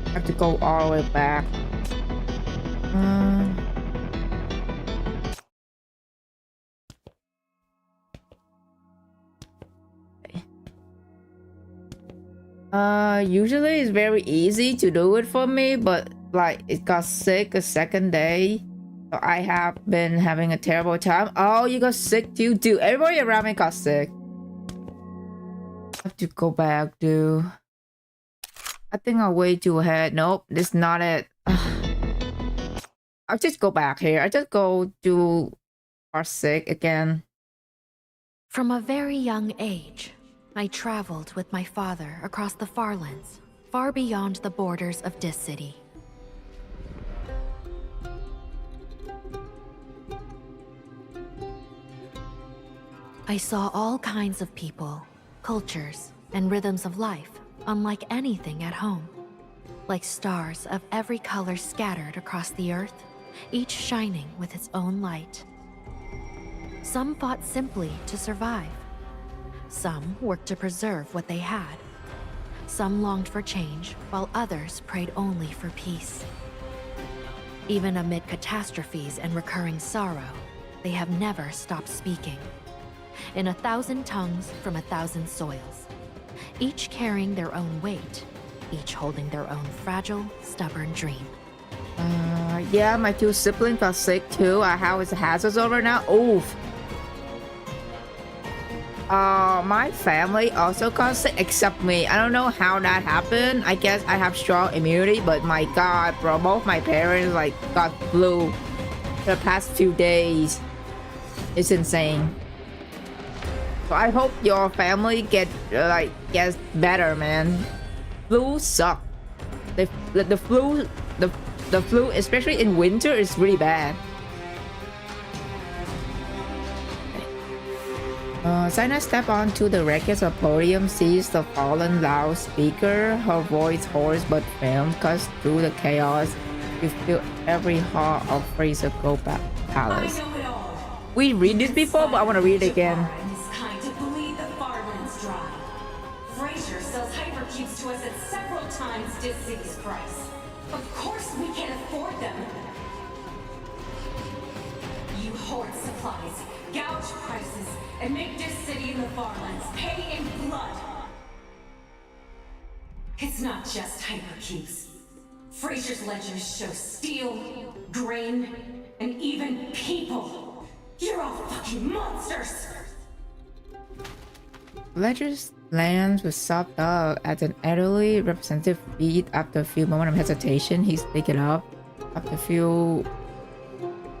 I have to go all the way back. Um, Usually it's very easy to do it for me, but like it got sick a second day. So I have been having a terrible time. Oh, you got sick too? Dude, everybody around me got sick. I have to go back, dude. I think I'm way too ahead. Nope, this is not it. I'll just go back here. I just go to part 6 again. From a very young age, I traveled with my father across the farlands, far beyond the borders of this city. I saw all kinds of people, cultures, and rhythms of life, unlike anything at home. Like stars of every color scattered across the earth, each shining with its own light. Some fought simply to survive. Some worked to preserve what they had. Some longed for change, while others prayed only for peace. Even amid catastrophes and recurring sorrow, they have never stopped speaking. In 1,000 tongues from 1,000 soils, each carrying their own weight, each holding their own fragile, stubborn dream. Yeah, my 2 siblings got sick too. How is the hazards over now? Oof. My family also got sick except me. I don't know how that happened. I guess I have strong immunity, but my god, bro, both my parents like got flu the past few days. It's insane. So I hope your family gets better, man. Flu suck. The flu, especially in winter, is really bad. Sina stepped onto the wreckage of podium, sees the fallen loudspeaker. Her voice hoarse but firm cuts through the chaos. You feel every heart of Fraser Gopa Palace. We read this before, but I want to read it again. Fraser sells hypercubes to us at several times this city's price. Of course we can't afford them. You hoard supplies, gouge prices, and make this city in the farlands pay in blood. It's not just hypercubes. Fraser's ledgers show steel, grain, and even people. You're all fucking monsters! Ledger's lands was sopped up at an elderly representative feet. After a few moments of hesitation, he picked it up. After a few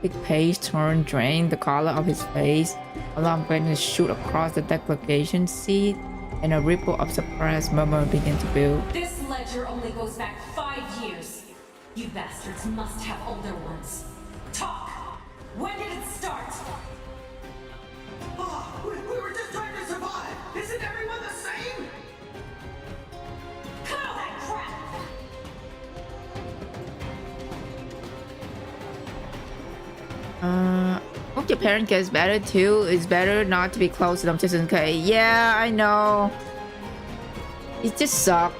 big page turned, drained the color of his face. A long brightness shoot across the delegation seat, and a ripple of suppressed murmur began to build. This ledger only goes back 5 years. You bastards must have older ones. Talk! When did it start? We were just trying to survive! Isn't everyone the same? Cut all that crap! Hope your parent gets better too. It's better not to be close to them just in case. Yeah, I know. It just sucked.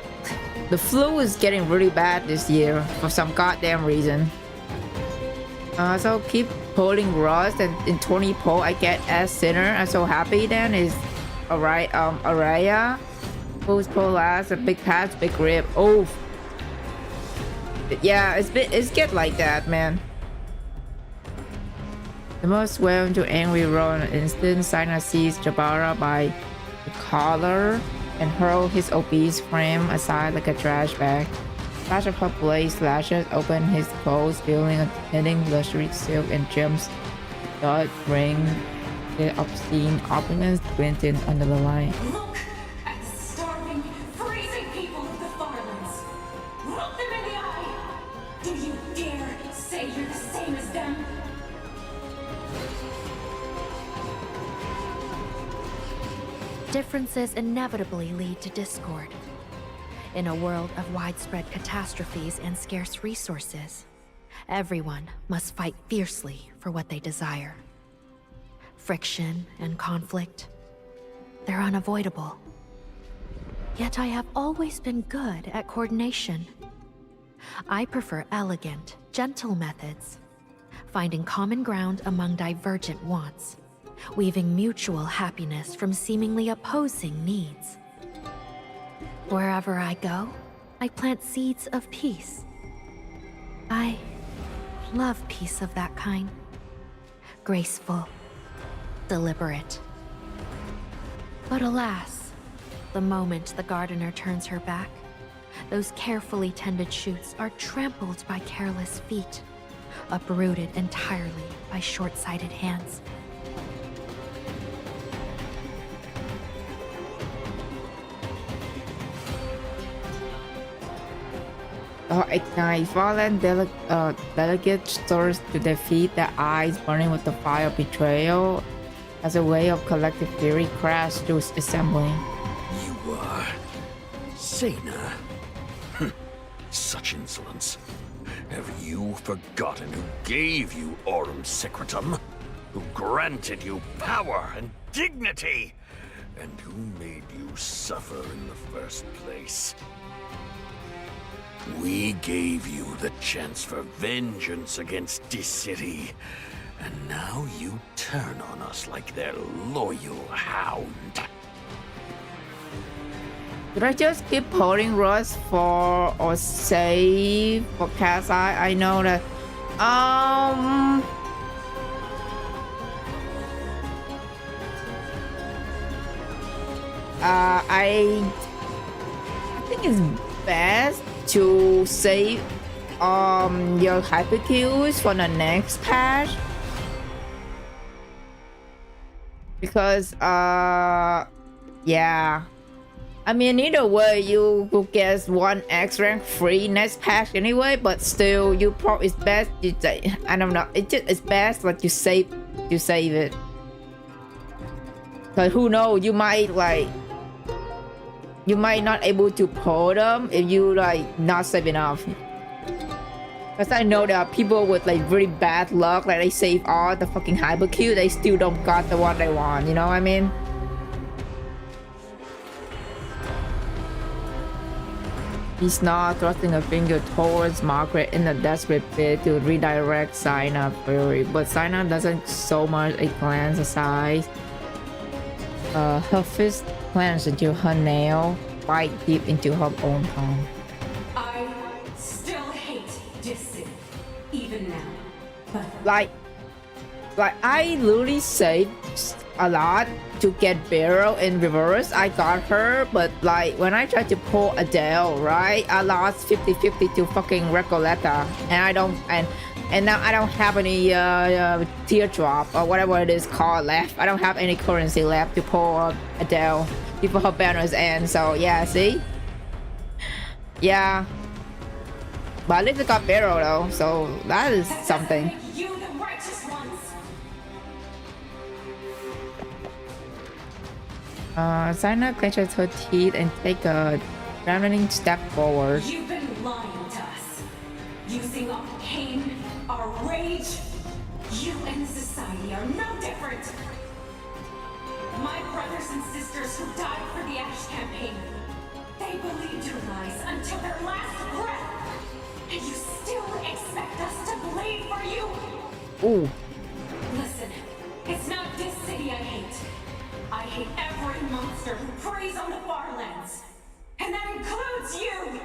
The flu is getting really bad this year for some goddamn reason. So keep pulling Rust, and in 20 pull I get as Sinner. I'm so happy then is alright, Araya. Who's pull last, a big patch, big rip. Oh yeah, it's get like that, man. The most whelmed to angry roar in an instant. Sina seized Jabara by the collar and hurled his obese frame aside like a trash bag. Flash of her blade slashes open his clothes, revealing a hidden luxury silk and gems. Dot ring, the obscene opulence glinted under the line. Look at the starving, freezing people of the farlands. Look them in the eye. Do you dare say you're the same as them? Differences inevitably lead to discord. In a world of widespread catastrophes and scarce resources, everyone must fight fiercely for what they desire. Friction and conflict, they're unavoidable. Yet I have always been good at coordination. I prefer elegant, gentle methods, finding common ground among divergent wants, weaving mutual happiness from seemingly opposing needs. Wherever I go, I plant seeds of peace. I love peace of that kind. Graceful, deliberate. But alas, the moment the gardener turns her back, those carefully tended shoots are trampled by careless feet, uprooted entirely by short-sighted hands. Ignite. Violent delegate stirs to their feet, their eyes burning with the fire of betrayal. As a way of collective fury, crash through assembly. You are... Zaina. Such insolence. Have you forgotten who gave you Aurum Secretum? Who granted you power and dignity? And who made you suffer in the first place? We gave you the chance for vengeance against this city, and now you turn on us like their loyal hound. Should I just keep holding Rust for or save for Cat's Eye? I know that I think it's best to save your hypercues for the next patch, because yeah, I mean either way you will get 1 X rank free next patch anyway, but still you probably it's best you say, I don't know, it's best that you save it, because who knows, you might not able to pull them if you not save enough. Because I know there are people with really bad luck, they save all the fucking hypercube, they still don't got the one they want, you know what I mean? He's not thrusting a finger towards Margaret in a desperate bid to redirect Zaina's fury, but Zaina doesn't so much a glance aside. Her fist plunged into her nail, bite deep into her own palm. I still hate this city, even now. But Like I literally saved a lot to get Beryl in reverse. I got her, but when I tried to pull Adele, right, I lost 50-50 to fucking Recoleta, and now I don't have any teardrop or whatever it is called left. I don't have any currency left to pull Adele before her banners end. So yeah, see, yeah, but at least I got Beryl though, so that is something. Make you the righteous ones. Zaina clenches her teeth and take a threatening step forward. You've been lying to us, using our pain, our rage. You and society are no different. My brothers and sisters who died for the Ash campaign, they believed your lies until their last breath. And you still expect us to bleed for you? Ooh. Listen, it's not this city I hate. I hate every monster who preys on the Farlands. And that includes you!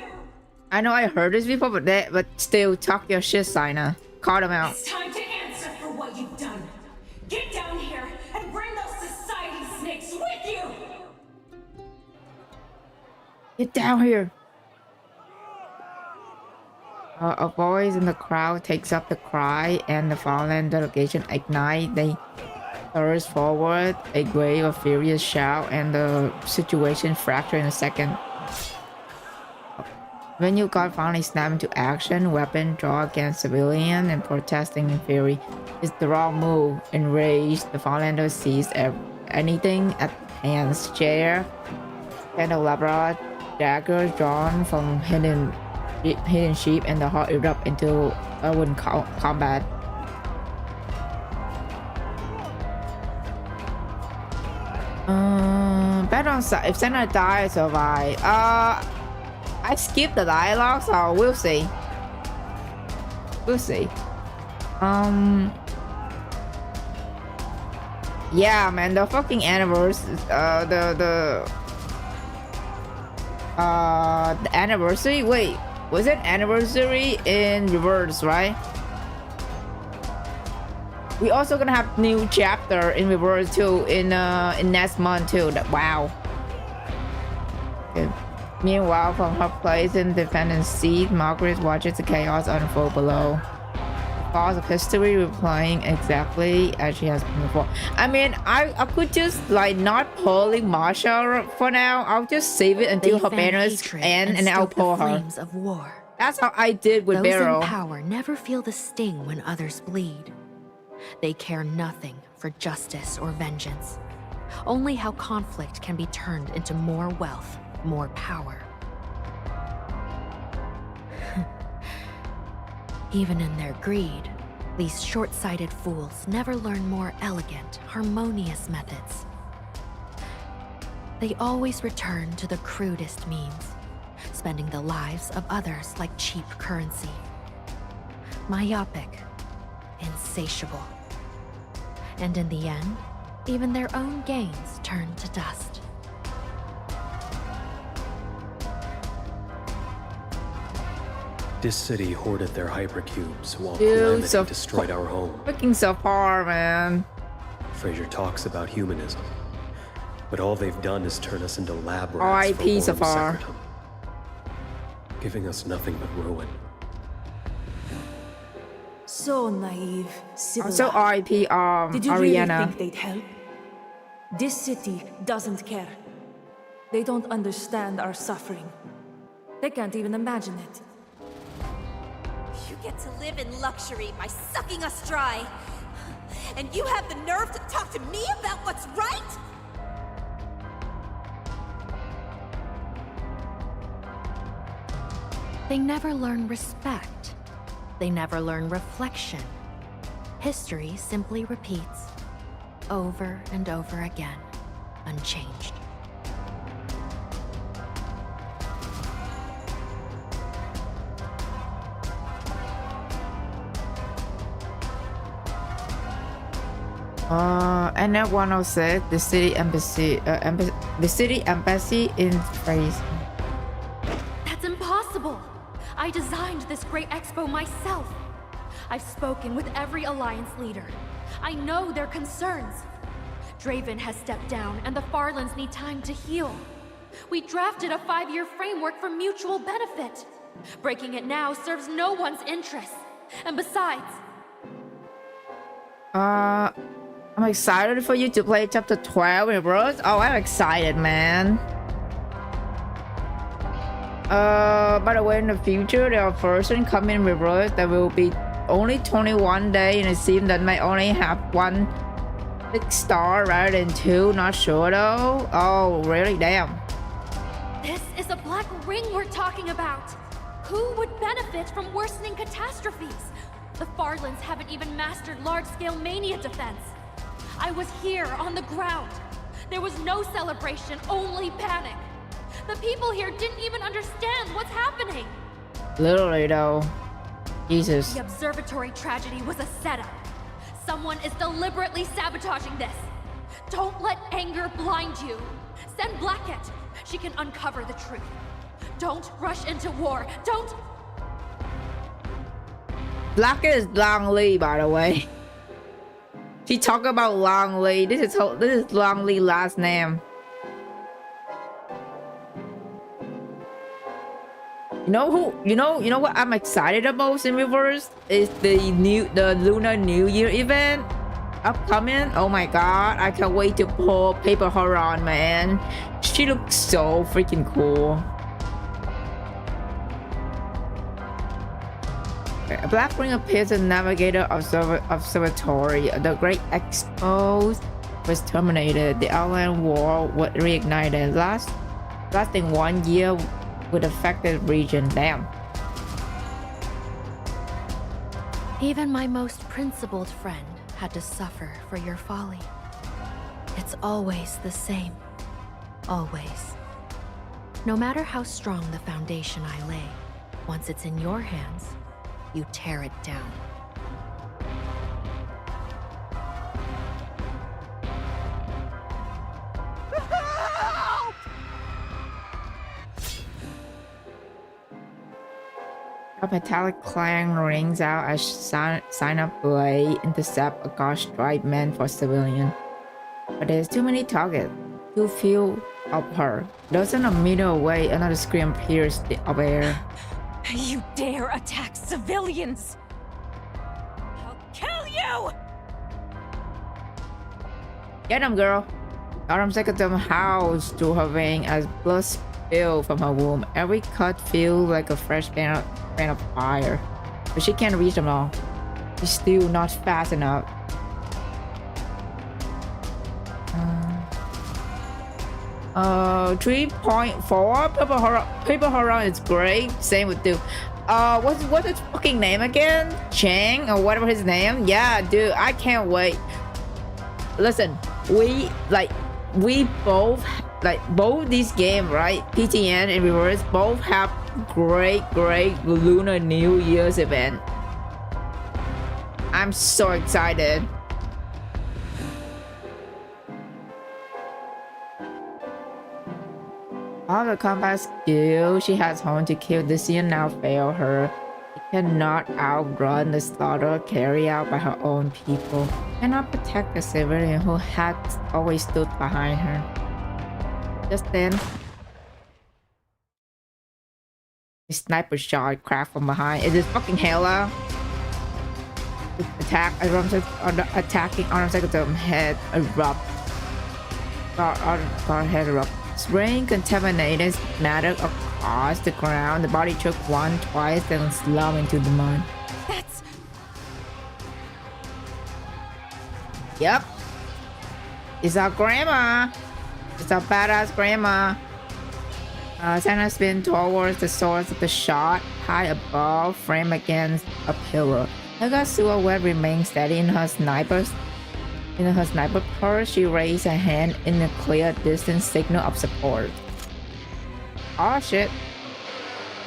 I know I heard this before, but still, talk your shit, Zaina. Call them out. It's time to answer for what you've done. Get down here and bring those society snakes with you! Get down here. A voice in the crowd takes up the cry, and the Farland delegation ignite. They surge forward, a wave of furious shout, and the situation fractured in a second. When you got finally snapped into action, weapon draw against civilian and protesting in fury. It's the wrong move. Enraged, the Farlander seized anything at hand's chair, candelabra, daggers drawn from hidden sheep, and the heart erupt into urban combat. Bet on if Senna dies, survive. I skipped the dialogue, so we'll see. We'll see. Yeah, man, the fucking anniversary, the anniversary. Wait, was it anniversary in reverse, right? We also gonna have new chapter in reverse too in next month too. Wow. Okay. Meanwhile, from her place in defendant's seat, Margaret watches the chaos unfold below. The cause of history replaying exactly as she has been before. I mean, I could just like not pulling Marsha for now. I'll just save it until her banners end and I'll pull her. Flames of war. That's how I did with Beryl. Those in power never feel the sting when others bleed. They care nothing for justice or vengeance. Only how conflict can be turned into more wealth, more power. Even in their greed, these short-sighted fools never learn more elegant, harmonious methods. They always return to the crudest means, spending the lives of others like cheap currency. Myopic, insatiable. And in the end, even their own gains turn to dust. This city hoarded their hypercubes while calamity destroyed our home. Freaking so far, man. Fraser talks about humanism, but all they've done is turn us into lab rats for R.I.P. so Aurum far. Secretum, giving us nothing but ruin. So naive, civilized. Also R.I.P. Did you Ariana. really think they'd help? This city doesn't care. They don't understand our suffering. They can't even imagine it. You get to live in luxury by sucking us dry. And you have the nerve to talk to me about what's right? They never learn respect. They never learn reflection. History simply repeats, over and over again, unchanged. And at 106, the city embassy, the city embassy in Fraser. That's impossible! I designed this great expo myself. I've spoken with every alliance leader. I know their concerns. Draven has stepped down and the Farlands need time to heal. We drafted a 5-year framework for mutual benefit. Breaking it now serves no one's interests. And besides... I'm excited for you to play chapter 12 in Rose. Oh, I'm excited, man. By the way, in the future, there are versions coming in reverse that will be only 21 days, and it seems that might only have 1 6 star rather than 2. Not sure though. Oh, really? Damn. This is a black ring we're talking about. Who would benefit from worsening catastrophes? The Farlands haven't even mastered large-scale mania defense. I was here on the ground. There was no celebration, only panic. The people here didn't even understand what's happening. Literally though. Jesus. The observatory tragedy was a setup. Someone is deliberately sabotaging this. Don't let anger blind you. Send Blackett. She can uncover the truth. Don't rush into war. Don't... Blackett is Long Lee, by the way. She talk about Long Lee. This is Long Lee's last name. You know what I'm excited about in reverse is the Lunar New Year event upcoming. Oh my god, I can't wait to pull Paper her on, man. She looks so freaking cool. A black ring appears as Navigator Observatory. The Great Expo was terminated. The Outland War was reignited, lasting 1 year with affected region. Damn. Even my most principled friend had to suffer for your folly. It's always the same. Always. No matter how strong the foundation I lay, once it's in your hands, you tear it down. A metallic clang rings out as sign of blade intercept a gauze stripe meant for civilian. But there's too many targets, too few of her. Doesn't a meter away, another scream pierced the air. You dare attack civilians! I'll kill you! Get him, girl! Autumn Secretary howls through her vein as blood spills from her womb. Every cut feels like a fresh band of fire. But she can't reach them all. She's still not fast enough. 3.4 People horror is great. Same with dude. What's his fucking name again? Chang or whatever his name. Yeah, dude, I can't wait. Listen, we both these games, right? PTN and Reverse both have great Lunar New Year's event. I'm so excited. All the combat skill she has honed to kill this year now fail her. She cannot outrun the slaughter carried out by her own people. Cannot protect the civilian who had always stood behind her. Just then, a sniper shot cracked from behind. It is fucking Hela. Attacking Autumn Secretary head erupt. Guard head erupt. Spraying contaminated matter across the ground. The body took one twice, then slumped into the mud. That's... Yep. It's our grandma. It's our badass grandma. Santa spin towards the source of the shot, high above, framed against a pillar. Helga's silhouette remains steady in her sniper purse. She raised her hand in a clear distance signal of support. Oh shit.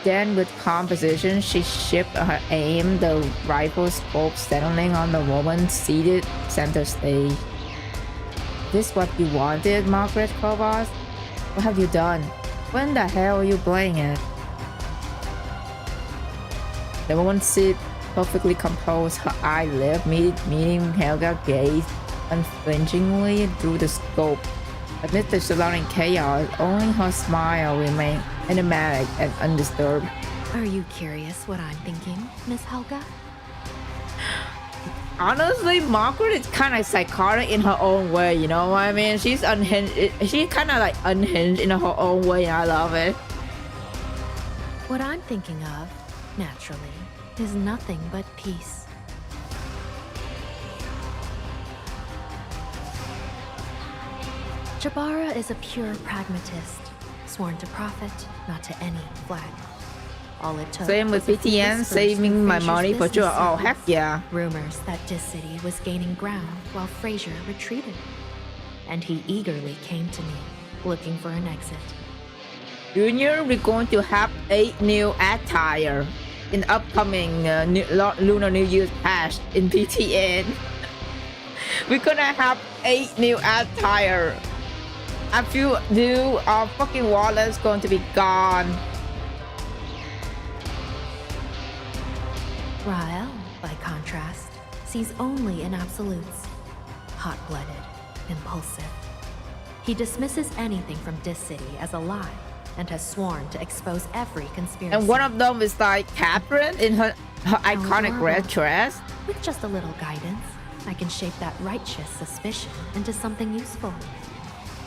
Then with calm precision, she shifted her aim, the rifle scope settling on the woman seated center stage. This what you wanted, Margaret Kovas? What have you done? When the hell are you playing it? The woman sits perfectly composed, her eyelid meeting Helga's gaze unflinchingly through the scope. Amidst the surrounding chaos, only her smile remained enigmatic and undisturbed. Are you curious what I'm thinking, Miss Helga? Honestly, Margaret is kind of psychotic in her own way, you know what I mean? She's unhinged. She's kind of like unhinged in her own way, and I love it. What I'm thinking of, naturally, is nothing but peace. Jabara is a pure pragmatist, sworn to profit, not to any flag. All it took Same with PTN, saving my money for sure. Oh, heck yeah. Rumors that Dis City was gaining ground while Fraser retreated. And he eagerly came to me, looking for an exit. Junior, we're going to have 8 new attire in upcoming Lunar New Year's patch in PTN. We're gonna have 8 new attire. A few new fucking wallets going to be gone. Rael, by contrast, sees only in absolutes. Hot-blooded, impulsive. He dismisses anything from Dis City as a lie and has sworn to expose every conspiracy. And one of them is like Catherine in her iconic red dress. With just a little guidance, I can shape that righteous suspicion into something useful.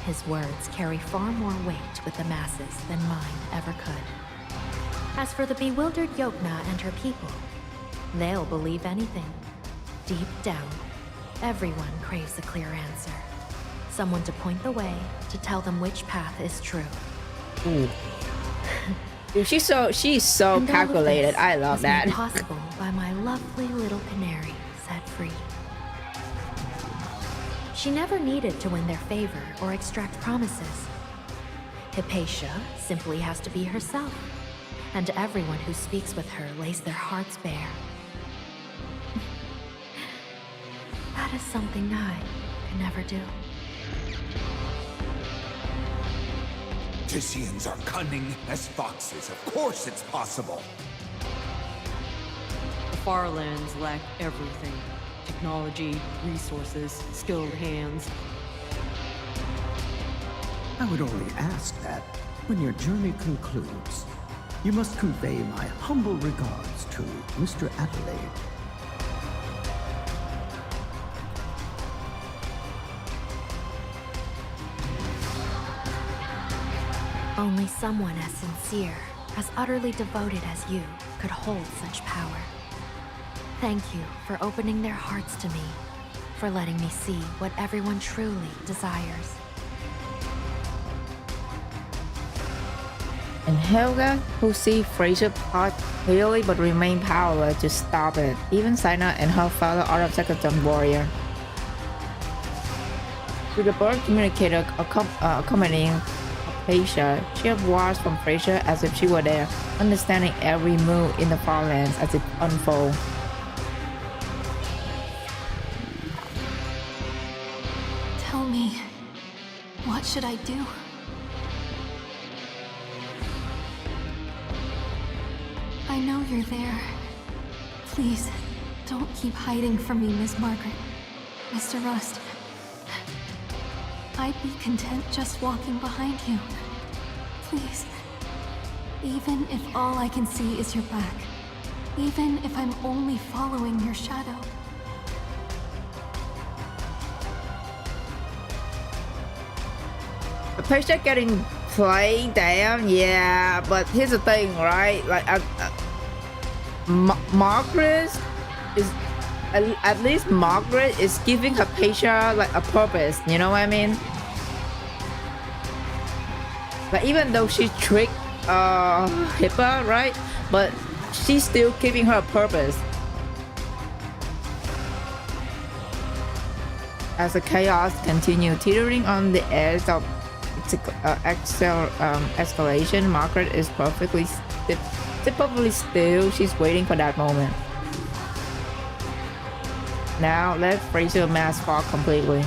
His words carry far more weight with the masses than mine ever could. As for the bewildered Yokna and her people, they'll believe anything. Deep down, everyone craves a clear answer. Someone to point the way, to tell them which path is true. Ooh. Dude, she's so calculated. I love that. Made possible by my lovely little canary set free. She never needed to win their favor or extract promises. Hypatia simply has to be herself. and everyone who speaks with her lays their hearts bare. That is something I can never do. Tissians are cunning as foxes. Of course it's possible. The Farlands lack everything. Technology, resources, skilled hands. I would only ask that when your journey concludes, you must convey my humble regards to Mr. Adelaide. Only someone as sincere, as utterly devoted as you, could hold such power. Thank you for opening their hearts to me, for letting me see what everyone truly desires. And Helga, who see Fraser plot clearly but remain powerless to stop it. Even Sina and her fellow Autumn Secretary warrior. To the bird communicator accompanying Hypatia, she had watched from Fraser as if she were there, understanding every move in the Farlands as it unfolds. Tell me, what should I do? I know you're there. Please, don't keep hiding from me, Miss Margaret. Mr. Rust. I'd be content just walking behind you. Please. Even if all I can see is your back. Even if I'm only following your shadow. The picture getting played down, yeah, but here's the thing, right? Like, Margaret is at least Margaret is giving Hypatia like a purpose, you know what I mean? Like, even though she tricked Hippa, right? But she's still giving her a purpose. As the chaos continues, teetering on the edge of escalation, Margaret is perfectly still. She's waiting for that moment. Now let Fraser mask fall completely.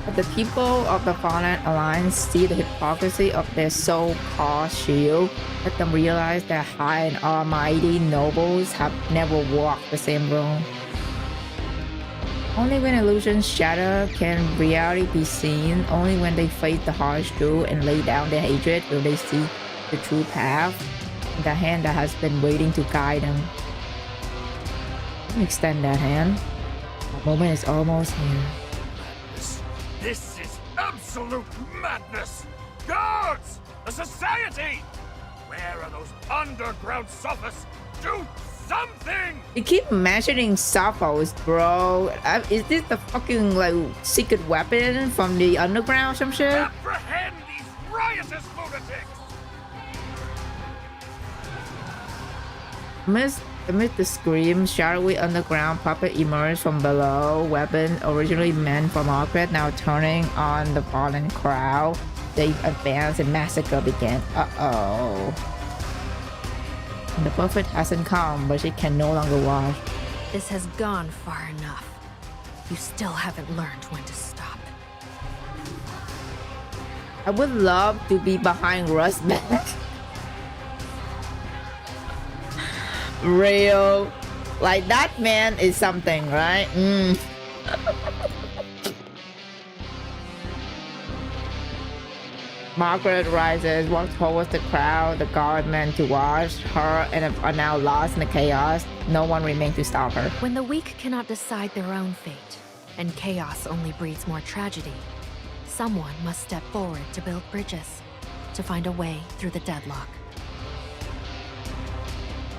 But the people of the Fallen Alliance see the hypocrisy of their so-called shield. Let them realize that high and almighty nobles have never walked the same road. Only when illusions shatter can reality be seen. Only when they face the harsh truth and lay down their hatred will they see the true path, the hand that has been waiting to guide them. Extend that hand. The moment is almost here. This is absolute madness! Guards! The Society! Where are those underground sophists? Do something! You keep mentioning Sophos, bro. Is this the fucking like secret weapon from the underground or some shit? Apprehend these riotous lunatics! Amid the screams, shadowy underground puppet emerged from below. Weapon originally meant for Margaret, now turning on the fallen crowd. They advanced and massacre began. Uh-oh. The prophet hasn't come, but she can no longer watch. This has gone far enough. You still haven't learned when to stop. I would love to be behind Rust's back. Real. Like, that man is something, right? Margaret rises, walks towards the crowd. The guard meant to watch her and are now lost in the chaos. No one remains to stop her. When the weak cannot decide their own fate, and chaos only breeds more tragedy, someone must step forward to build bridges, to find a way through the deadlock.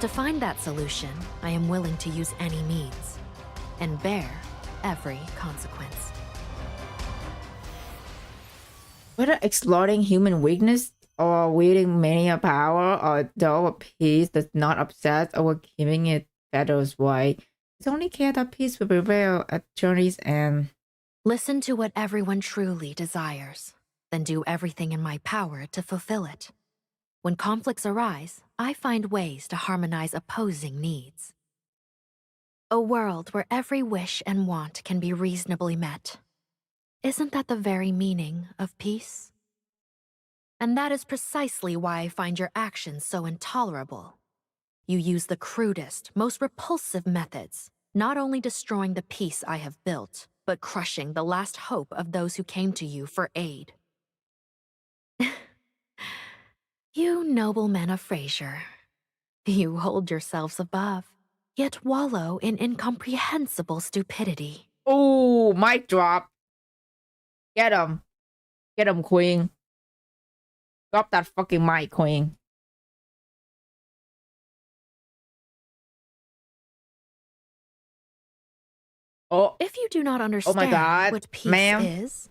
To find that solution, I am willing to use any means, and bear every consequence. Whether exploiting human weakness or wielding mania power, or though a peace does not obsess over giving it Fedor's way, it's only care that peace will prevail at journey's end. Listen to what everyone truly desires, then do everything in my power to fulfill it. When conflicts arise, I find ways to harmonize opposing needs. A world where every wish and want can be reasonably met. Isn't that the very meaning of peace? And that is precisely why I find your actions so intolerable. You use the crudest, most repulsive methods, not only destroying the peace I have built, but crushing the last hope of those who came to you for aid. You noblemen of Frasier, you hold yourselves above, yet wallow in incomprehensible stupidity. Oh, mic drop. Get him. Get him, Queen. Drop that fucking mic, Queen. Oh. If you do not understand my God, what peace ma'am. is,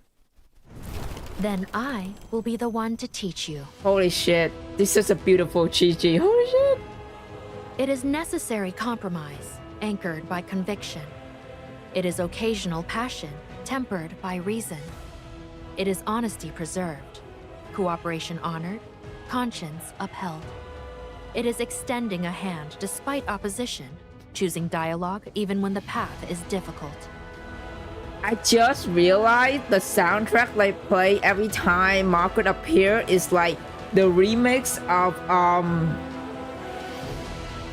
then I will be the one to teach you. Holy shit. This is a beautiful Chi-Chi. Holy shit. It is necessary compromise, anchored by conviction. It is occasional passion, tempered by reason. It is honesty preserved, cooperation honored, conscience upheld. It is extending a hand despite opposition, choosing dialogue even when the path is difficult. I just realized the soundtrack they play every time Margaret appears is like the remix of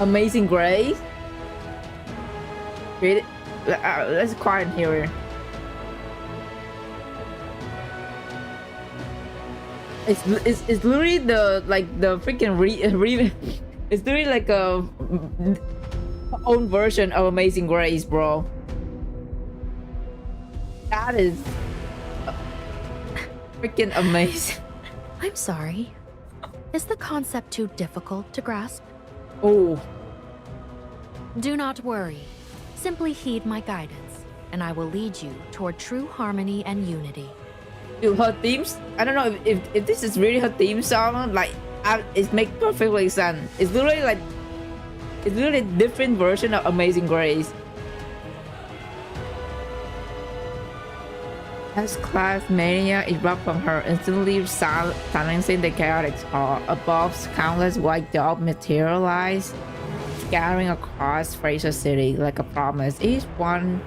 Amazing Grace. Let's quiet here. It's literally the freaking it's literally like a own version of Amazing Grace, bro. That is freaking amazing. I'm sorry. Is the concept too difficult to grasp? Oh. Do not worry. Simply heed my guidance, and I will lead you toward true harmony and unity. Dude, her themes, I don't know if this is really her theme song, like, it makes perfectly sense. It's literally a different version of Amazing Grace. As class mania erupts from her, instantly silencing the chaotic hall. Above, countless white dogs materialize, scattering across Frasier City like a promise, each one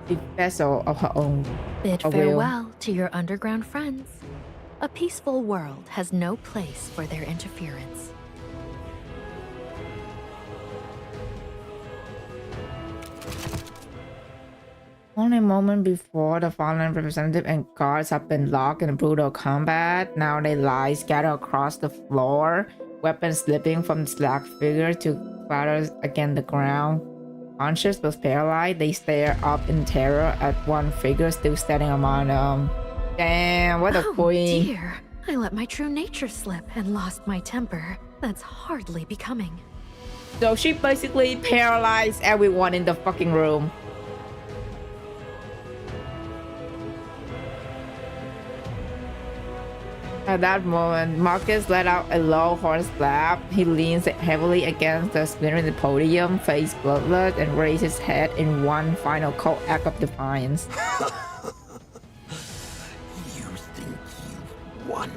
a vessel of her own. Bid farewell to your underground friends. A peaceful world has no place for their interference. Only a moment before, the fallen representative and guards have been locked in brutal combat. Now they lie scattered across the floor, weapons slipping from the slack figure to clatter against the ground. Conscious but paralyzed, they stare up in terror at one figure still standing among them. Damn, what a queen. Oh dear, I let my true nature slip and lost my temper. That's hardly becoming. So she basically paralyzed everyone in the fucking room. At that moment, Marcus let out a low horse laugh. He leans heavily against the splintering podium, face bloodless, and raised his head in one final cold act of defiance. You think you've won?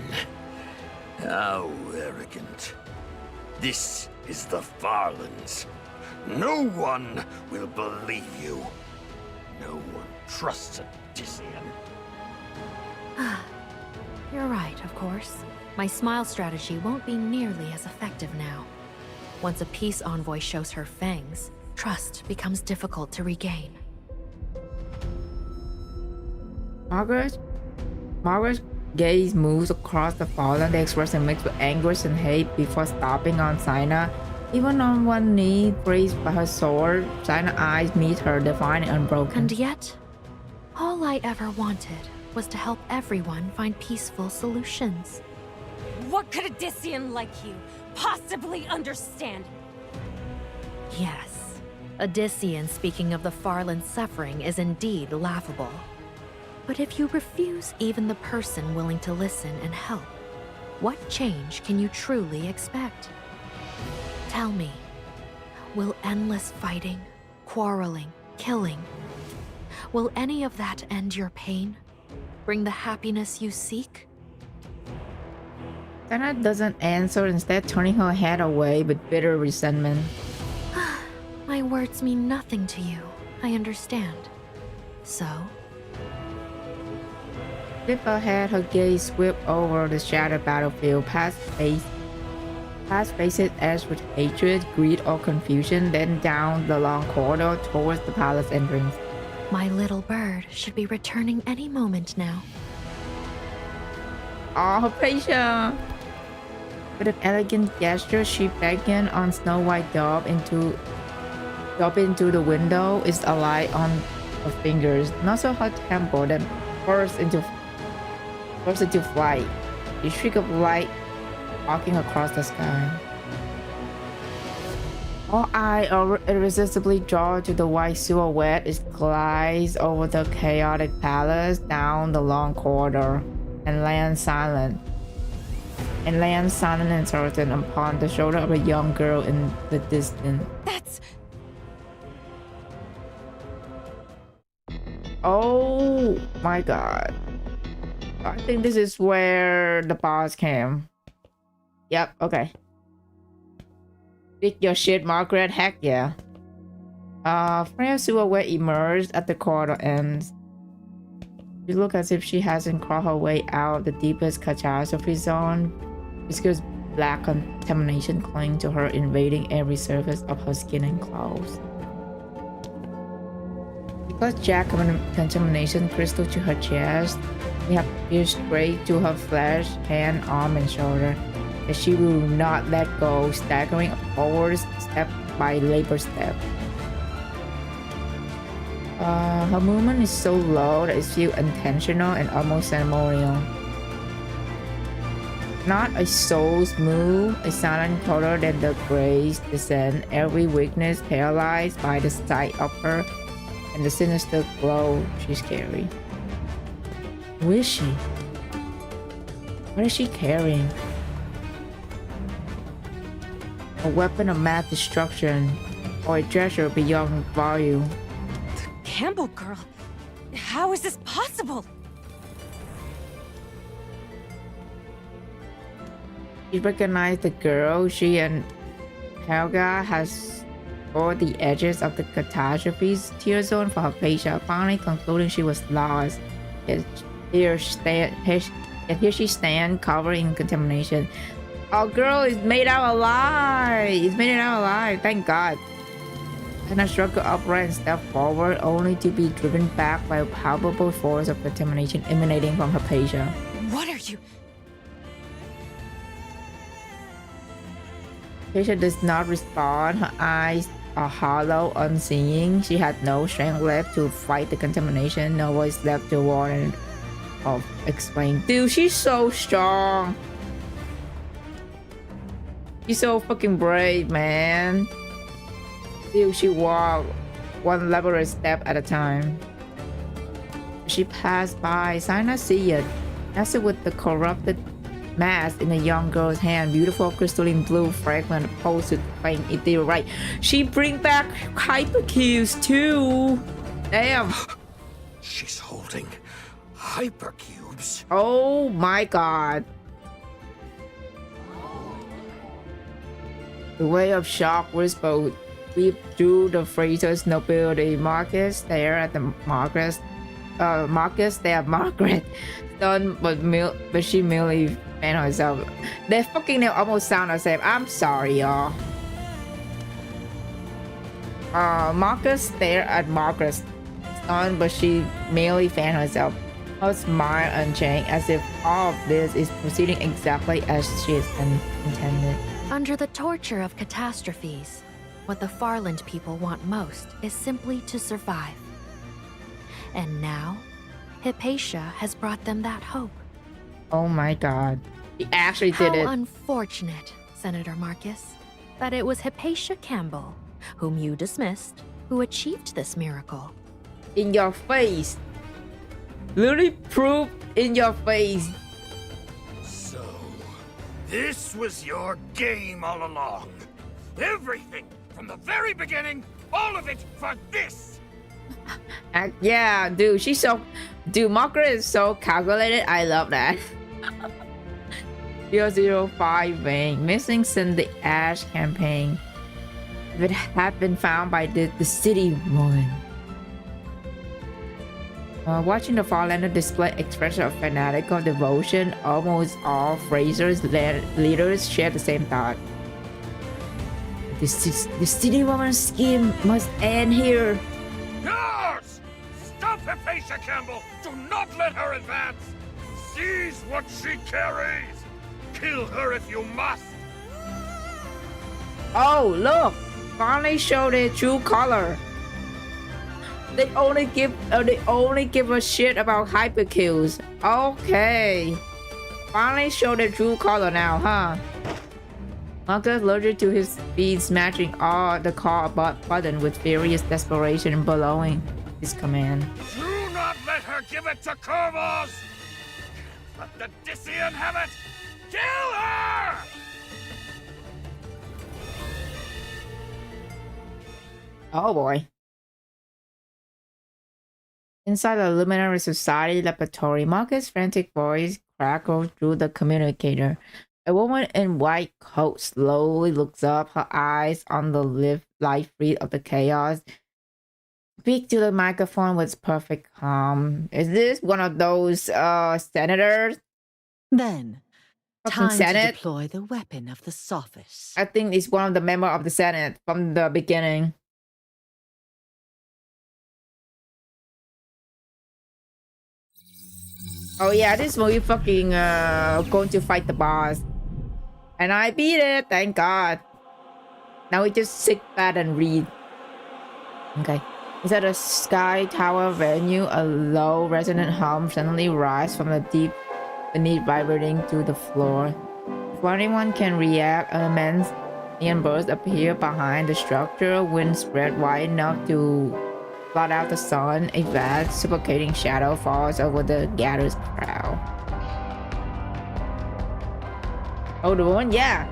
How arrogant. This is the Farlands. No one will believe you. No one trusts a Dissian. You're right, of course. My smile strategy won't be nearly as effective now. Once a peace envoy shows her fangs, trust becomes difficult to regain. Margaret's gaze moves across the fallen. They express a mix of anguish and hate before stopping on Sina. Even on one knee, braced by her sword, Sina's eyes meet her, defiant and unbroken. And yet, all I ever wanted was to help everyone find peaceful solutions. What could a Dissian like you possibly understand? Yes, a Dissian speaking of the Farland's suffering is indeed laughable. But if you refuse even the person willing to listen and help, what change can you truly expect? Tell me, will endless fighting, quarreling, killing, will any of that end your pain? Bring the happiness you seek? Sana doesn't answer, instead turning her head away with bitter resentment. My words mean nothing to you. I understand. So? Flip ahead, her gaze swept over the shattered battlefield, past faces edged with hatred, greed, or confusion, then down the long corridor towards the palace entrance. My little bird should be returning any moment now. Oh, Hypatia! With an elegant gesture, she beckoned on Snow White dove into the window. Is a light on her fingers, not so her temple, then burst into flight. A streak of light walking across the sky. All eyes are irresistibly drawn to the white silhouette. It glides over the chaotic palace, down the long corridor, and lands silent and certain upon the shoulder of a young girl in the distance. That's... Oh my god. I think this is where the boss came. Yep, okay. Pick your shit, Margaret. Heck yeah. Freya silhouette emerged at the corridor ends. She looks as if she hasn't crawled her way out the deepest catastrophe zone. Whiskers black contamination cling to her, invading every surface of her skin and clothes. Because Jack contamination crystal to her chest, we have pierced straight to her flesh, hand, arm, and shoulder. That she will not let go, staggering forwards step by labor step. Her movement is so low that it feels intentional and almost ceremonial. Not a soul's move, a silent color than the grace descent, every weakness paralyzed by the sight of her and the sinister glow she's carrying. Who is she? What is she carrying? A weapon of mass destruction, or a treasure beyond value. The Campbell girl? How is this possible? She recognized the girl she and Helga has or the edges of the catastrophe's tear zone for Hypatia, finally concluding she was lost. Yet here she stands, covered in contamination. Our girl is made out alive! It's made it out alive, thank God. And I struggled upright and stepped forward, only to be driven back by a palpable force of contamination emanating from Hypatia. What are you... Hypatia does not respond. Her eyes are hollow, unseeing. She had no strength left to fight the contamination, no voice left to warn or explain. Dude, she's so strong. She's so fucking brave, man. Still, she walked one laborious step at a time. She passed by, Sana see it, nestled with the corrupted mask in the young girl's hand. Beautiful crystalline blue fragment opposed to plain ethereal right. She bring back hypercubes too. Damn. She's holding hypercubes. Oh my god. The way of shock whispered sweep through the Fraser's nobility. Marcus stared at the Marcus stared at Margaret, stunned, but she merely fanned herself. They fucking name almost sound the same. I'm sorry, y'all. Marcus stared at Margaret, stunned, but she merely fanned herself. Her smile unchanged, as if all of this is proceeding exactly as she is intended. Under the torture of catastrophes, what the Farland people want most is simply to survive. And now, Hypatia has brought them that hope. Oh my god. He actually did it. How unfortunate, Senator Marcus, that it was Hypatia Campbell, whom you dismissed, who achieved this miracle. In your face. Literally proof in your face. So, this was your game all along. Everything from the very beginning, all of it for this. Yeah, dude, she's so... Dude, Margaret is so calculated. I love that. 005 vein, missing since the Ash campaign. If it had been found by the city woman. Watching the Farlander display expression of fanatical devotion, almost all Fraser's leaders share the same thought. The city woman's scheme must end here. Yours! Stop Hypatia Campbell! Do not let her advance! Seize what she carries! Kill her if you must! Oh, look! Finally show their true color. They only give a shit about hyperkills. Okay. Finally show their true color now, huh? Marcus alerted to his feet, smashing all the call button with furious desperation bellowing his command. Do not let her give it to Corvus! Let the Dissian have it! Kill her! Oh boy. Inside the Luminary Society laboratory, Marcus' frantic voice crackled through the communicator. A woman in white coat slowly looks up, her eyes on the light feed of the chaos. Speak to the microphone with perfect calm. Is this one of those senators? Then, Fucking time Senate? to deploy the weapon of the sophist. I think it's one of the members of the Senate from the beginning. Oh yeah, this movie fucking going to fight the boss. And I beat it, thank God. Now we just sit back and read. Okay. Inside a sky tower venue, a low resonant hum suddenly rises from the deep beneath, vibrating to the floor. Before anyone can react, an immense neon burst appear behind the structure. Wind spread wide enough to blot out the sun. A vast, suffocating shadow falls over the gatherer's brow. Oh, the woman? Yeah.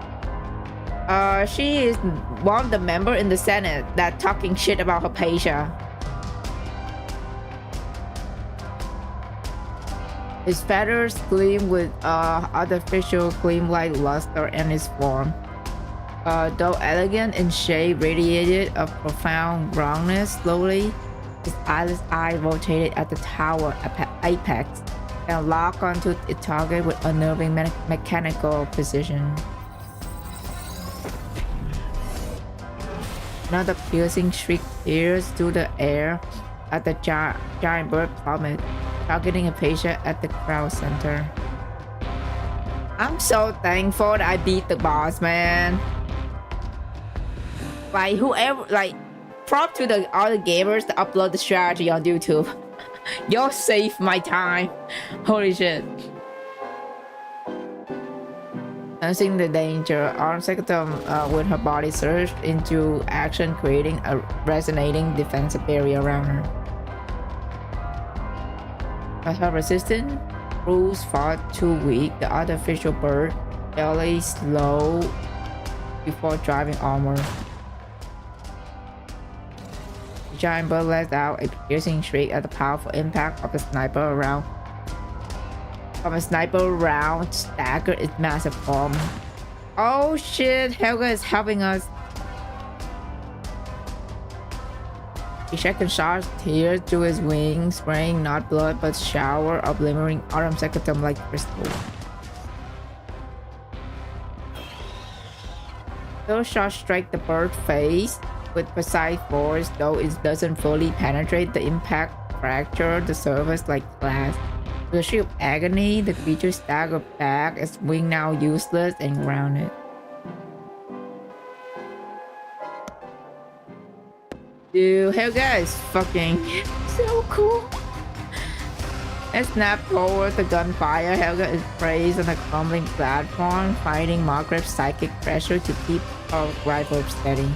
She is one of the members in the Senate that talking shit about Hypatia. His feathers gleam with artificial gleam like luster in his form. Though elegant in shape, radiated a profound roundness. Slowly, his eyeless eye rotated at the tower apex and locked onto its target with unnerving mechanical precision. Another piercing shriek pierced through the air as the giant bird plummeted, targeting Hypatia at the crowd center. I'm so thankful that I beat the boss, man. Like, whoever, like, prop to the other gamers to upload the strategy on YouTube. Y'all saved my time. Holy shit. Sensing the danger, Arm Secretum with her body surged into action, creating a resonating defensive barrier around her. But her resistance proves far too weak. The artificial bird barely slow before driving armor. The giant bird lets out a piercing shriek at the powerful impact of the sniper round. From a sniper round staggered its massive form. Oh shit, Helga is helping us. A second shot tears through his wings, spraying not blood but shower of glimmering autumn secretum like crystal. Those shots strike the bird's face with precise force, though it doesn't fully penetrate. The impact fractured the surface like glass. With a shriek of agony, the creature staggered back, its wing now useless and grounded. Dude, Helga is fucking so cool. As snap forward the gunfire, Helga is praised on a crumbling platform, fighting Margaret's psychic pressure to keep her rifle steady.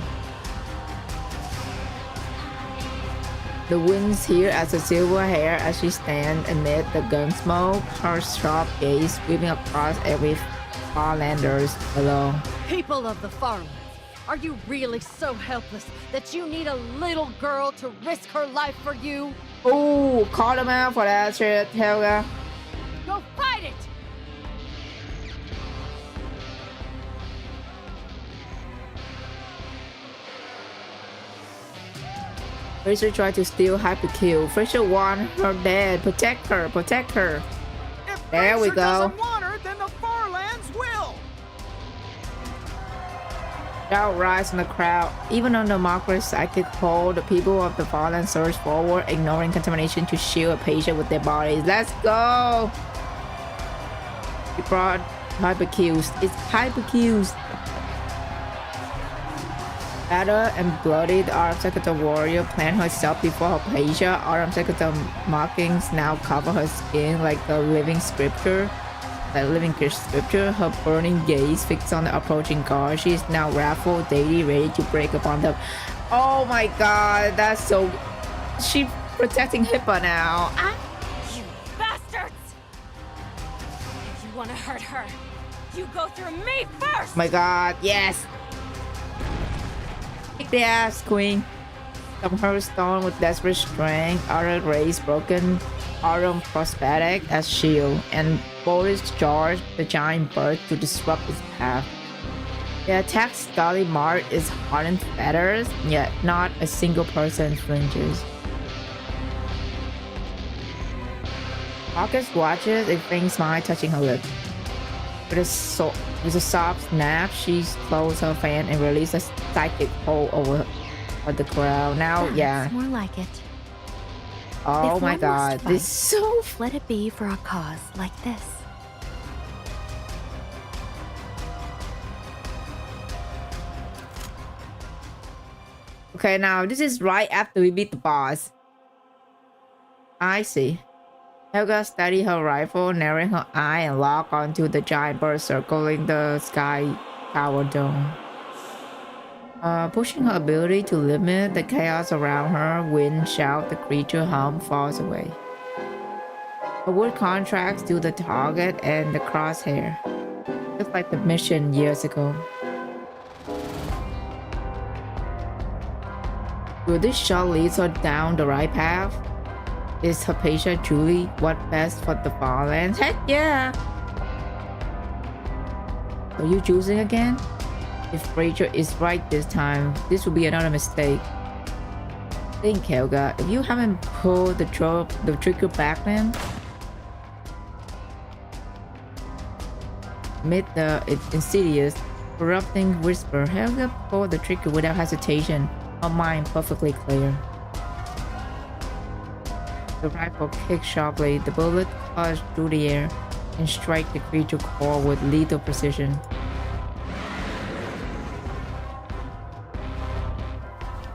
The winds hear as the silver hair as she stands amid the gun smoke, her sharp gaze sweeping across every Farlanders below. People of the Farlands, are you really so helpless that you need a little girl to risk her life for you? Ooh, call them out for that shit, Helga. Go fight it! Fraser tried to steal Hypercube. Fraser want her dead. Protect her, protect her. If there we Fraser go. doesn't want her, then the Farlands will. Shout rise from the crowd. Even under Margaret's psychic hold, the people of the Farland surged forward, ignoring contamination to shield a patient with their bodies. Let's go! He brought Hypercubes. It's Hypercubes. Battered and bloody, the Autumn Secretary warrior planted herself before her patient. Autumn Secretary markings now cover her skin like a living scripture. Like living scripture, her burning gaze fixed on the approaching guard. She is now wrathful, daily, ready to break upon them. Oh my god, that's so... She protecting Hippa now. Ah. You bastards! If you want to hurt her, you go through me first! Oh my god, yes! Kick the ass, queen. Some her stone with desperate strength, other rays broken, Autumn prosthetic as shield, and Boris charged the giant bird to disrupt its path. The attack's Scully Mart is hardened feathers, yet not a single person flinches. Marcus watches a faint smile touching her lips. With a soft snap, she closed her fan and released a psychic hold over the crowd. Now, yeah. More like it. Oh If my one god, must this is fight, so... Let it be for a cause like this. Okay, now this is right after we beat the boss. I see. Helga steadied her rifle, narrowing her eye and locked onto the giant bird circling the sky tower dome. Pushing her ability to limit the chaos around her, wind shout, the creature hum falls away. Her wood contracts to the target and the crosshair, just like the mission years ago. Will this shot lead her down the right path? Is Hypatia truly what best for the Farlands? Heck yeah! Are you choosing again? If Fraser is right this time, this will be another mistake. Think, Helga, if you haven't pulled the trigger back then, amid the insidious, corrupting whisper, Helga pulled the trigger without hesitation, her mind perfectly clear. The rifle kicked sharply, the bullet buzzed through the air and struck the creature's core with lethal precision.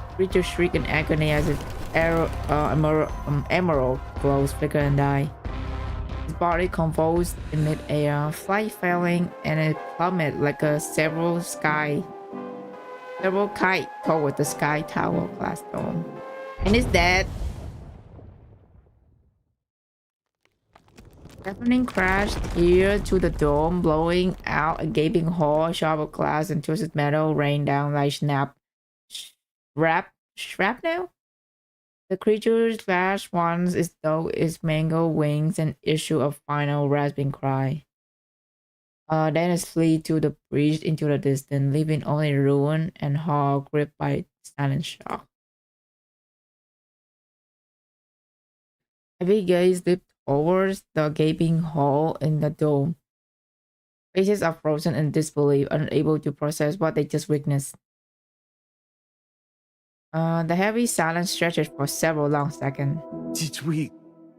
The creature shrieked in agony as its emerald glows flicker and die. His body convulsed in mid-air, flight failing, and it plummeted like a several kite toward the sky tower glass dome. And it's dead. Deafening crash here to the dome, blowing out a gaping hole. A shard of glass and twisted metal rained down like shrapnel. The creature flashed once as though its mangled wings and issue a final rasping cry. Then it flew to the breach into the distance, leaving only ruin and hull gripped by silent shock. Heavy gaze leaped over the gaping hole in the dome. Faces are frozen in disbelief, unable to process what they just witnessed. The heavy silence stretches for several long seconds. Did we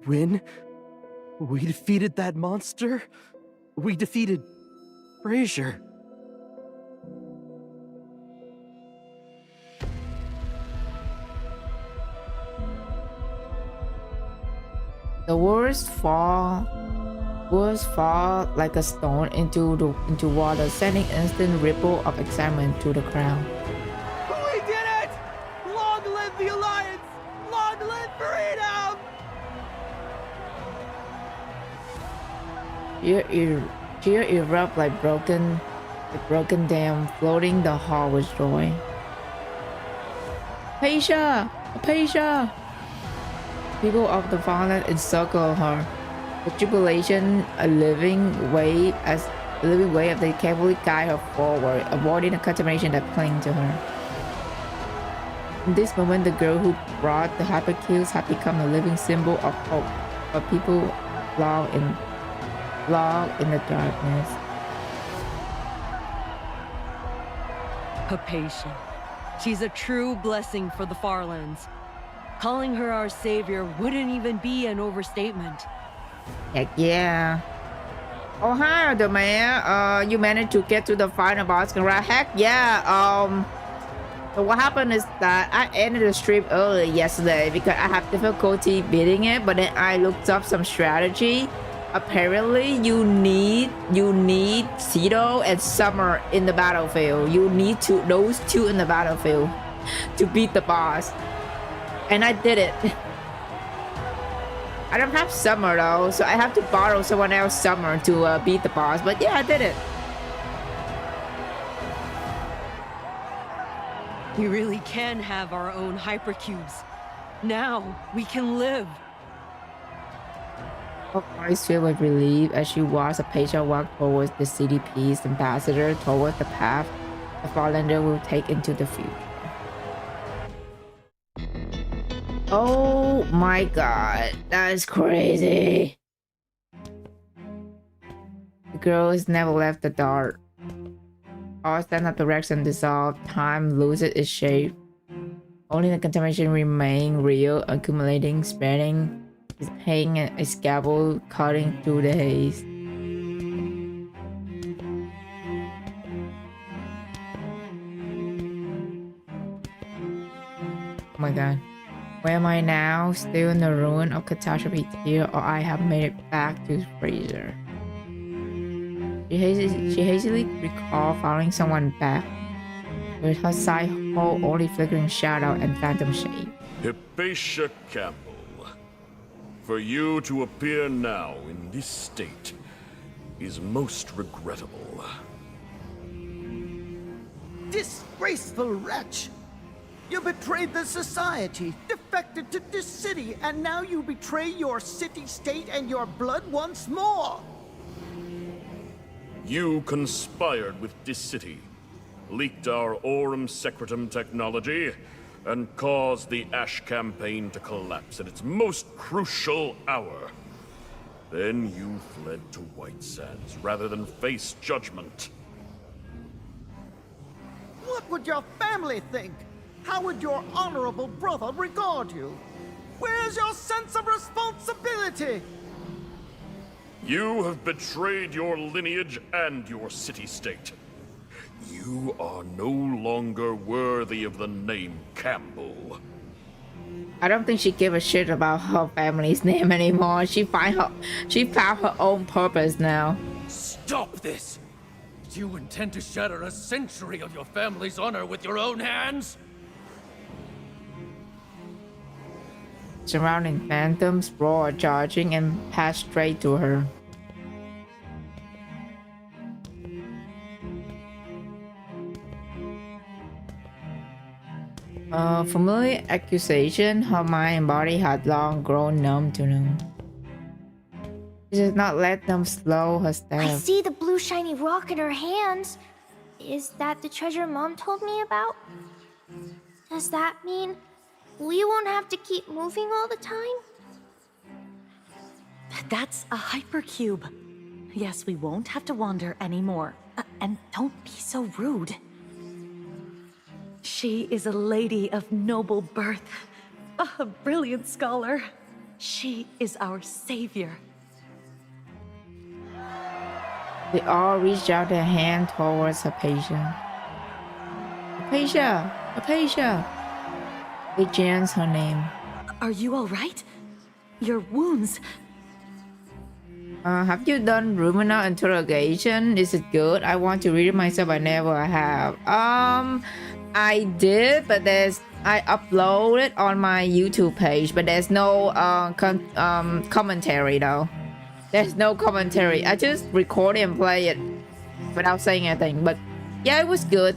win? We defeated that monster? We defeated Fraser. The words fall like a stone into water, sending instant ripple of excitement to the crowd. We did it! Long live the Alliance! Long live freedom! Cheer erupt like broken dam, floating the hall with joy. Hypatia! People of the Farland encircle her. The tribulation, a living wave as they carefully guide her forward, avoiding the contamination that cling to her. In this moment, the girl who brought the hypercubes had become a living symbol of hope for people lost in the darkness. Hypatia. She's a true blessing for the Farlands. Calling her our savior wouldn't even be an overstatement. Heck yeah. Oh hi, the mayor. You managed to get to the final boss. Congrats. Heck yeah. So what happened is that I ended the stream early yesterday because I have difficulty beating it, but then I looked up some strategy. Apparently you need Cito and Summer in the battlefield. You need those two in the battlefield to beat the boss. And I did it. I don't have Summer though, so I have to borrow someone else's Summer to beat the boss. But yeah, I did it. We really can have our own hypercubes. Now we can live. Her eyes filled with relief as she watched Hypatia walk towards the city peace ambassador towards the path the Farlander will take into the future. Oh my god, that is crazy. The girl has never left the dark. All stand up direction dissolve, time loses its shape. Only the contamination remain real, accumulating, spreading, is paying a scalpel cutting through the haze. Oh my god. Where am I now? Still in the ruin of catastrophe here, or I have made it back to Fraser. She hastily recalled following someone back, with her sight hold only flickering shadow and phantom shape. Hypatia Campbell, for you to appear now in this state is most regrettable. Disgraceful wretch! You betrayed the society, defected to this city, and now you betray your city-state and your blood once more! You conspired with this city, leaked our Aurum Secretum technology, and caused the Ash campaign to collapse at its most crucial hour. Then you fled to White Sands rather than face judgment. What would your family think? How would your honorable brother regard you? Where's your sense of responsibility? You have betrayed your lineage and your city-state. You are no longer worthy of the name Campbell. I don't think she gave a shit about her family's name anymore. She found her own purpose now. Stop this! Do you intend to shatter a century of your family's honor with your own hands? Surrounding phantoms roar, charging and pass straight to her. Familiar accusation, her mind and body had long grown numb to them. She does not let them slow her steps. I see the blue shiny rock in her hands. Is that the treasure Mom told me about? Does that mean we won't have to keep moving all the time? That's a hypercube. Yes, we won't have to wander anymore. And don't be so rude. She is a lady of noble birth, a brilliant scholar. She is our savior. They all reached out their hand towards Hypatia. Hypatia! Hypatia! They chants her name. Are you all right? Your wounds... have you done Rumina interrogation? Is it good? I want to read it myself. I never have. I did, but I uploaded on my YouTube page, but there's no commentary though. There's no commentary. I just record it and play it without saying anything. But yeah, it was good.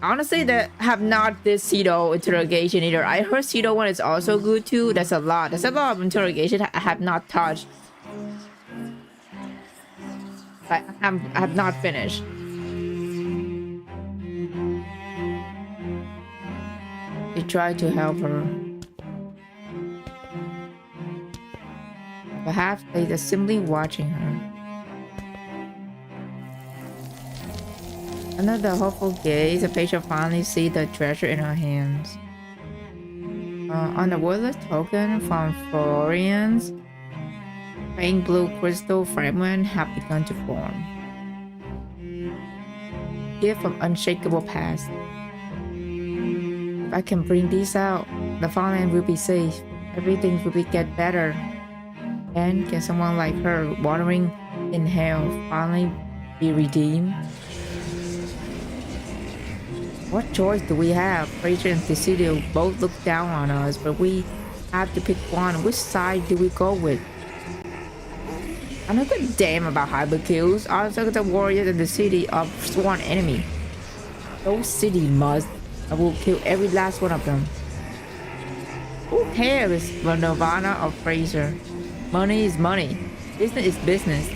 Honestly, they have not this Cito interrogation either. I heard Cito one is also good too. There's a lot of interrogation I have not touched. I have not finished. try to help her. Perhaps they are simply watching her. Under the hopeful gaze, the patient finally sees the treasure in her hands. On the wordless token from Florian's, faint blue crystal fragment have begun to form. Gift from unshakable past. If I can bring these out, the farmland will be safe. Everything will get better. And can someone like her, wandering in hell, finally be redeemed? What choice do we have? Fraser and Cecilia both look down on us, but we have to pick one. Which side do we go with? I don't give a damn about hyperkills. All the warriors in the city are sworn enemy. Those city must. I will kill every last one of them. Who cares the Nirvana of Fraser? Money is money. Business is business.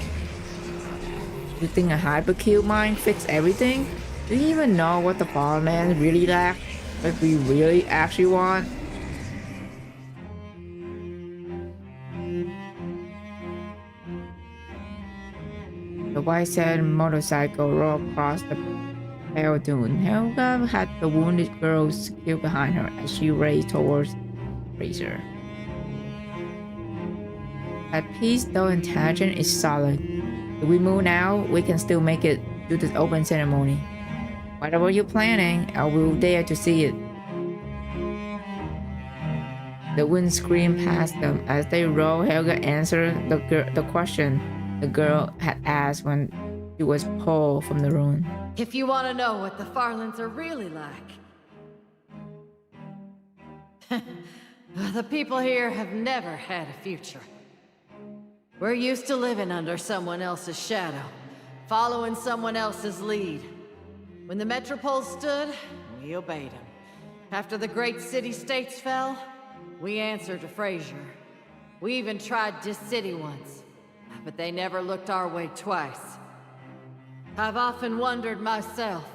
You think a hyperkill mine fix everything? Do you even know what the farmland really lack? What we really actually want? The white-saddled motorcycle rolled across the pale dune. Helga had the wounded girl secured behind her as she raced towards Fraser. At peace, though intention is solid. If we move now, we can still make it to the open ceremony. Whatever you're planning, I will dare to see it. The wind screamed past them as they rode. Helga answered the question the girl had asked when she was pulled from the room. If you want to know what the Farlands are really like, the people here have never had a future. We're used to living under someone else's shadow, following someone else's lead. When the Metropole stood, we obeyed him. After the great city-states fell, we answered to Fraser. We even tried this city once, but they never looked our way twice. I've often wondered myself,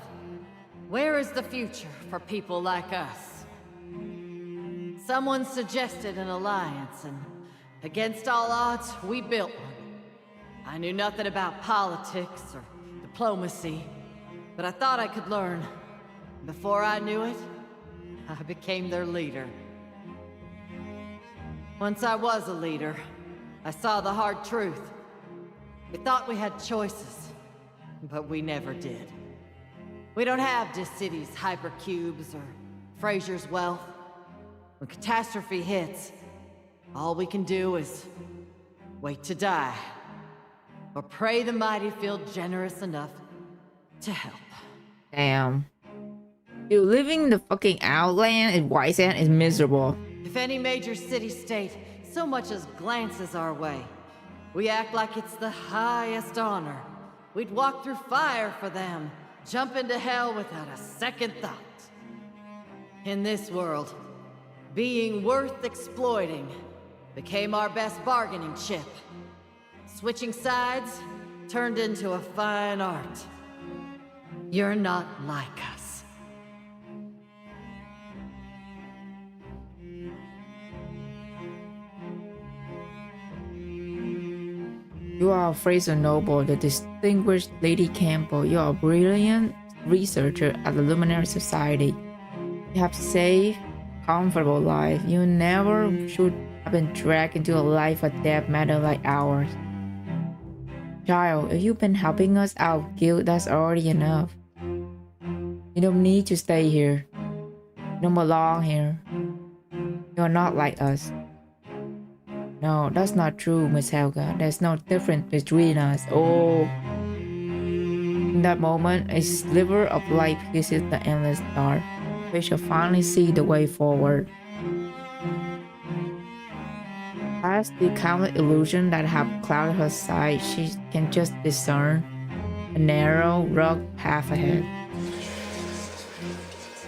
where is the future for people like us? Someone suggested an alliance, and against all odds, we built one. I knew nothing about politics or diplomacy, but I thought I could learn. Before I knew it, I became their leader. Once I was a leader, I saw the hard truth. We thought we had choices, but we never did. We don't have this city's hypercubes or Fraser's wealth. When catastrophe hits, all we can do is wait to die, or pray the mighty feel generous enough to help. Damn. Dude, living in the fucking outland in White Sand is miserable. If any major city-state so much as glances our way, we act like it's the highest honor. We'd walk through fire for them, jump into hell without a second thought. In this world, being worth exploiting became our best bargaining chip. Switching sides turned into a fine art. You're not like us. You are Fraser Noble, the distinguished Lady Campbell. You are a brilliant researcher at the Luminary Society. You have saved a comfortable life. You never should have been dragged into a life or death matter like ours. Child, if you've been helping us out, guilt, that's already enough. You don't need to stay here. You don't belong here. You're not like us. No, that's not true, Miss Helga. There's no difference between us. Oh. In that moment, a sliver of light pierces the endless dark. We shall finally see the way forward. Past the countless illusions that have clouded her sight, she can just discern a narrow, rugged path ahead.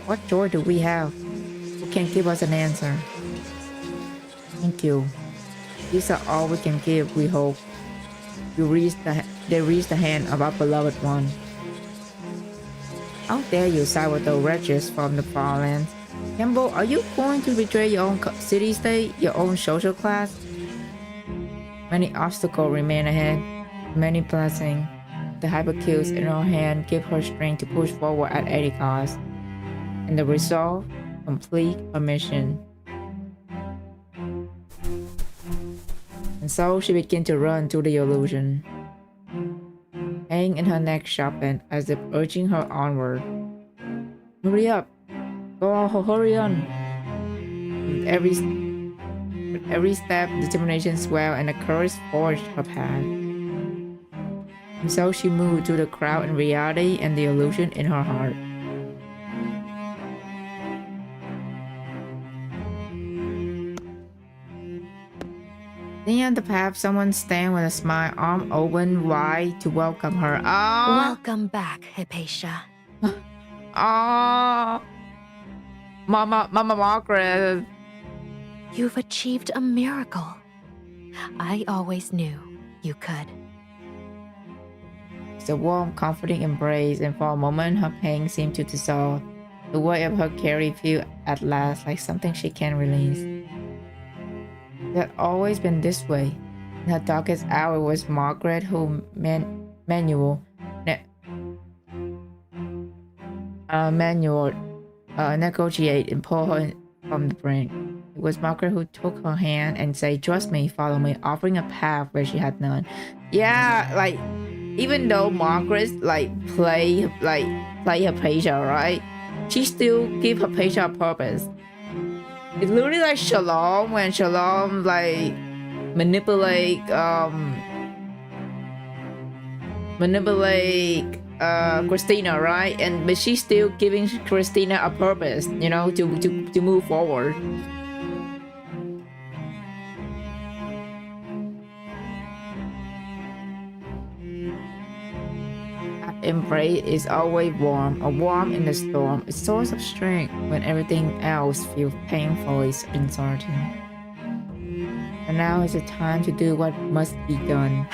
What joy do we have? Who can give us an answer? Thank you. These are all we can give, we hope. They reach the hand of our beloved one. How dare you side with the wretches from the far lands? Campbell, are you going to betray your own city-state, your own social class? Many obstacles remain ahead, many blessings. The hypercubes in her hand give her strength to push forward at any cost. And the resolve, complete her mission. And so she began to run to the illusion. Hang in her neck sharpened as if urging her onward. Hurry up! Go on, hurry on! With every step, determination swelled and the courage forged her path. And so she moved through the crowd in reality and the illusion in her heart. Then at the path, someone stand with a smile, arm open wide to welcome her. Welcome back, Hypatia. Mama Margaret. You've achieved a miracle. I always knew you could. It's a warm, comforting embrace, and for a moment her pain seemed to dissolve. The weight of her carry felt at last like something she can't release. It had always been this way. In her darkest hour, it was Margaret who negotiate and pull her from the brink. It was Margaret who took her hand and said, "Trust me, follow me," offering a path where she had none. Yeah, like even though Margaret play Hypatia, right? She still give Hypatia a purpose. It's literally like Shalom when Shalom manipulate Christina, right? But she's still giving Christina a purpose, you know, to move forward. Embrace is always warm, a warm in the storm, a source of strength when everything else feels painfully uncertain. And now is the time to do what must be done.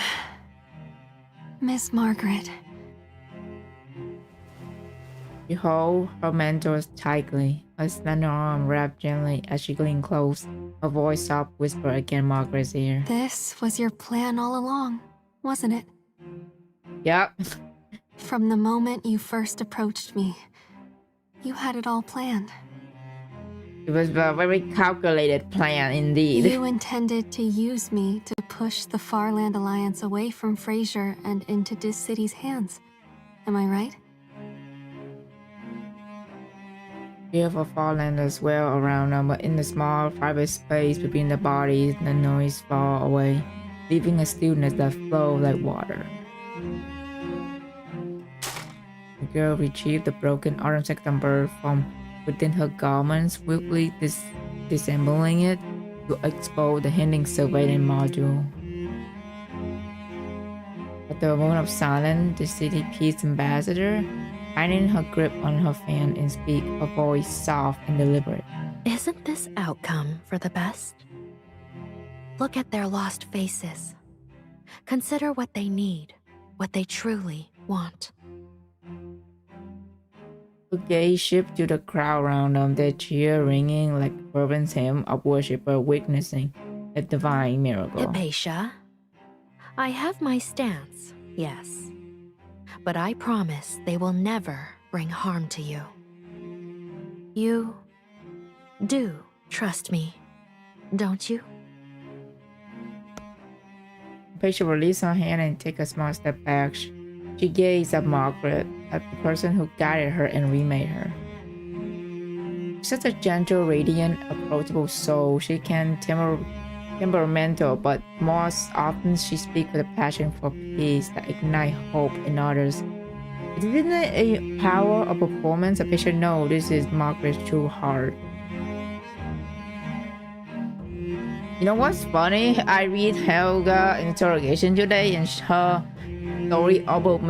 Miss Margaret. She holds her mentors tightly, her slender arm wrapped gently as she leaned close. Her voice soft whispered against Margaret's ear. This was your plan all along, wasn't it? Yep. From the moment you first approached me, you had it all planned. It was a very calculated plan indeed. You intended to use me to push the Farland Alliance away from Fraser and into Dis City's hands. Am I right? Fear for Farlanders swell around them, but in the small private space between the bodies, the noise far away, leaving a stillness that flowed like water. The girl retrieved the broken autumn second bird from within her garments, swiftly disassembling it to expose the hanging surveillance module. After a moment of silence, the city peace ambassador, tightening her grip on her fan and speak, her voice soft and deliberate. Isn't this outcome for the best? Look at their lost faces. Consider what they need, what they truly want. The gaze shifted to the crowd around them, their cheer ringing like a fervent hymn of worshipper witnessing a divine miracle. Hypatia, I have my stance, yes. But I promise they will never bring harm to you. You do trust me, don't you? Hypatia released her hand and took a small step back. She gazed at Margaret, at the person who guided her and remade her. Such a gentle, radiant, approachable soul, she can temperamental, but most often she speaks with a passion for peace that ignites hope in others. Isn't it a power of performance? Hypatia knows this is Margaret's true heart. You know what's funny? I read Helga interrogation today, and her story almost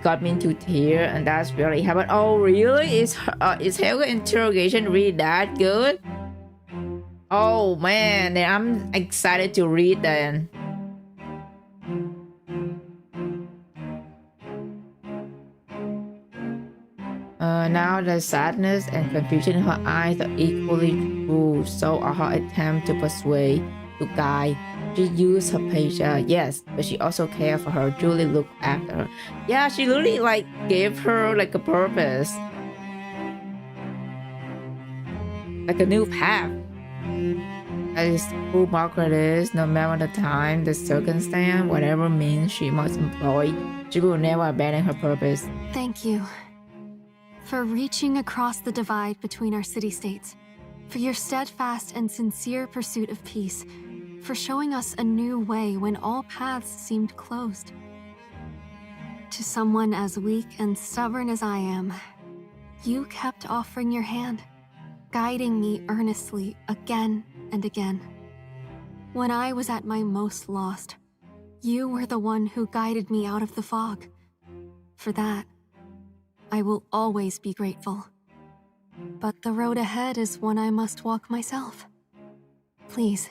got me into tears, and that's really happened. Oh, really? Is Helga interrogation really that good? Oh man, then I'm excited to read then. Now the sadness and confusion in her eyes are equally true, so are her attempt to persuade, to guide. She used her patience, yes, but she also cared for her. Julie looked after her. Yeah, she literally like gave her like a purpose. Like a new path. That is who Margaret is, no matter the time, the circumstance, whatever means she must employ, she will never abandon her purpose. Thank you for reaching across the divide between our city-states, for your steadfast and sincere pursuit of peace, for showing us a new way when all paths seemed closed. To someone as weak and stubborn as I am, you kept offering your hand, guiding me earnestly again and again. When I was at my most lost, you were the one who guided me out of the fog. For that, I will always be grateful. But the road ahead is one I must walk myself. Please,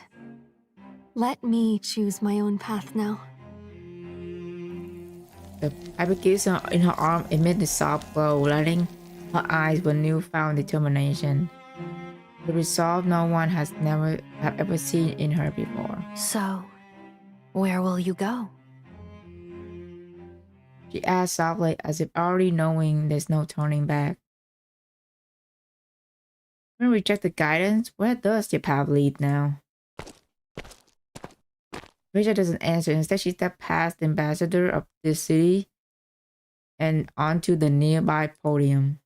let me choose my own path now. The application in her arm emitted a soft glow, lighting her eyes with newfound determination. The resolve no one has ever seen in her before. So, where will you go? She asked softly, as if already knowing there's no turning back. When we reject the guidance, where does your path lead now? Rachel doesn't answer. Instead, she stepped past the ambassador of this city and onto the nearby podium.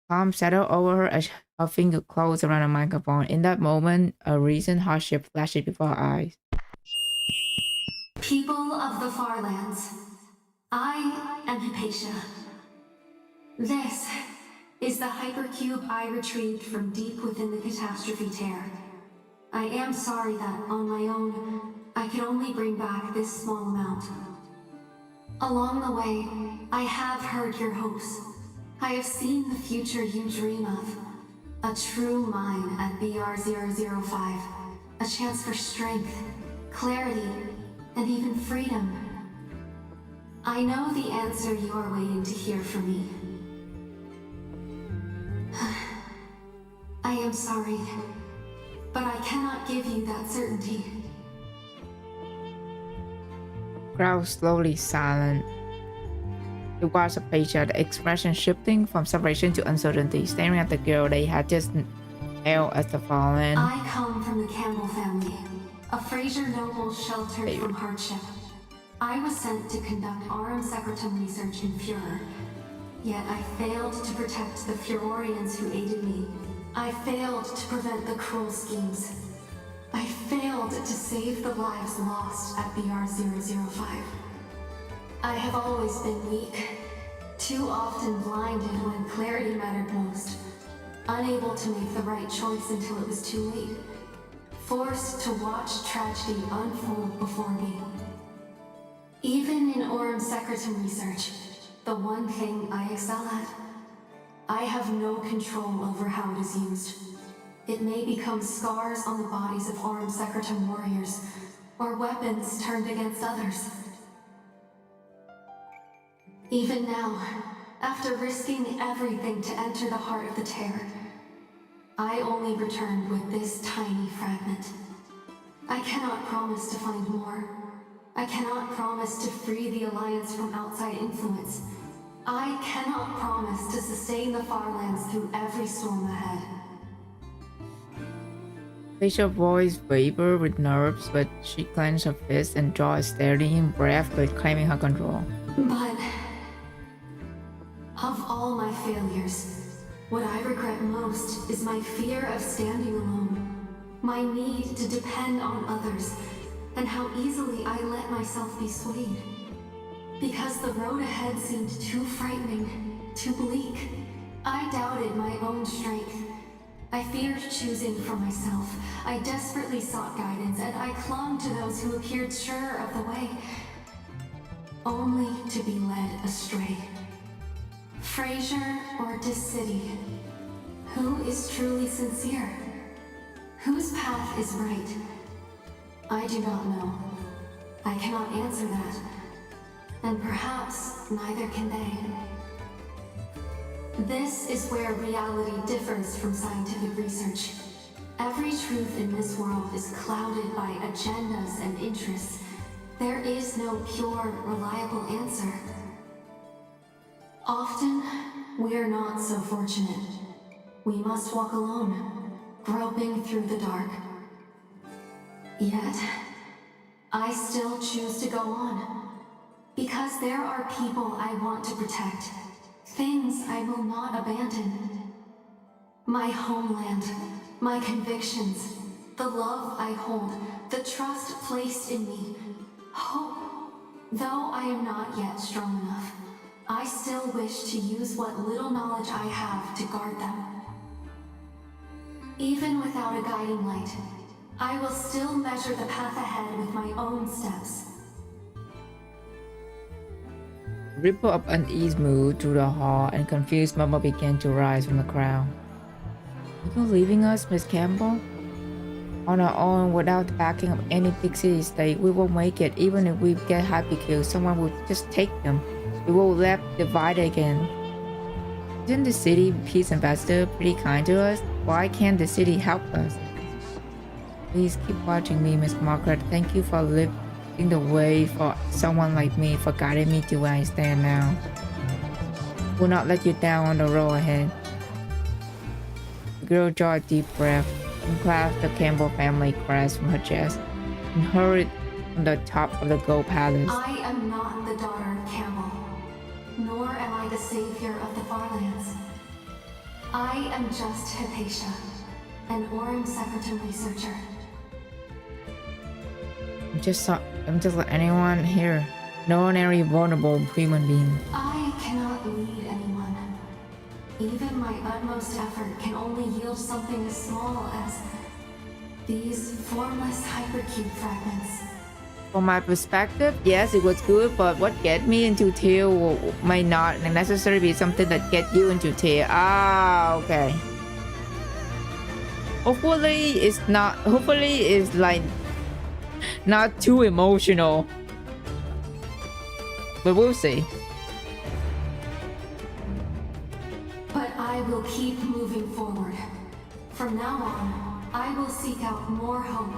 Calm settled over her as her finger closed around the microphone. In that moment, a recent hardship flashed before her eyes. People of the far lands, I am Hypatia. This is the hypercube I retrieved from deep within the catastrophe tear. I am sorry that, on my own, I could only bring back this small amount. Along the way, I have heard your hopes. I have seen the future you dream of. A true mine at BR005. A chance for strength, clarity, and even freedom. I know the answer you are waiting to hear from me. I am sorry, but I cannot give you that certainty. Crowd slowly silent. It was a picture, the expression shifting from separation to uncertainty, staring at the girl they had just held as the fallen. I come from the Campbell family, a Fraser noble sheltered from hardship. I was sent to conduct Aurum Secretum research in Furor, yet I failed to protect the Furorians who aided me. I failed to prevent the cruel schemes. I failed to save the lives lost at BR005. I have always been weak, too often blinded when clarity mattered most, unable to make the right choice until it was too late, forced to watch tragedy unfold before me. Even in Aurum Secretum research, the one thing I excel at, I have no control over how it is used. It may become scars on the bodies of Aurum Secretum warriors, or weapons turned against others. Even now, after risking everything to enter the heart of the tear, I only returned with this tiny fragment. I cannot promise to find more. I cannot promise to free the Alliance from outside influence. I cannot promise to sustain the Farlands through every storm ahead. Facial voice wavered with nerves, but she clenched her fist and drew a steadying breath, reclaiming her control. But of all my failures, what I regret most is my fear of standing alone, my need to depend on others, and how easily I let myself be swayed. Because the road ahead seemed too frightening, too bleak, I doubted my own strength. I feared choosing for myself. I desperately sought guidance, and I clung to those who appeared sure of the way, only to be led astray. Fraser or this city? Who is truly sincere? Whose path is right? I do not know. I cannot answer that. And perhaps neither can they. This is where reality differs from scientific research. Every truth in this world is clouded by agendas and interests. There is no pure, reliable answer. Often, we are not so fortunate. We must walk alone, groping through the dark. Yet, I still choose to go on. Because there are people I want to protect. Things I will not abandon. My homeland, my convictions, the love I hold, the trust placed in me, hope. Though I am not yet strong enough, I still wish to use what little knowledge I have to guard them. Even without a guiding light, I will still measure the path ahead with my own steps. Ripple of unease moved through the hall, and confused murmur began to rise from the crowd. Are you leaving us, Miss Campbell? On our own, without the backing of any big city state, we won't make it. Even if we get hypercube, someone will just take them. We will left divided again. Isn't the city peace ambassador pretty kind to us? Why can't the city help us? Please keep watching me, Miss Margaret. Thank you for leading the way for someone like me, for guiding me to where I stand now. Will not let you down on the road ahead. The girl drew a deep breath and clasped the Campbell family crest from her chest and hurried on the top of the gold palace. I am not the daughter of Campbell, nor am I the savior of the Farlands. I am just Hypatia, an Orem Secretum researcher. I'm just like anyone here. No ordinary vulnerable human being. I cannot lead anyone. Even my utmost effort can only yield something as small as these formless hypercube fragments. From my perspective, yes, it was good, but what get me into tear may not necessarily be something that get you into tear. Ah, okay. Hopefully it's like not too emotional. But we'll see. But I will keep moving forward. From now on, I will seek out more hope,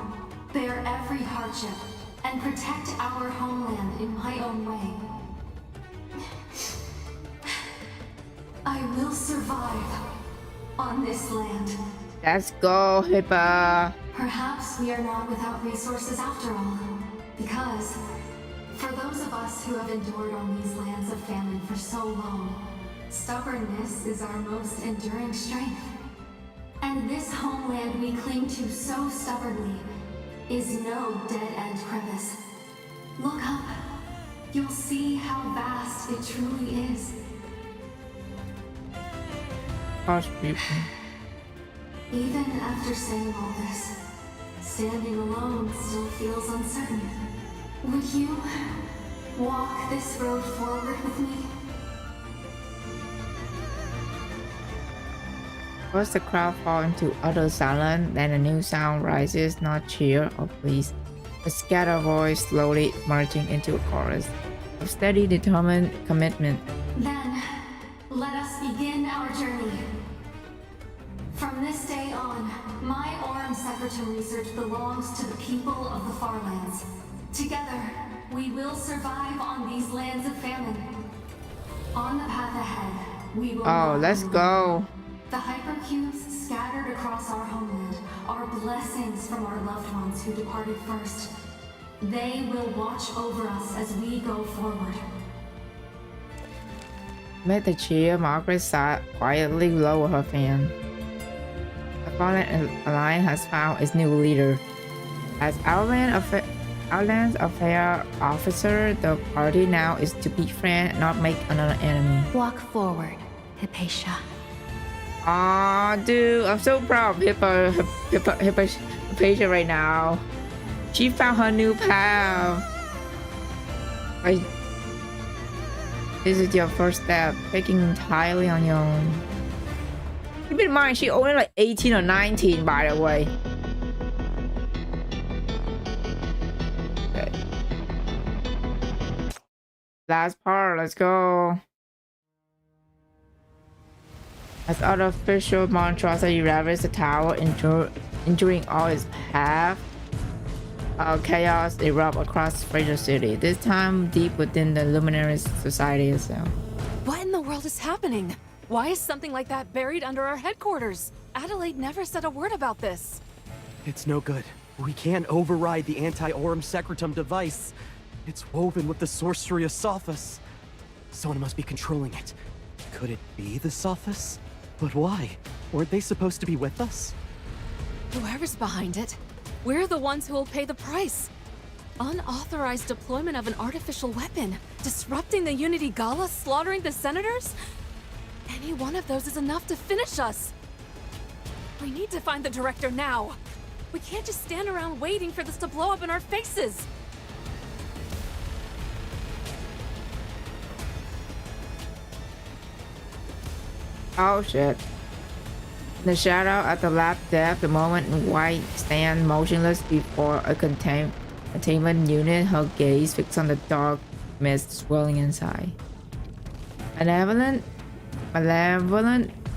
bear every hardship, and protect our homeland in my own way. I will survive on this land. Let's go, Hippa. Perhaps we are not without resources after all, because for those of us who have endured on these lands of famine for so long, stubbornness is our most enduring strength. And this homeland we cling to so stubbornly is no dead-end crevice. Look up. You'll see how vast it truly is. Harsh people. Even after saying all this, standing alone still feels uncertain. Would you walk this road forward with me? First, the crowd fall into utter silence, then a new sound rises, not cheer or please. A scattered voice slowly merging into a chorus of steady, determined commitment. Then, let us begin our journey. From this day on, my Orem Secretum research belongs to the people of the Farlands. Together, we will survive on these lands of famine. On the path ahead, we will... Oh, let's go. The hypercubes scattered across our homeland are blessings from our loved ones who departed first. They will watch over us as we go forward. Amid the cheer, Margaret sat quietly lower her fan. The Fallen Alliance has found its new leader. As Outlands Affair Officer, the party now is to befriend, not make another enemy. Walk forward, Hypatia. Aw, dude, I'm so proud of Hypatia right now. She found her new path. This is your first step, taking entirely on your own. Keep in mind, she only like 18 or 19, by the way. Okay. Last part, let's go. As artificial monstrosity ravaged the tower, injuring all its path, chaos erupts across Fraser City, this time deep within the Luminary Society itself. What in the world is happening? Why is something like that buried under our headquarters? Adelaide never said a word about this. It's no good. We can't override the anti-Aurum Secretum device. It's woven with the sorcery of Sophos. Someone must be controlling it. Could it be the Sophos? But why? Weren't they supposed to be with us? Whoever's behind it, we're the ones who will pay the price. Unauthorized deployment of an artificial weapon, disrupting the Unity Gala, slaughtering the senators? Any one of those is enough to finish us. We need to find the director now. We can't just stand around waiting for this to blow up in our faces. Oh shit. In the shadow at the lab depth, the moment White stands motionless before a containment unit, her gaze fixed on the dark mist swirling inside. Malevolent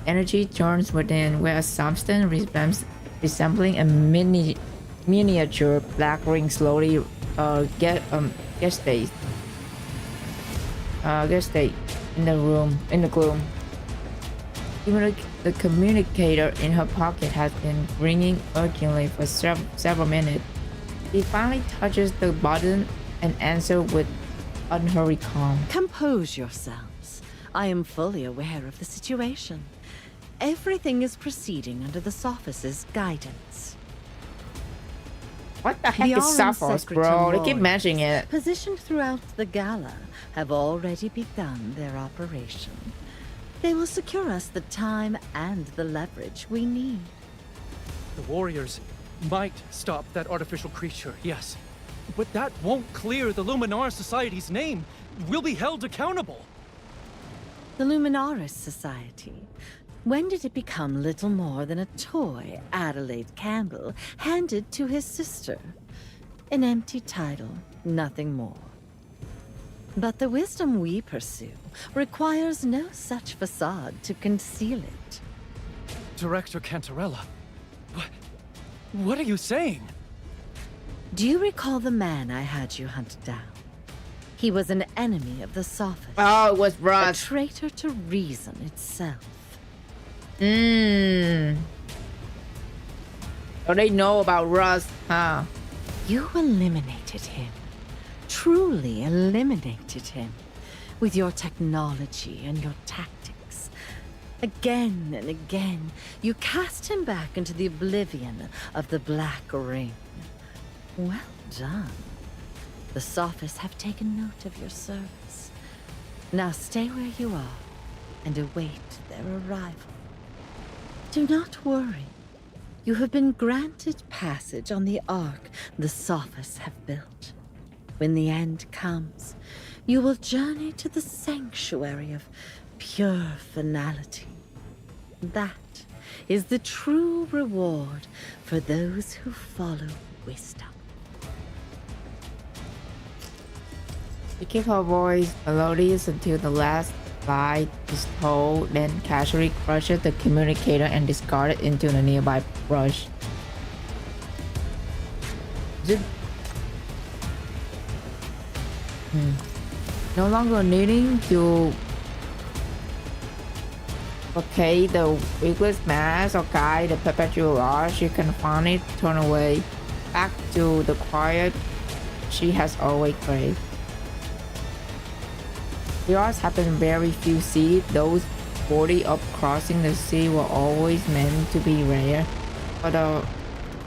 energy turns within, where a substance resembling a miniature black ring slowly gestate in the gloom. Even the communicator in her pocket has been ringing urgently for several minutes. He finally touches the button and answers with unhurried calm. Compose yourselves. I am fully aware of the situation. Everything is proceeding under the Sophos' guidance. What the heck is Sophos, bro? They keep mentioning it. Positioned throughout the gala have already begun their operation. They will secure us the time and the leverage we need. The warriors might stop that artificial creature, yes. But that won't clear the Luminaris Society's name. We'll be held accountable. The Luminaris Society. When did it become little more than a toy Adelaide Campbell handed to his sister? An empty title, nothing more. But the wisdom we pursue requires no such facade to conceal it. Director Cantarella, what are you saying? Do you recall the man I had you hunt down? He was an enemy of the Sophos. Oh, it was Russ. A traitor to reason itself. Oh, they know about Russ, huh? You eliminated him. Truly eliminated him. With your technology and your tactics. Again and again, you cast him back into the oblivion of the Black Ring. Well done. The Sophos have taken note of your service. Now stay where you are and await their arrival. Do not worry. You have been granted passage on the ark the Sophos have built. When the end comes, you will journey to the sanctuary of pure finality. That is the true reward for those who follow wisdom. She keeps her voice melodious until the last lie is told, then casually crushes the communicator and discards it into the nearby brush. Is it? No longer needing to placate the weakless mass or guide the perpetual law, she can finally turn away back to the quiet she has always craved. VODs have been very few seeds. Those 40 up crossing the sea were always meant to be rare. For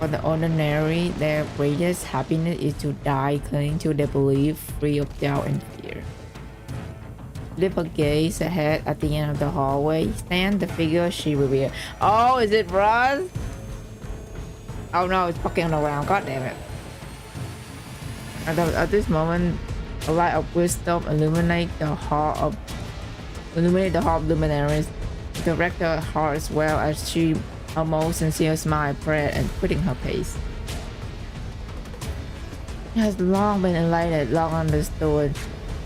the ordinary, their greatest happiness is to die clinging to their belief, free of doubt and fear. Lift her gaze ahead at the end of the hallway. Stand the figure she revealed. Oh, is it Russ? Oh no, it's fucking around. God damn it. At this moment, a light of wisdom illuminate the hall of luminaries. The director heart as well as she a most sincere smile, prayer, and quitting her pace. It has long been enlightened, long understood.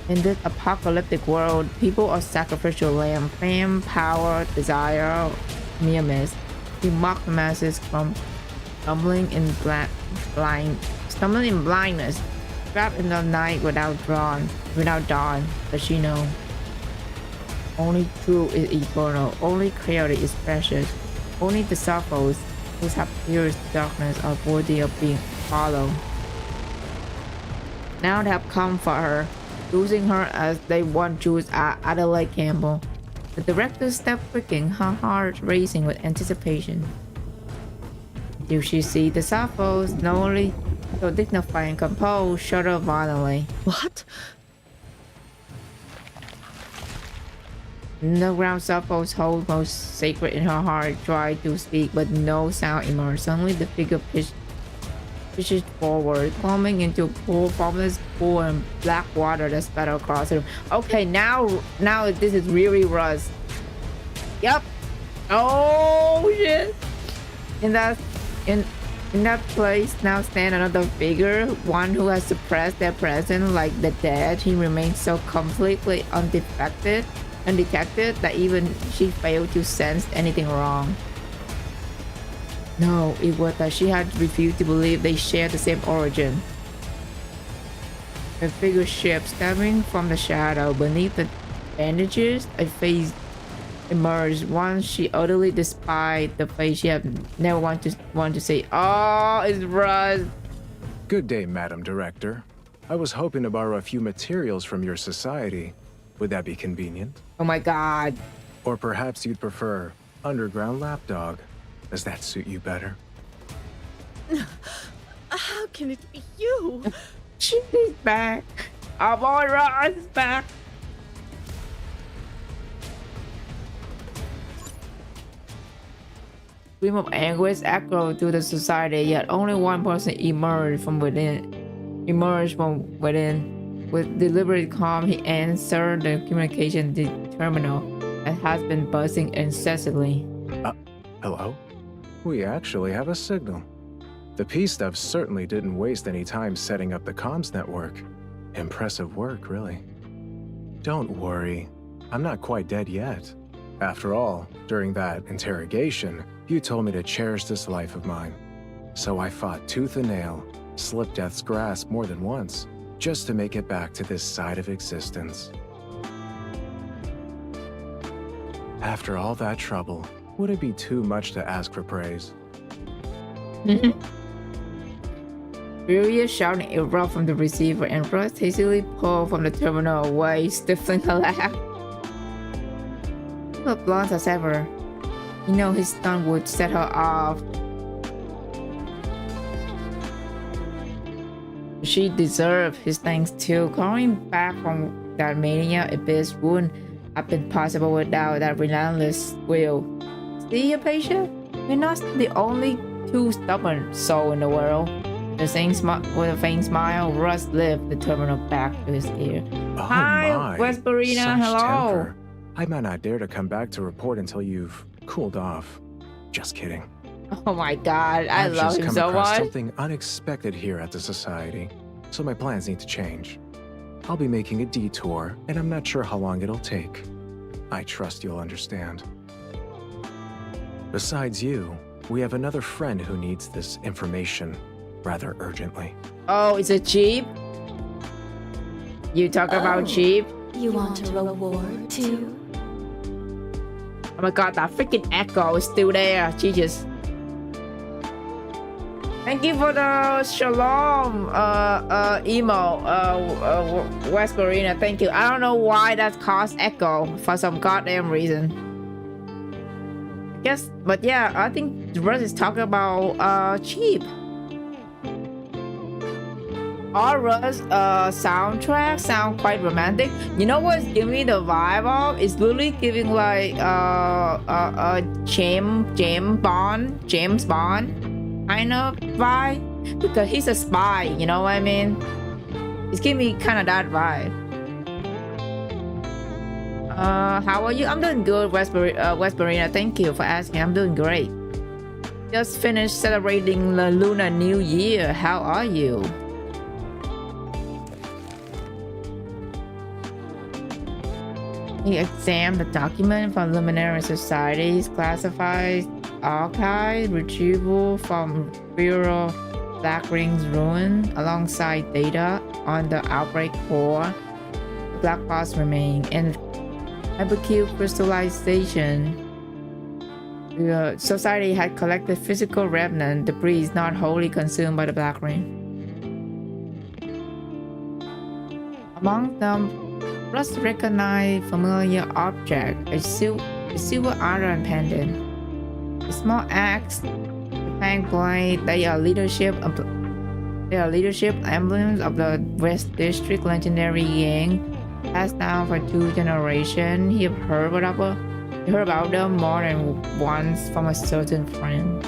In this apocalyptic world, people are sacrificial lamb, fame, power, desire, mere mist. He mocked the masses from stumbling in blindness, trapped in the night without dawn. Does she know? Only truth is eternal. Only clarity is precious. Only the souls who have pierced darkness are worthy of being followed. Now they have come for her, losing her as they once chose Adelaide Campbell. The director stepped quickly, her heart racing with anticipation. Did she see the souls, not only so dignified and composed, shudder violently? What? The ground souls hold most sacred in her heart, tried to speak, but no sound emerged. Suddenly the figure pushes forward, plummeting into a pool, formless pool and black water that spattered across it. Okay, now this is really Russ. Yep. Oh shit. In that place now stand another figure, one who has suppressed their presence like the dead. He remains so completely undetected that even she failed to sense anything wrong. No, it was that she had refused to believe they shared the same origin. A figure shaped stepping from the shadow. Beneath the bandages, a face emerged. Once she utterly despised the face she had never want to say, "Oh, it's Russ." Good day, Madam Director. I was hoping to borrow a few materials from your society. Would that be convenient? Oh my god. Or perhaps you'd prefer underground lapdog. Does that suit you better? How can it be you? She's back. Our boy Russ is back. Scream of anguish echoed through the society, yet only one person emerged from within. With deliberate calm, he answered the communication terminal that has been buzzing incessantly. Hello? We actually have a signal. The Peace Stuff certainly didn't waste any time setting up the comms network. Impressive work, really. Don't worry, I'm not quite dead yet. After all, during that interrogation, you told me to cherish this life of mine. So I fought tooth and nail, slipped death's grasp more than once, just to make it back to this side of existence. After all that trouble, would it be too much to ask for praise? Furious shouting erupted from the receiver, and Russ hastily pulled from the terminal away, stifling a laugh. He was blunt as ever. You know his stun would set her off. She deserved his thanks too. Coming back from that mania abyss wouldn't have been possible without that relentless will. See, Apatia? We're not the only two stubborn soul in the world. With a faint smile, Russ lifted the terminal back to his ear. Oh Hi, Vesperina, hello. Temper. I might not dare to come back to report until you've cooled off. Just kidding. Oh my god, I love him so much. I've just come across something unexpected here at the Society, so my plans need to change. I'll be making a detour, and I'm not sure how long it'll take. I trust you'll understand. Besides you, we have another friend who needs this information rather urgently. Oh, it's a Jeep? You talk about Jeep? You want a reward too? Oh my god, that freaking echo is still there. Jesus. Thank you for the shalom emo, Vesperina. Thank you. I don't know why that caused echo for some goddamn reason. I guess, but yeah, I think Russ is talking about cheap. All Russ soundtrack sound quite romantic. You know what's giving me the vibe of? It's literally giving like James Bond kind of vibe, because he's a spy, you know what I mean? It's giving me kind of that vibe. How are you? I'm doing good, Vesperina. Thank you for asking. I'm doing great. Just finished celebrating the Lunar New Year. How are you? He examined the document from Luminary Society's classified archive retrieval from Bureau Black Ring's ruin alongside data on the outbreak core. The black box remained in hypercube crystallization. The society had collected physical remnant debris not wholly consumed by the Black Ring. Among them, Russ recognized familiar object, a silver iron pendant, a small axe, a fang blade. They are leadership emblems of the West District legendary Yang, passed down for 2 generations. He heard about them more than once from a certain friend.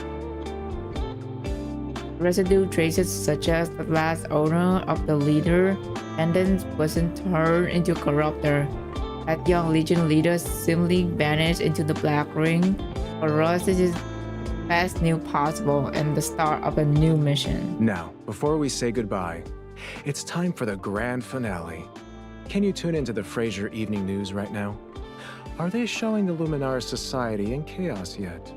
Residue traces suggest the last owner of the leader pendant wasn't turned into corruptor. That young Legion leader simply vanished into the Black Ring. For us, this is the best news possible and the start of a new mission. Now, before we say goodbye, it's time for the grand finale. Can you tune into the Fraser Evening News right now? Are they showing the Luminar Society in chaos yet?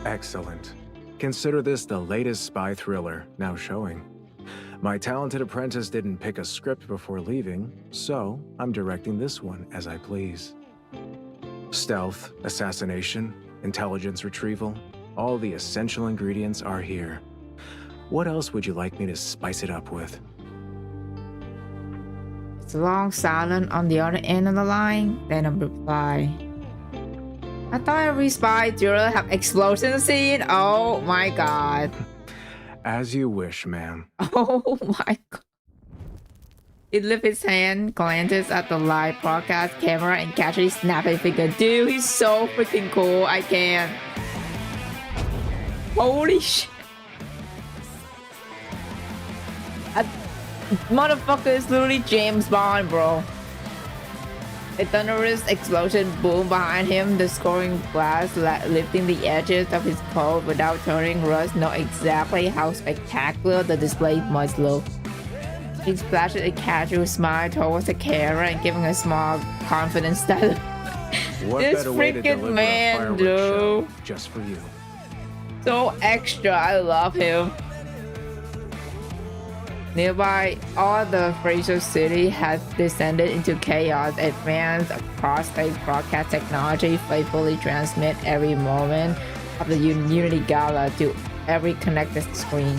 Excellent. Consider this the latest spy thriller, now showing. My talented apprentice didn't pick a script before leaving, so I'm directing this one as I please. Stealth, assassination, intelligence retrieval, all the essential ingredients are here. What else would you like me to spice it up with? It's a long silence on the other end of the line, then a reply. I thought every spy thriller have explosion scene. Oh my god. As you wish, ma'am. Oh my god. He lifts his hand, glances at the live broadcast camera, and casually snaps a finger. Dude, he's so freaking cool. I can't. Holy shit. Motherfucker is literally James Bond, bro. A thunderous explosion boomed behind him, the scoring blast lifting the edges of his coat without turning. Russ know exactly how spectacular the display must look. He splashed a casual smile towards the camera and giving a small, confident style. This freaking man, dude. Just for you. So extra, I love him. Nearby, all the Fraser City has descended into chaos. Advanced cross-state broadcast technology faithfully transmit every moment of the Unity Gala to every connected screen,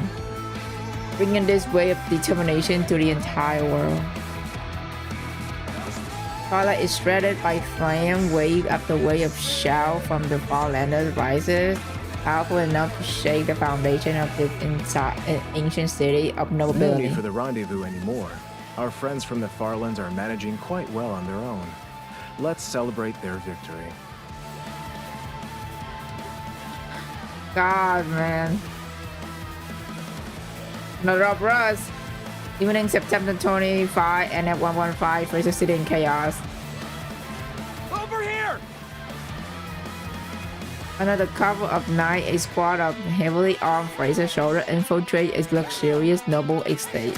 bringing this wave of determination to the entire world. Twilight is shredded by flame, wave after wave of shell from the Farlanders rises, powerful enough to shake the foundation of this ancient city of nobility. No need for the rendezvous anymore. Our friends from the Farlands are managing quite well on their own. Let's celebrate their victory. God, man. Another up Russ. Evening September 25 and at 115 Fraser City in chaos. Over here! Under the cover of night, a squad of heavily armed Fraser soldiers infiltrate a luxurious noble estate.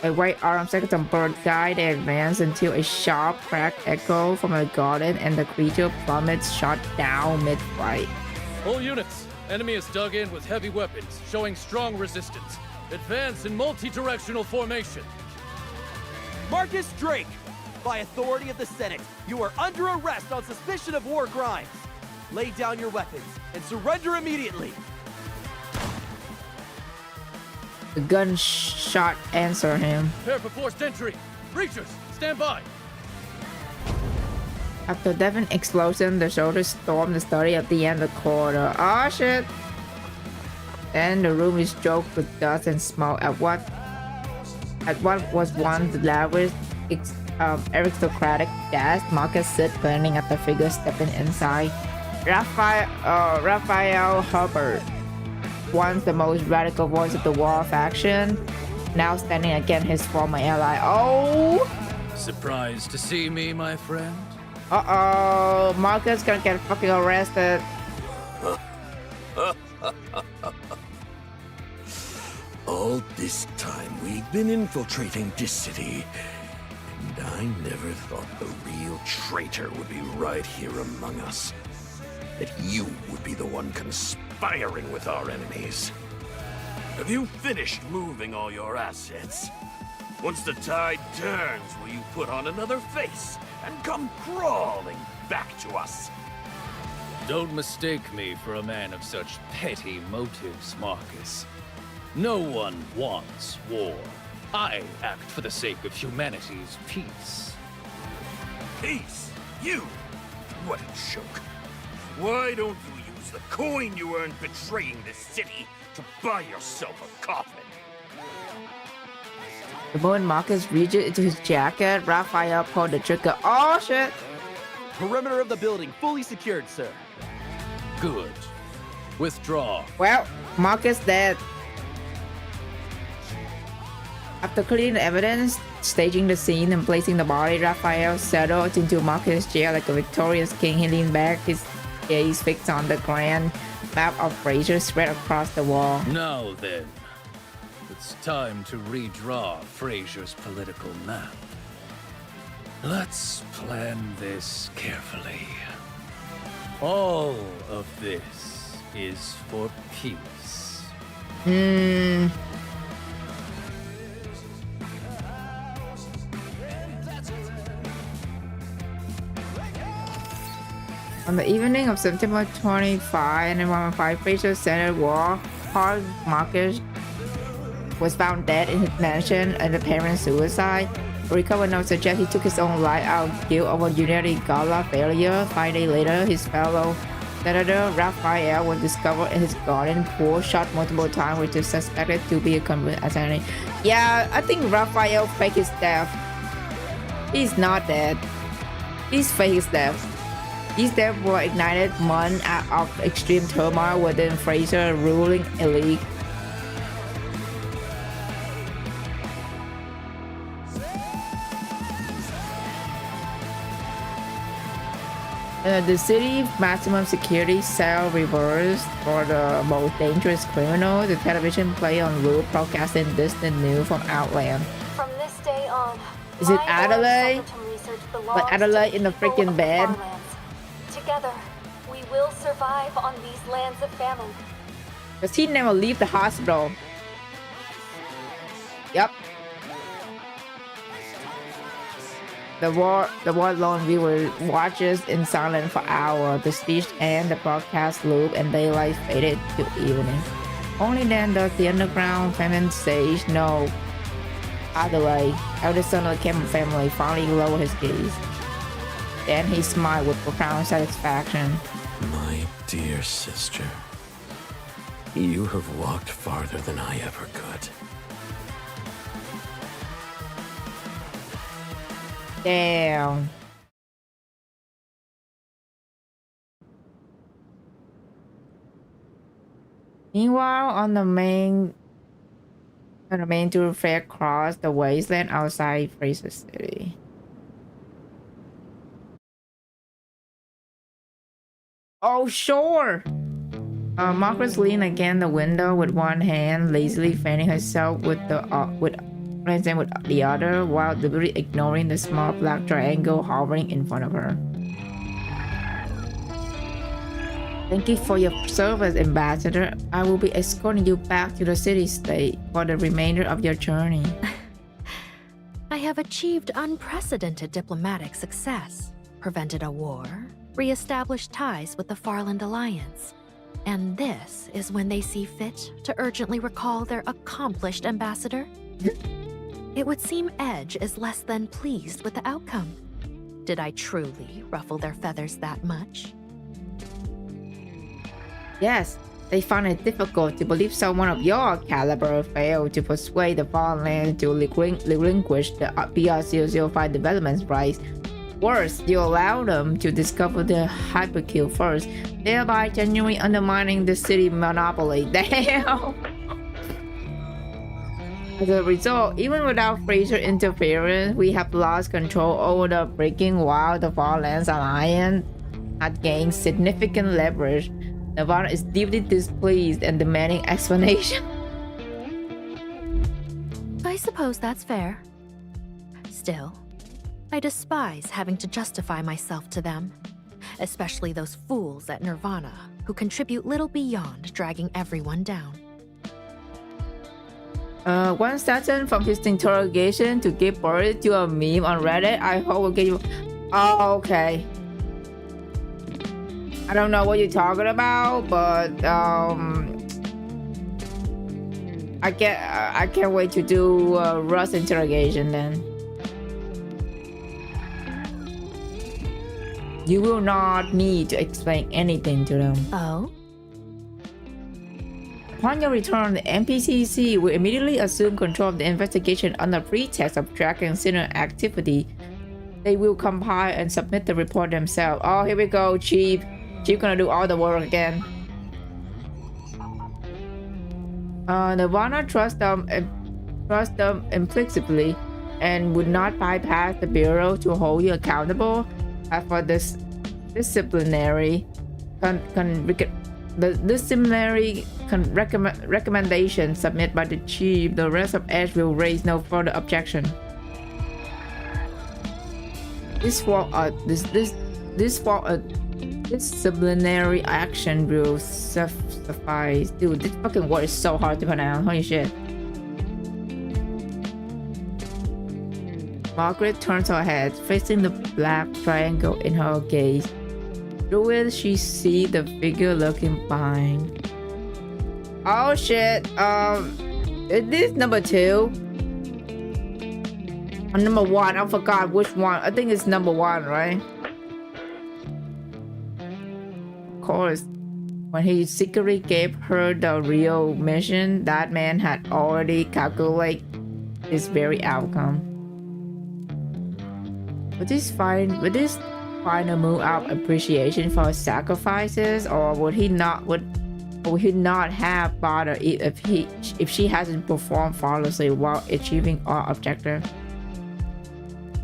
A white armed second bird guide, they advance until a sharp crack echo from a garden and the creature plummets shot down mid-flight. All units, enemy is dug in with heavy weapons, showing strong resistance. Advance in multi-directional formation. Marcus Drake, by authority of the Senate, you are under arrest on suspicion of war crimes. Lay down your weapons and surrender immediately. The gunshot answer him. Prepare for forced entry. Breachers, stand by. After deafening explosion, the soldiers storm the study at the end of the corridor. Oh shit! Then the room is choked with dust and smoke at what was once the lavish aristocratic desk. Marcus sits burning at the figure stepping inside. Raphael Hubbard, once the most radical voice of the war faction, now standing against his former ally. Oh! Surprised to see me, my friend? Uh-oh, Marcus gonna get fucking arrested. All this time we've been infiltrating this city, And I never thought the real traitor would be right here among us. That you would be the one conspiring with our enemies. Have you finished moving all your assets? Once the tide turns, will you put on another face and come crawling back to us? Don't mistake me for a man of such petty motives, Marcus. No one wants war. I act for the sake of humanity's peace. Peace? You? What a joke. Why don't you use the coin you earned betraying this city to buy yourself a coffin? The moment Marcus reaches into his jacket, Raphael pulled the trigger. Oh shit! Perimeter of the building fully secured, sir. Good. Withdraw. Well, Marcus dead. After clearing the evidence, staging the scene, and placing the body, Raphael settled into Marcus' chair like a victorious king. He leaned back, his gaze fixed on the grand map of Fraser spread across the wall. Now then, it's time to redraw Fraser's political map. Let's plan this carefully. All of this is for peace. On the evening of September 25, 1915, Fraser Center War, Paul Marcus was found dead in his mansion and apparent suicide. A recovered note suggests he took his own life out of guilt over Unity Gala failure. 5 days later, his fellow senator Raphael was discovered in his garden pool, shot multiple times, which is suspected to be a convict assassination. Yeah, I think Raphael faked his death. He's not dead. He's faked his death. These deaths were ignited months of extreme turmoil within Fraser's ruling elite. The city maximum security cell reversed for the most dangerous criminal. The television play on loop, broadcasting distant news from Outland. From this day on, is it Adelaide? But Adelaide in the freaking bed. Together, we will survive on these lands of famine. Because he never leave the hospital. Yep. The war lone viewer watches in silence for hours. The speech and the broadcast loop, and daylight faded to evening. Only then does the underground famine sage know. Adelaide, eldest son of the Cameron family, finally lowered his gaze. Then he smiled with profound satisfaction. My dear sister, you have walked farther than I ever could. Damn. Meanwhile, on the main thoroughfare across the wasteland outside Fraser City. Oh, sure. Marcus leaned against the window with one hand, lazily fanning herself with the other, while deliberately ignoring the small black triangle hovering in front of her. Thank you for your service, Ambassador. I will be escorting you back to the city-state for the remainder of your journey. I have achieved unprecedented diplomatic success, prevented a war, re-established ties with the Farland Alliance. And this is when they see fit to urgently recall their accomplished ambassador? It would seem Edge is less than pleased with the outcome. Did I truly ruffle their feathers that much? Yes, they found it difficult to believe someone of your caliber failed to persuade the Farland to relinquish the BR-005 development rights. Worse, you allow them to discover the hyperkill first, thereby genuinely undermining the city monopoly. Damn! As a result, even without Fraser interference, we have lost control over the breaking while the Farlands Alliance had gained significant leverage. Navarre is deeply displeased and demanding explanation. I suppose that's fair. Still, I despise having to justify myself to them, especially those fools at Nirvana who contribute little beyond dragging everyone down. One sentence from his interrogation to give birth to a meme on Reddit. I hope will get you. Oh, okay. I don't know what you're talking about, but I can't wait to do Russ interrogation then. You will not need to explain anything to them. Oh? Upon your return, the NPCC will immediately assume control of the investigation under pretext of tracking sinner activity. They will compile and submit the report themselves. Oh, here we go, Chief. Chief gonna do all the work again. Nirvana trusts them implicitly and would not bypass the Bureau to hold you accountable. As for this disciplinary recommendation submitted by the Chief, the rest of Edge will raise no further objection. This disciplinary action will suffice. Dude, this fucking word is so hard to pronounce. Holy shit. Margaret turns her head, facing the black triangle in her gaze. Through it, she sees the figure looking behind. Oh shit. Is this number 2? Or number 1? I forgot which one. I think it's number 1, right? Of course. When he secretly gave her the real mission, that man had already calculated his very outcome. Would this final move out appreciation for his sacrifices, or would he not have bothered if she hasn't performed flawlessly while achieving our objective?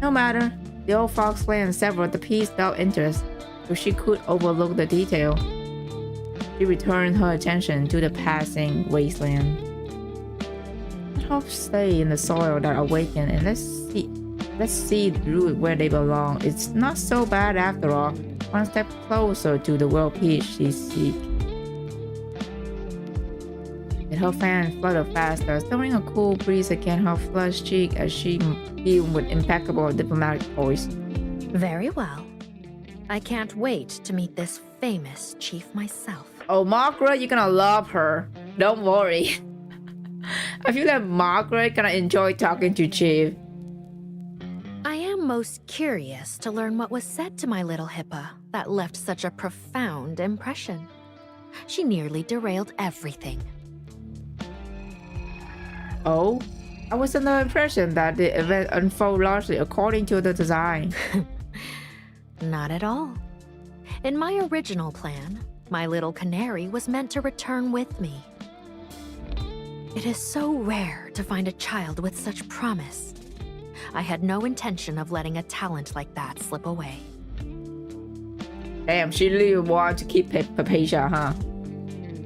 No matter, the old fox plan severed the piece without interest, so she could overlook the detail. She returned her attention to the passing wasteland. Let hope stay in the soil that awakened, and let's see the root where they belong. It's not so bad after all. One step closer to the world peace she seeks. With her fan fluttered faster, stirring a cool breeze against her flushed cheek as she beamed with impeccable diplomatic voice. Very well. I can't wait to meet this famous chief myself. Oh, Margaret, you're gonna love her. Don't worry. I feel like Margaret gonna enjoy talking to Chief. I am most curious to learn what was said to my little Hippa that left such a profound impression. She nearly derailed everything. Oh? I was under the impression that the event unfolded largely according to the design. Not at all. In my original plan, my little canary was meant to return with me. It is so rare to find a child with such promise. I had no intention of letting a talent like that slip away. Damn, she really wanted to keep Papacia, huh?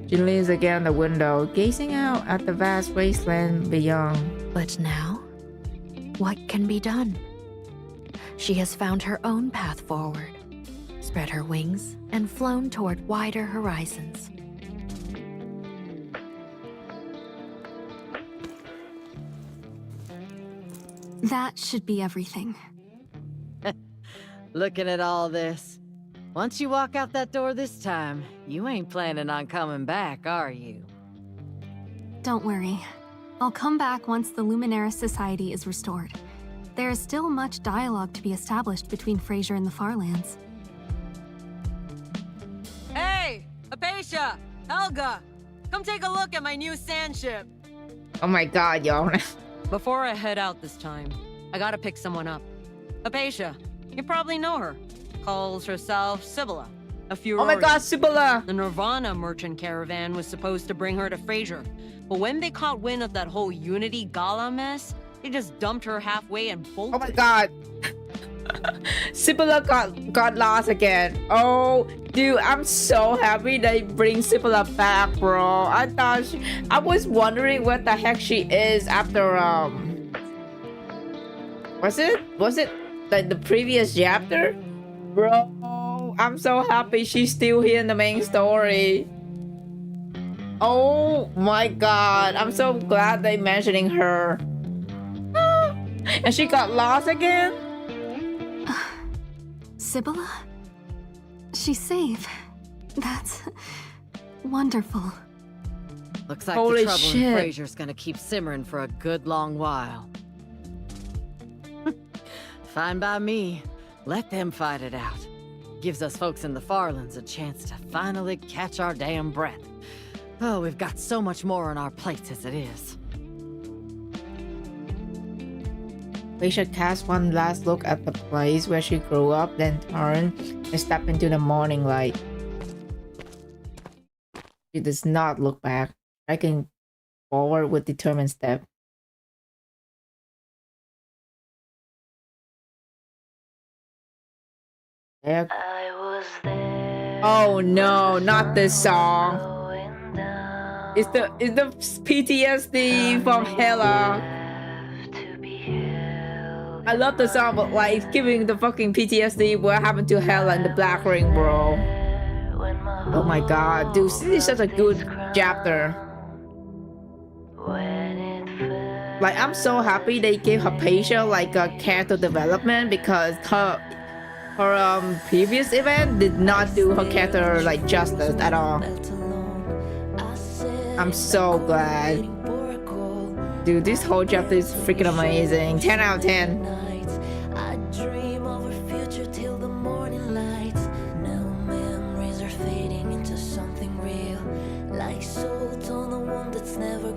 She leans against the window, gazing out at the vast wasteland beyond. But now, what can be done? She has found her own path forward, spread her wings, and flown toward wider horizons. That should be everything. Looking at all this. Once you walk out that door this time, you ain't planning on coming back, are you? Don't worry. I'll come back once the Luminaris Society is restored. There is still much dialogue to be established between Fraser and the Farlands. Hey! Apacia! Helga! Come take a look at my new sand ship! Oh my god, y'all. Before I head out this time, I gotta pick someone up. Apacia, you probably know her. Calls herself Sibylla. A few. Oh my god, Sibylla! The Nirvana merchant caravan was supposed to bring her to Fraser, but when they caught wind of that whole Unity Gala mess, they just dumped her halfway and bolted. Oh my god. Sibylla got lost again. Oh, dude, I'm so happy they bring Sibylla back, bro. I was wondering what the heck she is after was it like the previous chapter? Bro, I'm so happy she's still here in the main story. Oh my god, I'm so glad they mentioning her. And she got lost again? Sibylla? She's safe. That's wonderful. Looks like Holy the trouble shit. in Fraser's gonna keep simmering for a good long while. Fine by me. Let them fight it out. Gives us folks in the Farlands a chance to finally catch our damn breath. Oh, we've got so much more on our plates as it is. We should cast one last look at the place where she grew up, then turn and step into the morning light. She does not look back. I can forward with determined step. There. Oh no, not this song. It's the PTSD from Hela. I love the song, but like it's giving the fucking PTSD what happened to Hela in the Black Ring, bro. Oh my god, dude, this is such a good chapter. Like I'm so happy they gave Hypatia like a character development because her previous event did not do her character like justice at all. I'm so glad. Dude, this whole chapter is freaking amazing. 10 out of 10.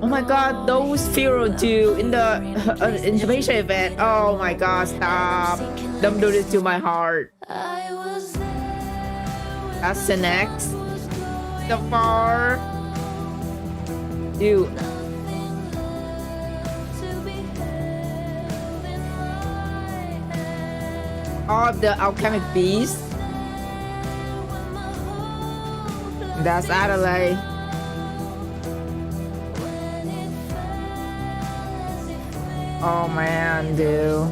Oh my god, those Pharaoh too in the Hypatia event. Oh my god, stop. Don't do this to my heart. That's the next. The far. Dude. All of the alchemic beasts. That's Adelaide. Oh man, dude.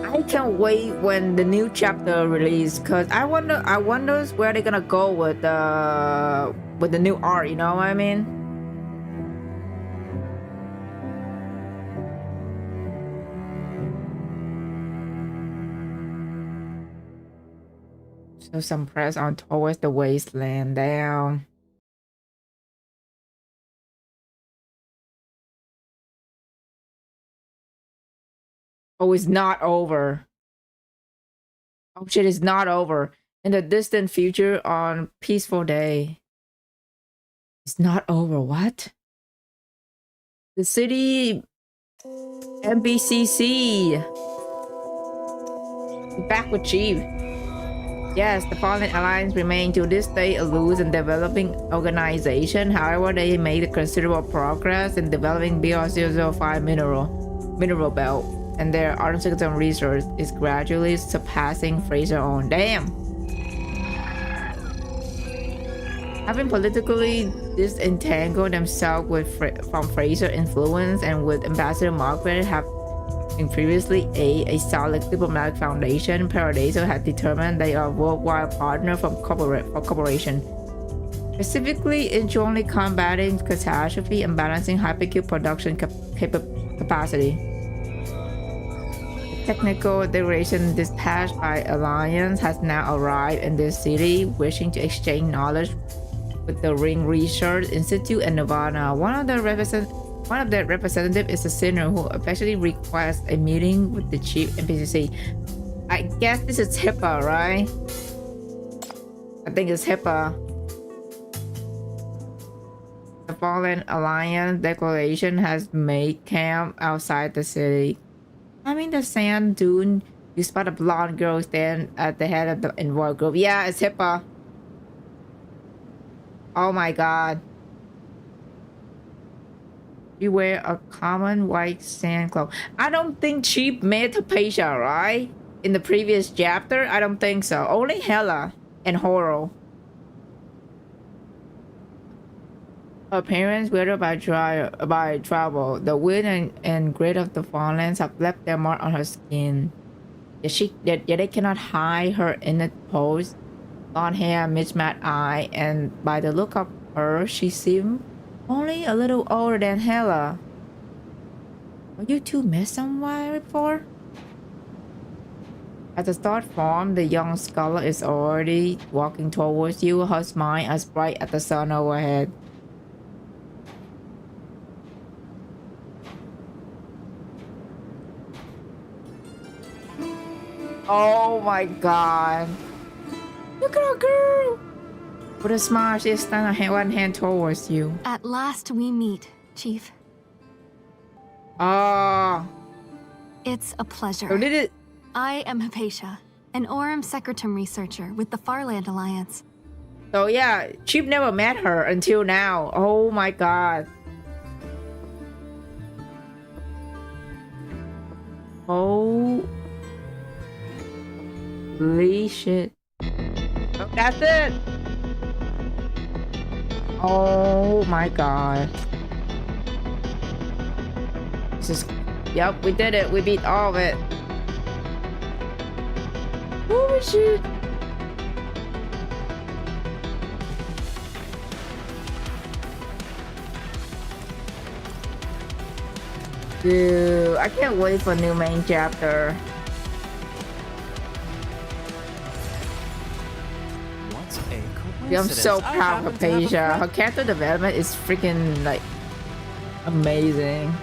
I can't wait when the new chapter release, cause I wonder where they're gonna go with the new art, you know what I mean? So some press on towards the wasteland down. Oh, it's not over. Oh shit, it's not over. In the distant future on peaceful day. It's not over, what? The city MBCC. Back with Chief. Yes, the Fallen Alliance remain to this day a loose and developing organization. However, they made considerable progress in developing BR005 mineral belt, and their artificial research is gradually surpassing Fraser's own. Damn! Having politically disentangled themselves from Fraser's influence and with Ambassador Margaret have been previously a solid diplomatic foundation, Paradiso had determined they are a worldwide partner for cooperation, specifically in jointly combating catastrophe and balancing hypercube production capacity. The technical delegation dispatched by Alliance has now arrived in this city, wishing to exchange knowledge with the Ring Research Institute and Nirvana. One of their representatives is a sinner who eventually requests a meeting with the chief NPC. I guess this is HIPAA, right? I think it's HIPAA. The Fallen Alliance Declaration has made camp outside the city. I'm in the sand dune. You spot a blonde girl stand at the head of the envoy group. Yeah, it's HIPAA. Oh my god. You wear a common white sand cloak. I don't think Chief made Hypatia, right? In the previous chapter? I don't think so. Only Hela and Horo. Her parents, weathered by travel, the wind and grit of the Farlands have left their mark on her skin. They cannot hide her inner pose, blonde hair, mismatched eye, and by the look of her, she seemed only a little older than Hela. Are you two met somewhere before? At the start form, the young scholar is already walking towards you, her smile as bright as the sun overhead. Oh my god. Look at our girl! With a smile, she extends one hand towards you. At last we meet, Chief. Ah. It's a pleasure. So did it? I am Hypatia, an Aurum Secretum researcher with the Farland Alliance. So yeah, Chief never met her until now. Oh my god. Holy shit. Oh, that's it. Oh my god. This is... Yep, we did it. We beat all of it. Holy shit. Dude, I can't wait for new main chapter. What's a Yeah, I'm so proud of Hypatia. Her character development is freaking like amazing.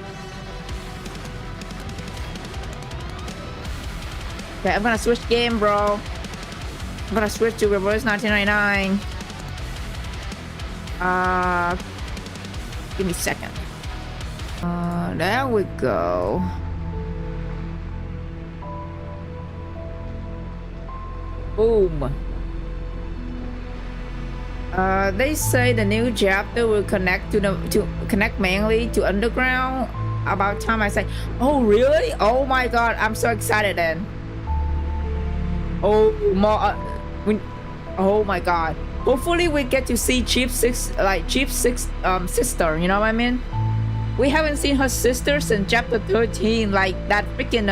Okay, I'm gonna switch game, bro. I'm gonna switch to reverse 1999. Give me a second. There we go. Boom. They say the new chapter will connect connect mainly to underground. About time I say, oh really? Oh my god, I'm so excited then. Oh my god. Hopefully we get to see Chief's sister, you know what I mean? We haven't seen her sister since chapter 13, like that freaking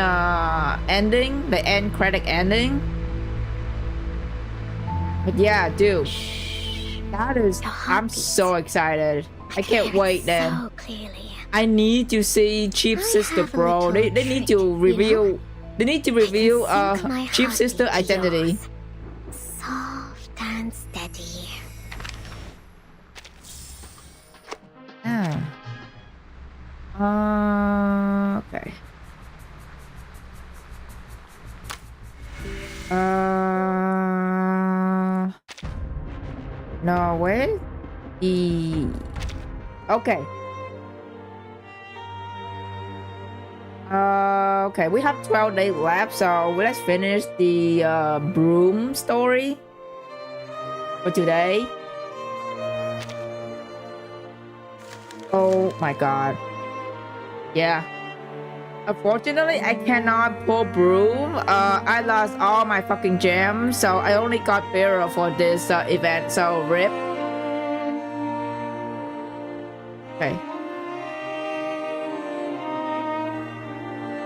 ending, the end credit ending. But yeah, dude, that is, I'm so excited. I can't wait then. I need to see Chief's sister, bro. They need to reveal, Chief's sister identity. Soft and steady. Okay. No, wait. Okay. Okay, we have 12 days left, so let's finish the Brume story for today. Oh my god. Yeah. Unfortunately, I cannot pull Brume. I lost all my fucking gems, so I only got Bearer for this event, so RIP. Okay.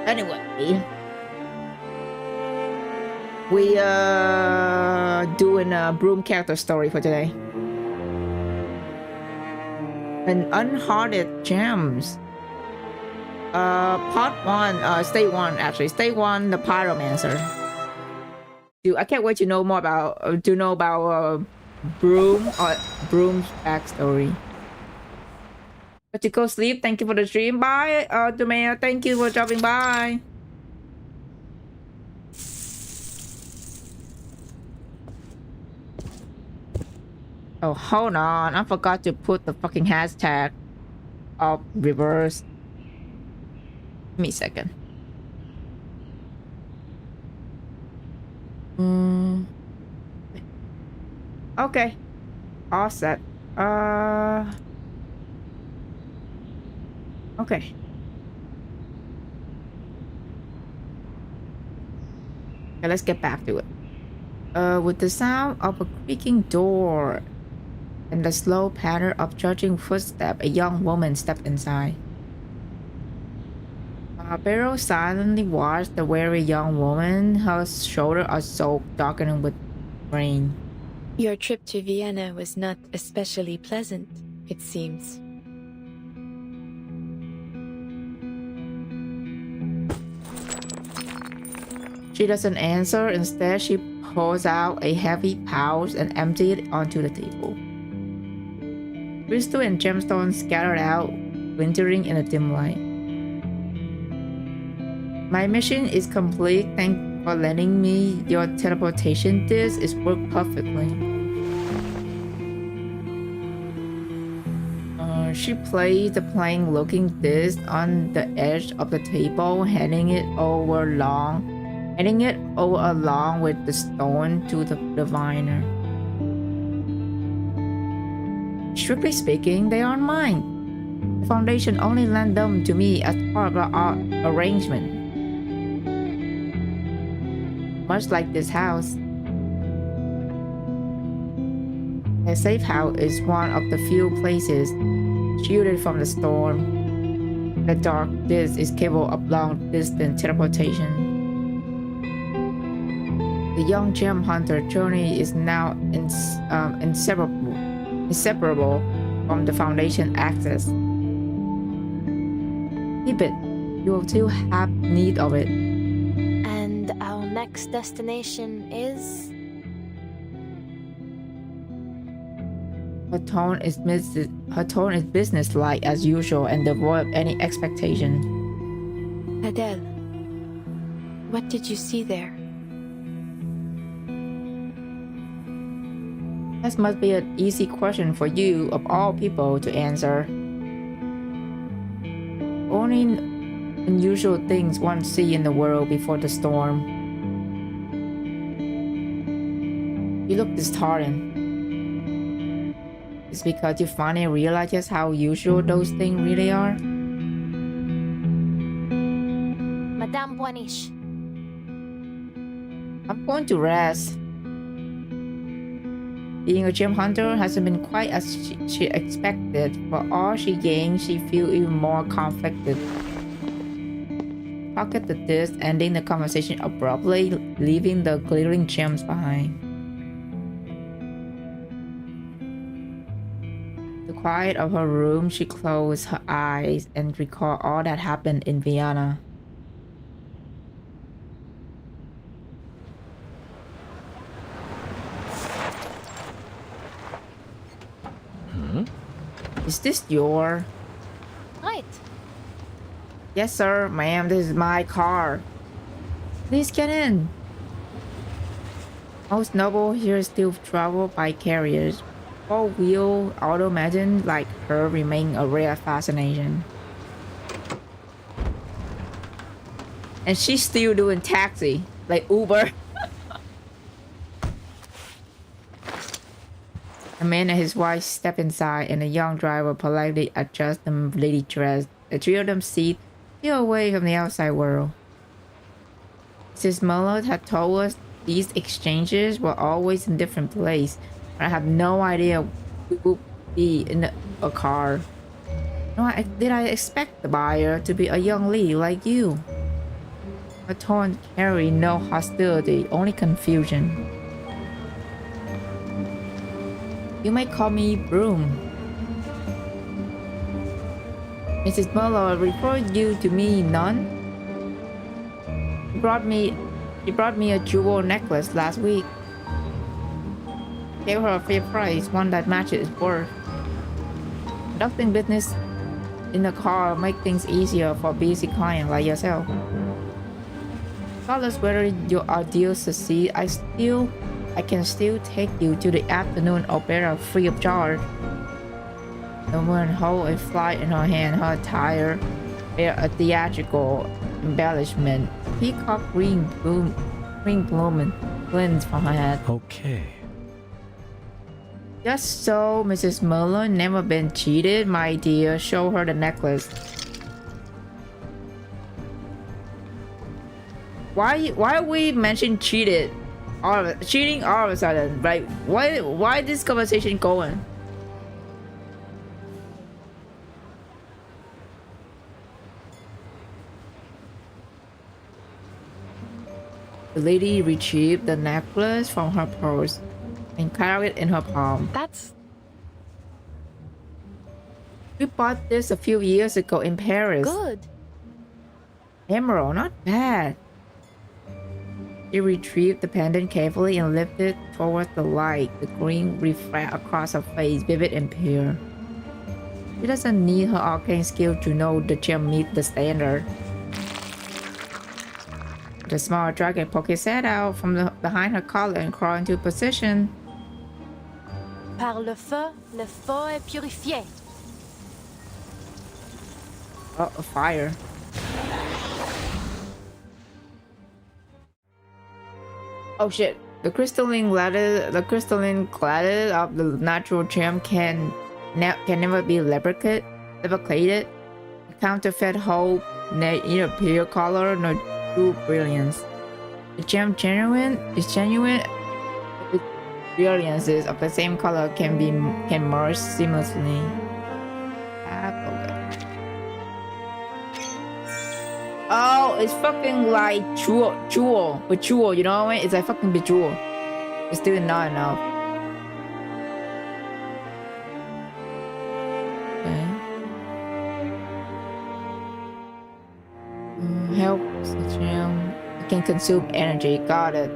Anyway. We doing a Brume character story for today. And unhearted gems. Part 1, stage 1 actually. Stage 1, the Pyromancer. Dude, I can't wait to know more about Brume or Brume's backstory. But to go sleep, thank you for the stream. Bye, Domea, thank you for dropping by. Oh, hold on. I forgot to put the fucking hashtag of reverse. Give me a second. Okay. All set. Okay. Okay, let's get back to it. With the sound of a creaking door and the slow patter of trudging footsteps, a young woman stepped inside. Beryl silently watched the very young woman. Her shoulders are soaked, darkening with rain. Your trip to Vienna was not especially pleasant, it seems. She doesn't answer. Instead, she pulls out a heavy pouch and empties it onto the table. Crystal and gemstones scattered out, wintering in the dim light. My mission is complete. Thanks for lending me your teleportation disc. It's worked perfectly. She placed the plain-looking disc on the edge of the table, handing it over along with the stone to the diviner. Strictly speaking, they aren't mine. The Foundation only lent them to me as part of our arrangement. Much like this house. A safe house is one of the few places shielded from the storm. The dark disc is capable of long-distance teleportation. The young gem hunter journey is now inseparable from the Foundation access. Keep it. You will still have need of it. And our next destination is? Her tone is businesslike as usual and devoid of any expectation. Adele, what did you see there? That must be an easy question for you, of all people, to answer. Only unusual things one sees in the world before the storm. You look disheartened. It's because you finally realize just how usual those things really are. Madame Boiniche. I'm going to rest. Being a gem hunter hasn't been quite as she expected. For all she gained, she feels even more conflicted. Pocket the disc, ending the conversation abruptly, leaving the glittering gems behind. The quiet of her room, she closed her eyes and recalled all that happened in Vienna. Is this your? Right. Yes, sir, ma'am, this is my car. Please get in. Most noble here still travel by carriers. Four-wheel automaton like her remain a rare fascination. And she's still doing taxi, like Uber. A man and his wife step inside, and the young driver politely adjusts the lady dress. The three of them sit still away from the outside world. Mrs. Muller had told us these exchanges were always in different places, but I have no idea we would be in a car. Did I expect the buyer to be a young lady like you? Her tone carried no hostility, only confusion. You may call me Brume. Mrs. Muller referred you to me, none? She brought me a jewel necklace last week. Gave her a fair price, one that matches its worth. Conducting business in the car make things easier for a busy client like yourself. Regardless whether your deals succeed, I can still take you to the afternoon opera free of charge. The woman held a flight in her hand. Her attire bear a theatrical embellishment. Peacock green blooming blends from her head. Okay. Just so, Mrs. Muller, never been cheated, my dear. Show her the necklace. Why we mention cheated? Cheating all of a sudden, right? Why this conversation going? The lady retrieved the necklace from her purse and carried it in her palm. That's... We bought this a few years ago in Paris. good. Emerald, not bad. She retrieved the pendant carefully and lifted it towards the light. The green reflected across her face, vivid and pure. She doesn't need her arcane skill to know the gem meets the standard. The small dragon poked its head out from behind her collar and crawled into position. Par le feu est purifié. Oh, a fire. Oh shit. The crystalline gladness of the natural gem can never be replicated. Counterfeit hope, neither pure color nor true brilliance. The gem is genuine. The brilliances of the same color can merge seamlessly. Oh, it's fucking like jewel, but jewel, you know what I mean? It's like fucking bejewel. It's still not enough. Okay. Helps the gem. It can consume energy. Got it.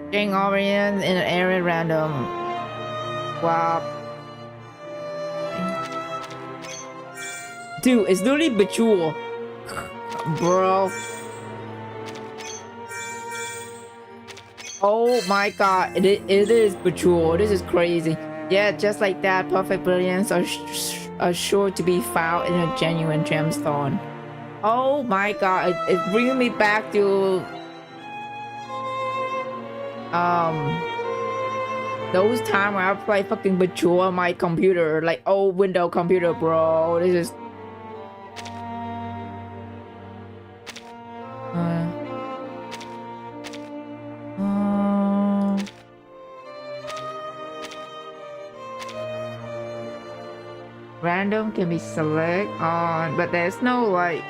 String orient in an area random. Wow. Dude, it's literally bejewel. Bro. Oh my god, it is bejeweled. This is crazy. Yeah, just like that, perfect brilliance are sure to be found in a genuine gemstone. Oh my god, it brings me back to those times where I play fucking bejeweled on my computer, like old Windows computer, bro. This is random can be select on, but there's no like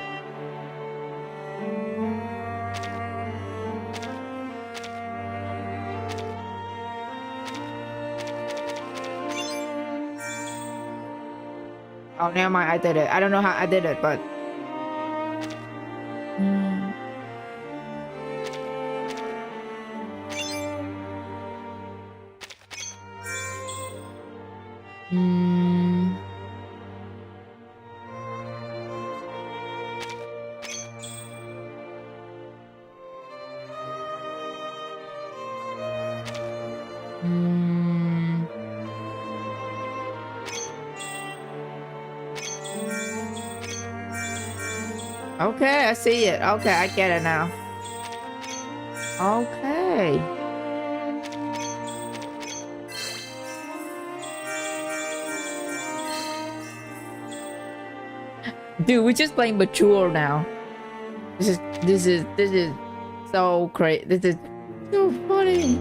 oh, never mind, I did it. I don't know how I did it, but okay, I see it. Okay, I get it now. Okay. Dude, we're just playing mature now. This is so crazy. This is so funny.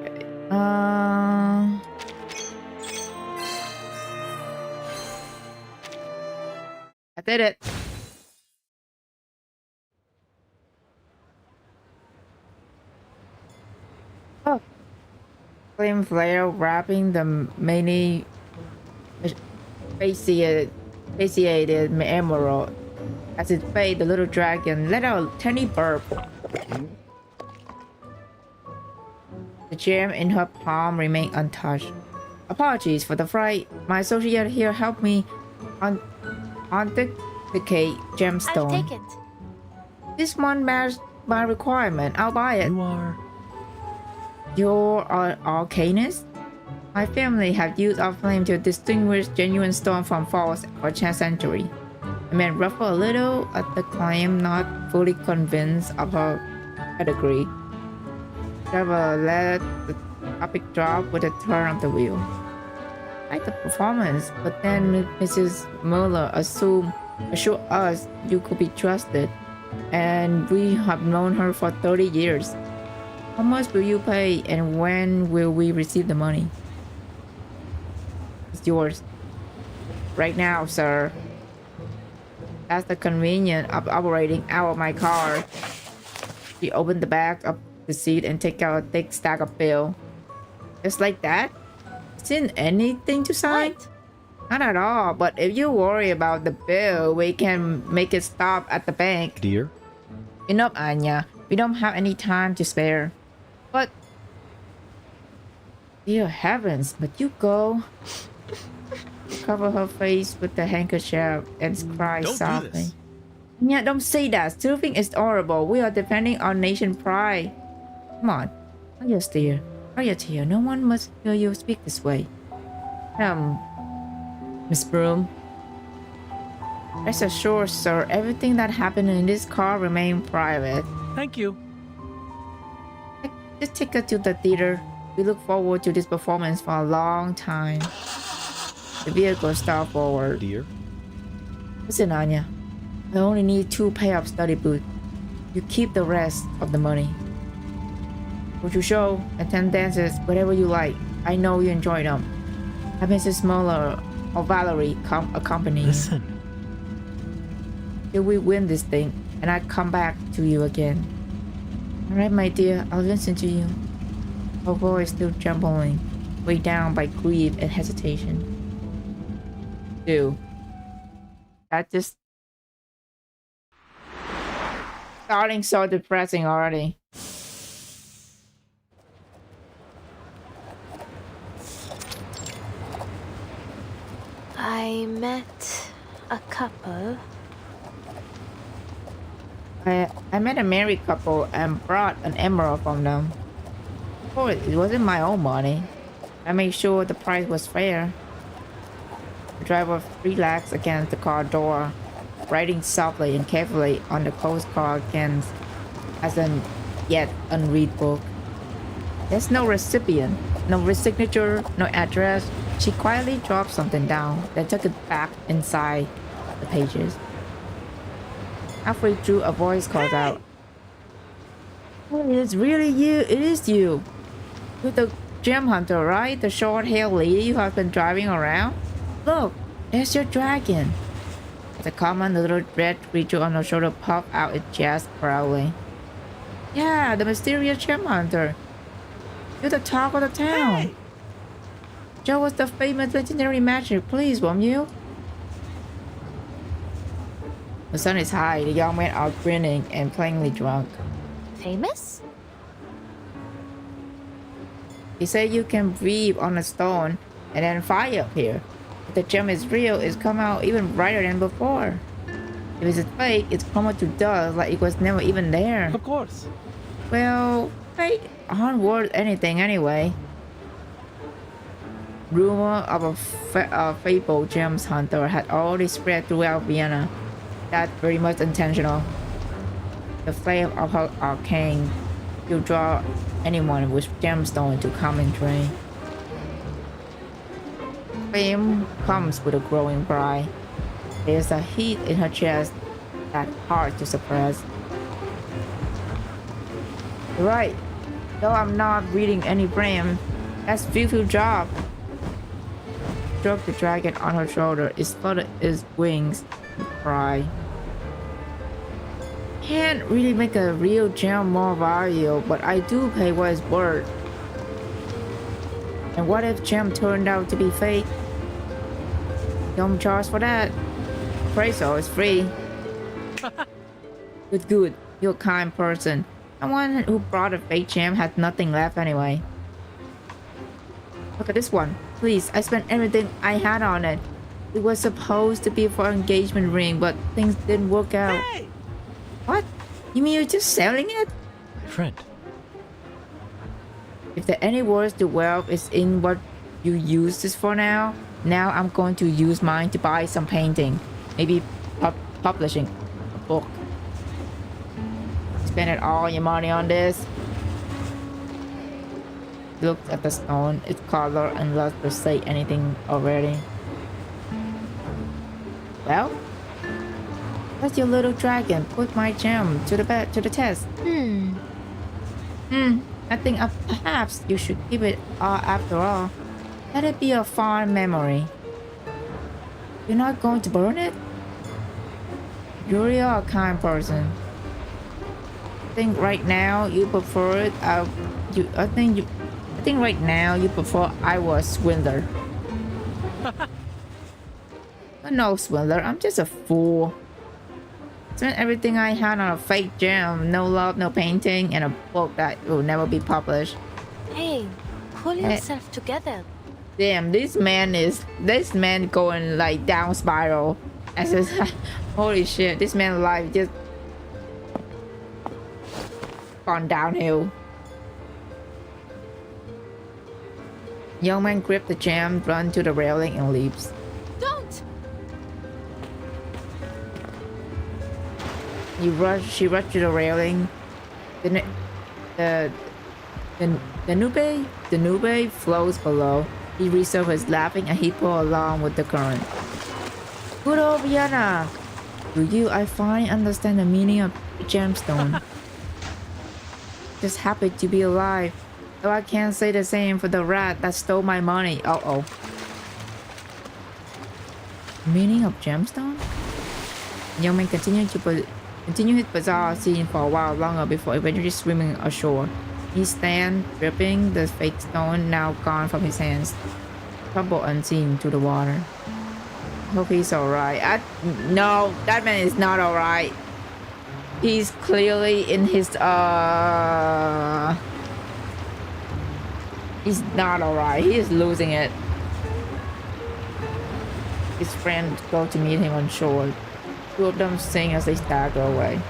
Okay. I did it. Oh. Flame flare wrapping the many emaciated emerald. As it fades, the little dragon let out a tiny burp. The gem in her palm remained untouched. Apologies for the fright. My associate here helped me authenticate gemstone. I'll take it. This one matches my requirement. I'll buy it. You're an arcanist? My family have used our flame to distinguish genuine stone from false for a century. The man ruffled a little at the claim, not fully convinced of her pedigree. Trevor let the topic drop with a turn of the wheel. I like the performance, but then Mrs. Muller assured us you could be trusted, and we have known her for 30 years. How much will you pay, and when will we receive the money? It's yours. Right now, sir. That's the convenience of operating out of my car. She opened the back of the seat and take out a thick stack of bill. Just like that? Isn't anything to sign? What? Not at all, but if you worry about the bill, we can make it stop at the bank. Dear? Enough, Anya. We don't have any time to spare. But... Dear heavens, but you go. Cover her face with the handkerchief and cry softly. Yeah, don't say that. Surfing is horrible. We are defending our nation pride. Come on. Dry your tear. Dry your tear. No one must hear you speak this way. Miss Brume. Rest assured, sir, everything that happened in this car remained private. Thank you. Just take her to the theater. We look forward to this performance for a long time. The vehicle started forward. Dear? Listen, Anya. I only need 2 pair of study boots. You keep the rest of the money. Go to show, attend dances, whatever you like. I know you enjoy them. Have Mrs. Muller or Valerie come accompany you. Listen. Till we win this thing, and I come back to you again. Alright, my dear, I'll listen to you. Her voice still trembling, weighed down by grief and hesitation. Dude. That just... starting so depressing already. I met a couple. I met a married couple and brought an emerald from them. Of course, it wasn't my own money. I made sure the price was fair. The driver relaxed against the car door, writing softly and carefully on the postcard against as an yet unread book. There's no recipient, no signature, no address. She quietly dropped something down, then took it back inside the pages. Halfway through, a voice calls out, "Oh, it's really you. It is you. You're the gem hunter, right? The short-haired lady you have been driving around? Look, there's your dragon." The common little red creature on her shoulder puffed out its chest proudly. "Yeah, the mysterious gem hunter. You're the talk of the town. Hey! Show us the famous legendary magic, please, won't you?" The sun is high. The young men are grinning and plainly drunk. Famous? He said you can breathe on a stone and then fire appear. If the gem is real, it's come out even brighter than before. If it's fake, it's crumbled to dust like it was never even there. Of course. Well, fake aren't worth anything anyway. Rumor of a fabled gems hunter had already spread throughout Vienna. That's very much intentional. The flame of her arcane will draw anyone with gemstone to come and drain. Fame comes with a growing pride. There's a heat in her chest that's hard to suppress. You're right. Though I'm not reading any brand, that's beautiful job. Stroked the dragon on her shoulder. It fluttered its wings and cried. Can't really make a real gem more valuable, but I do pay what it's worth. And what if gem turned out to be fake? Don't charge for that. Appraisal is free. Good. You're a kind person. Someone who brought a fake gem has nothing left anyway. Look at this one. Please, I spent everything I had on it. It was supposed to be for an engagement ring, but things didn't work out. Hey! What? You mean you're just selling it? My friend. If there any words to wealth is in what you use this for now I'm going to use mine to buy some painting. Maybe publishing a book. Spending all your money on this? Looked at the stone, its color, and luster say anything already. Well? Let your little dragon put my gem to the test. I think perhaps you should keep it after all. Let it be a fond memory. You're not going to burn it? You really are a kind person. think right now you prefer it. I think right now you prefer I was swindler. No swindler. I'm just a fool. Spent everything I had on a fake gem. No love, no painting, and a book that will never be published. Hey, pull yourself together. Damn, this man going like down spiral. I said, holy shit, this man's life just gone downhill. Young man gripped the gem, run to the railing, and leaps. Don't! She rushed to the railing. The nube flows below. He resurfaced laughing and he pulled along with the current. Good old Vienna! Do you, I finally understand the meaning of gemstone. Just happy to be alive. Though I can't say the same for the rat that stole my money. Uh-oh. Meaning of gemstone? Young man continued his bizarre scene for a while longer before eventually swimming ashore. He stands, dripping, the fake stone now gone from his hands. Tumble unseen to the water. Hope he's alright. No, that man is not alright. He's clearly in his he's not alright. He is losing it. His friends go to meet him on shore. Two of them sing as they stagger away.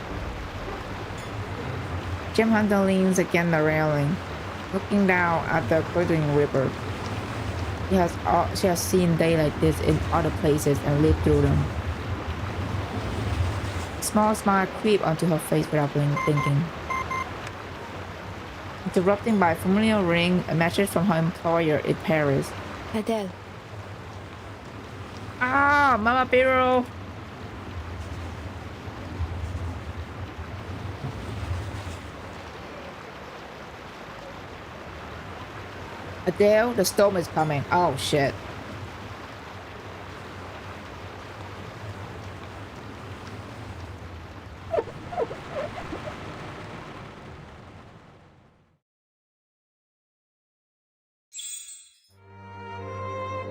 Gem Hunter leans against the railing, looking down at the glittering river. She has seen days like this in other places and lived through them. A small smile creeped onto her face without thinking. Interrupting by a familiar ring, a message from her employer in Paris. Adele. Ah, Mama Piro! Adele, the storm is coming. Oh shit.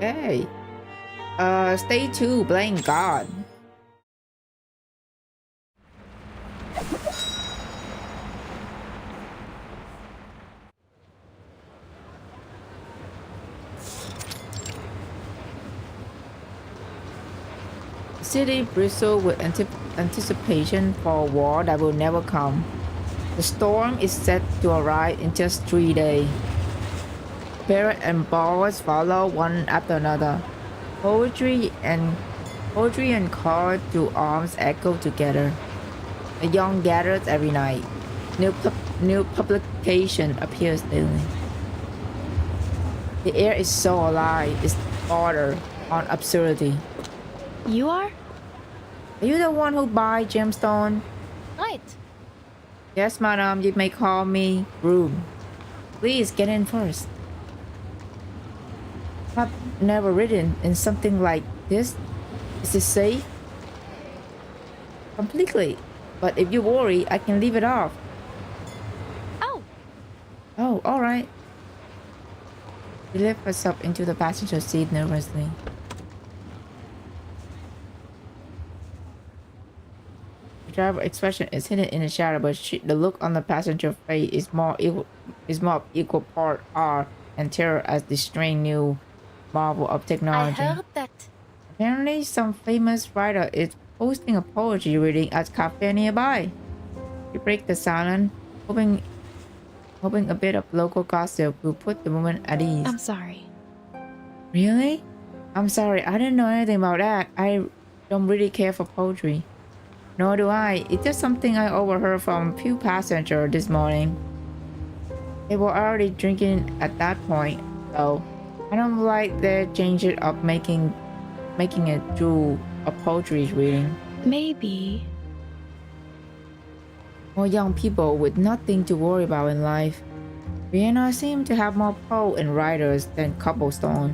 Hey. Stay tuned, blame God. The city bristled with anticipation for a war that will never come. The storm is set to arrive in just 3 days. Parrot and balls follow one after another. Poetry and call to arms echo together. The young gathers every night. New publication appears daily. The air is so alive, it's bordered on absurdity. You are? Are you the one who buys gemstone? Right. Yes, madam, you may call me Brume. Please get in first. I've never ridden in something like this. Is it safe? Completely. But if you worry, I can leave it off. Oh. Oh, alright. She lifts herself into the passenger seat nervously. The driver's expression is hidden in the shadow, but the look on the passenger's face is more equal part awe and terror as the strange new marvel of technology. I heard that. Apparently, some famous writer is hosting a poetry reading at a cafe nearby. We break the silence, hoping a bit of local gossip will put the woman at ease. I'm sorry. Really? I'm sorry, I didn't know anything about that. I don't really care for poetry. Nor do I. It's just something I overheard from a few passengers this morning. They were already drinking at that point, though. I don't like the change of making it through a poetry reading. Maybe. More young people with nothing to worry about in life. Vienna seems to have more poets and writers than cobblestone.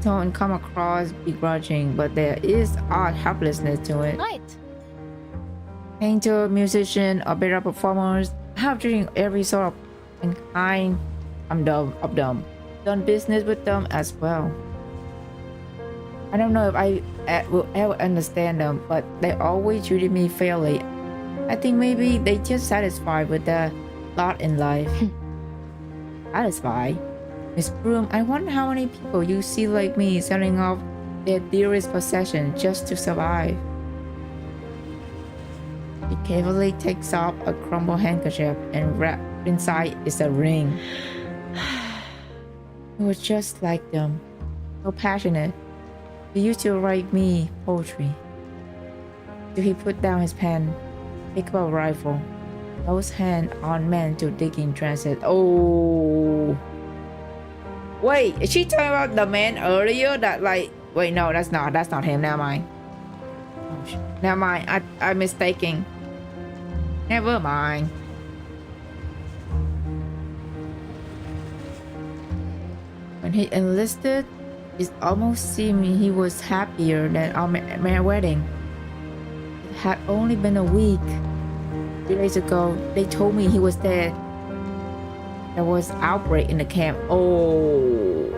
Don't come across begrudging, but there is odd helplessness to it. Right. painter, musician, or better performers. I have treated every sort of kind of them. Done business with them as well. I don't know if I will ever understand them, but they always treated me fairly. I think maybe they just satisfied with their lot in life. Satisfied? Miss Brume, I wonder how many people you see like me selling off their dearest possession just to survive. He carefully takes off a crumpled handkerchief and wrapped inside is a ring. It was just like them, so passionate. He used to write me poetry. So he put down his pen, pick up a rifle. Those hands aren't meant to dig in transit. Oh. Wait, is she talking about the man earlier that like, wait, no, that's not him, never mind. Oh, never mind, I'm mistaken. Never mind. When he enlisted, it almost seemed he was happier than our wedding. It had only been a week. 3 days ago, they told me he was dead. There was an outbreak in the camp. Oh.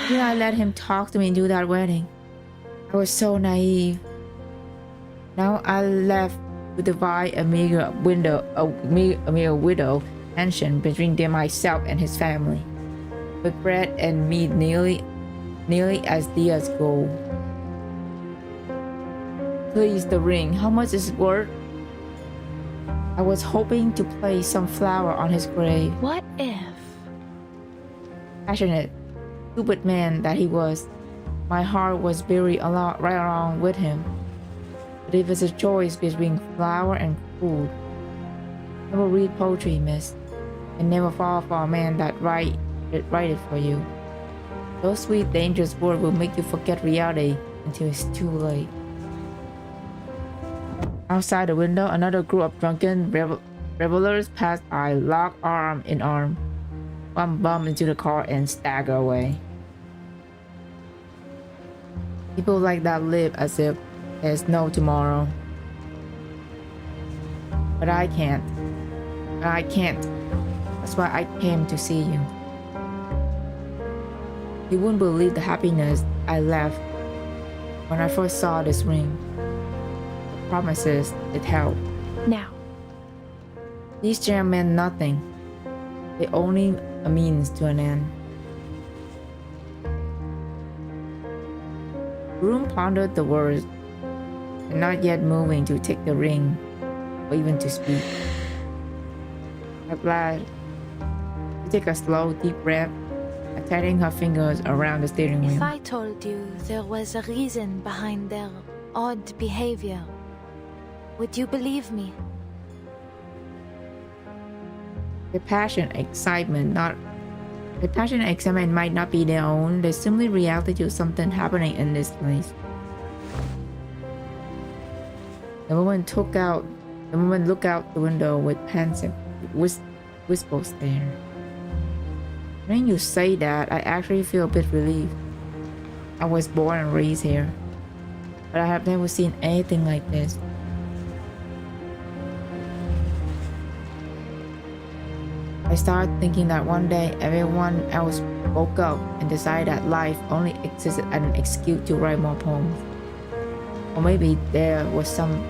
Yeah, I let him talk to me and do that wedding. I was so naive. Now I left to divide a meager widow tension between myself and his family, with bread and meat nearly as dear as gold. Please, the ring, how much is it worth? I was hoping to place some flower on his grave. What if? Passionate, stupid man that he was, my heart was buried right along with him. But if it's a choice between flower and food, never read poetry, miss, and never fall for a man that write it for you. Those sweet, dangerous words will make you forget reality until it's too late. Outside the window, another group of drunken revelers passed by, locked arm in arm. One bumped into the car and staggered away. People like that live as if there's no tomorrow. But I can't. I can't. That's why I came to see you. You wouldn't believe the happiness I left when I first saw this ring. The promises it held. Now. These gems meant nothing. They only a means to an end. Brume pondered the words, and not yet moving to take the ring, or even to speak. At last, she took a slow, deep breath, tightening her fingers around the steering wheel. If I told you there was a reason behind their odd behavior, would you believe me? The passion, excitement might not be their own. They simply reacted to something happening in this place. The woman looked out the window with pensive, wistful stare. When you say that, I actually feel a bit relieved. I was born and raised here, but I have never seen anything like this. I started thinking that one day everyone else woke up and decided that life only existed as an excuse to write more poems. Or maybe there was some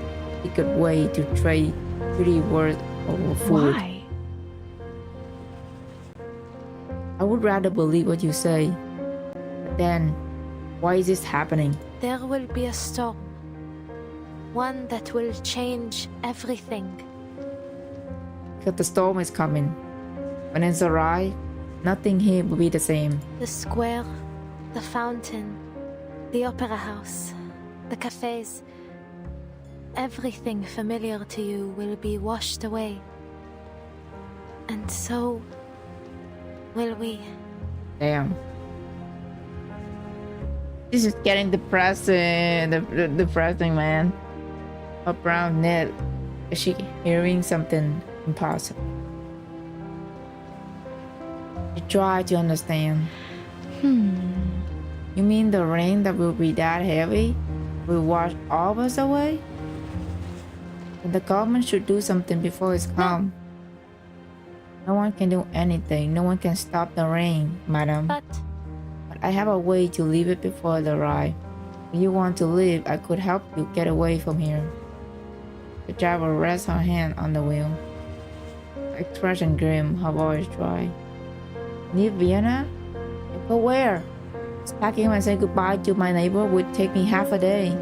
secret way to trade pretty words over food. Why? I would rather believe what you say. But then, why is this happening? There will be a storm. One that will change everything. Because the storm is coming. When it's arrived, nothing here will be the same. The square, the fountain, the opera house, the cafes. Everything familiar to you will be washed away. And so will we. Damn. This is getting depressing. Depressing, man. A brown net. Is she hearing something impossible? She tried to understand. You mean the rain that will be that heavy? will wash all of us away? And the government should do something before it's come. No one can do anything. No one can stop the rain, madam. But I have a way to leave it before it arrives. If you want to leave, I could help you get away from here. The driver rests her hand on the wheel. Her expression grim, her voice dry. Leave Vienna? Go where? Packing and saying goodbye to my neighbor would take me half a day.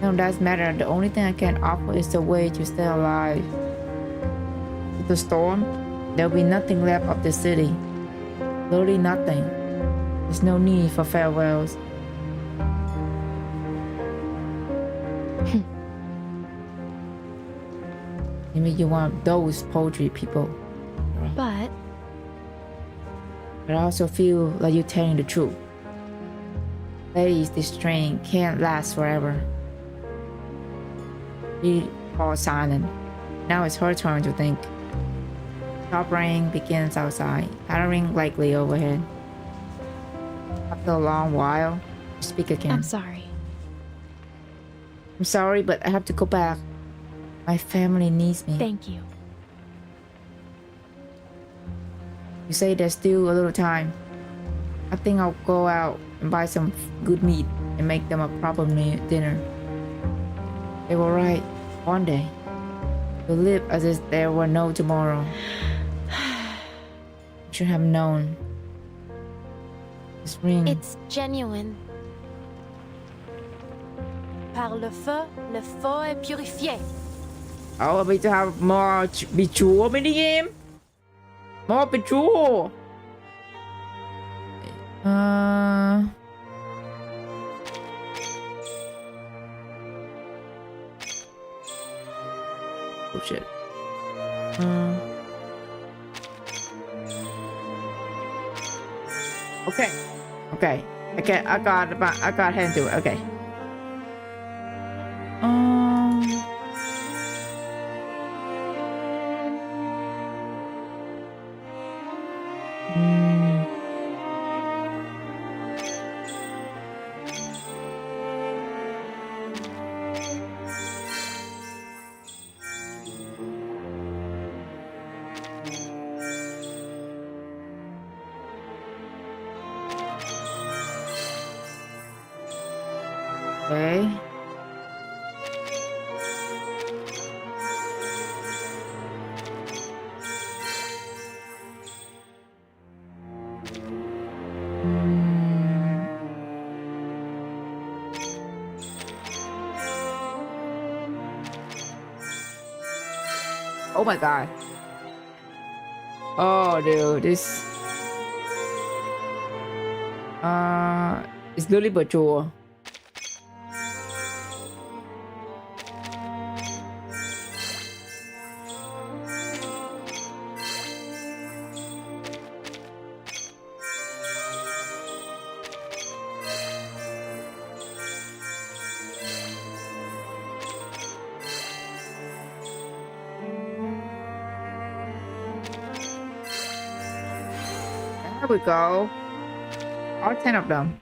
None of that matter. The only thing I can offer is the way to stay alive. With the storm, there'll be nothing left of the city. Literally nothing. There's no need for farewells. Maybe you want those poetry people. But I also feel like you're telling the truth. Ladies, this train can't last forever. He falls silent. Now it's her turn to think. Top rain begins outside, pattering lightly overhead. After a long while, you speak again. I'm sorry. I'm sorry, but I have to go back. My family needs me. Thank you. You say there's still a little time. I think I'll go out and buy some good meat and make them a proper dinner. They were right. One day, you'll live as if there were no tomorrow. You should have known. This ring. It's genuine. Par le feu est purifié. Oh, we to have more Bichur mini game. More Bichur. Oh shit. Okay. Okay. Okay. I got hand to it. Okay. Okay. Oh my god. Oh dude, this it's literally Bajor. There we go. All 10 of them.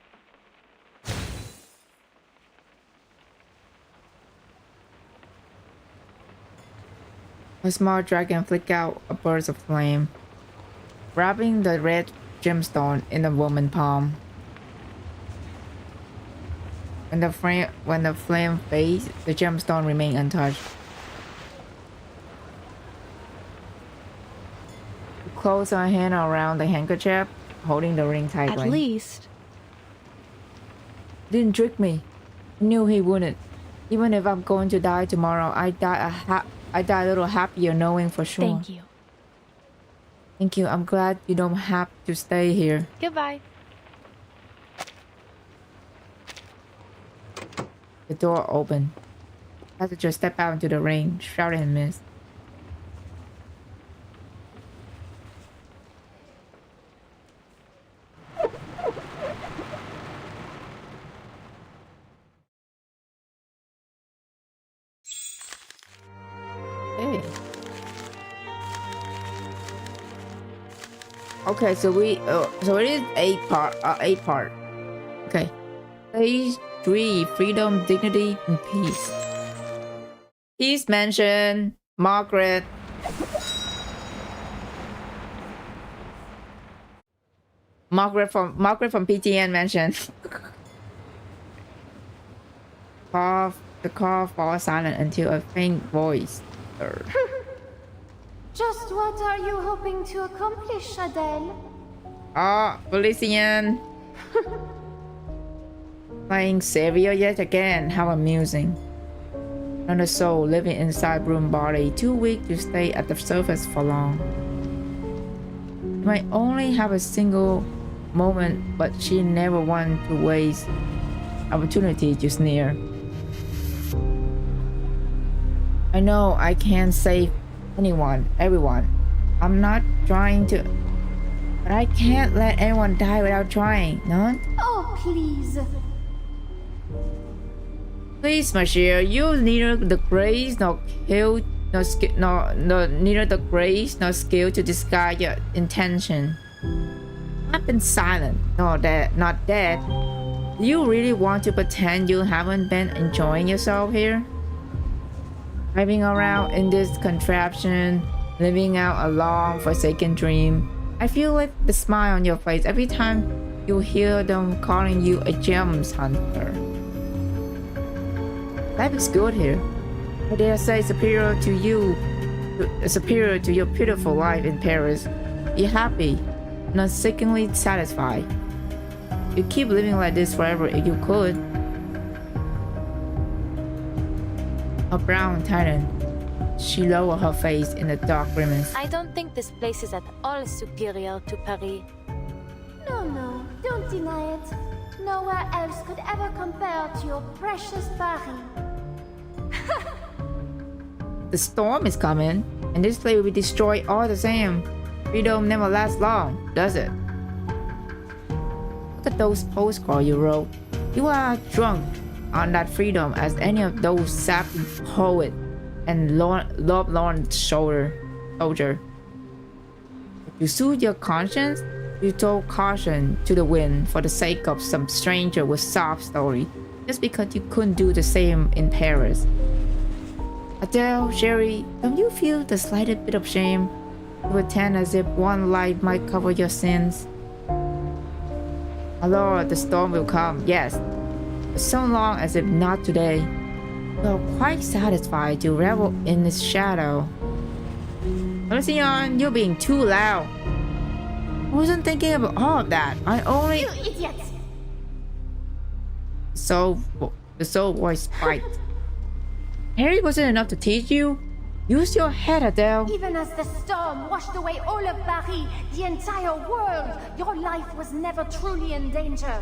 A small dragon flicked out a burst of flame, wrapping the red gemstone in the woman's palm. When the flame fades, the gemstone remains untouched. Close her hand around the handkerchief, holding the ring tightly. At least. Didn't trick me. Knew he wouldn't. Even if I'm going to die tomorrow, I die a little happier knowing for sure. Thank you. Thank you. I'm glad you don't have to stay here. Goodbye. The door opened. Passenger stepped out into the rain, shrouded in mist. Okay, so we so it is 8 part. Okay, 3. Freedom, dignity, and peace. Peace mentioned. Margaret. Margaret from PTN mentioned. The call falls silent until a faint voice. Just what are you hoping to accomplish, Adele? Felician. Playing Savior yet again. How amusing. Another soul living inside Brume body, too weak to stay at the surface for long. You might only have a single moment, but she never wanted to waste opportunity to sneer. I know I can't save everyone. I'm not trying to, but I can't let anyone die without trying, no? Oh, please. Please, monsieur, you neither the grace nor skill, neither the grace nor skill to disguise your intention. I've been silent, not dead. Do you really want to pretend you haven't been enjoying yourself here? Driving around in this contraption, living out a long forsaken dream. I feel like the smile on your face every time you hear them calling you a gems hunter. Life is good here. I dare say superior to your beautiful life in Paris. Be happy, not sickeningly satisfied. You keep living like this forever if you could. Her brow tightened. She lowered her face in a dark grimace. I don't think this place is at all superior to Paris. No, don't deny it. Nowhere else could ever compare to your precious Paris. The storm is coming, and this place will be destroyed all the same. Freedom never lasts long, does it? Look at those postcards you wrote. You are drunk on that freedom as any of those sappy poet and love-lorn soldier. To soothe your conscience, you told caution to the wind for the sake of some stranger with sob story, just because you couldn't do the same in Paris. Adele, Sherry, don't you feel the slightest bit of shame to pretend as if one light might cover your sins? My lord, the storm will come, yes, but so long as if not today. You are quite satisfied to revel in its shadow. Lucian, you're being too loud. I wasn't thinking about all of that. I only... You idiot! The soul voice spiked. Harry wasn't enough to teach you? Use your head, Adele. Even as the storm washed away all of Paris, the entire world, your life was never truly in danger.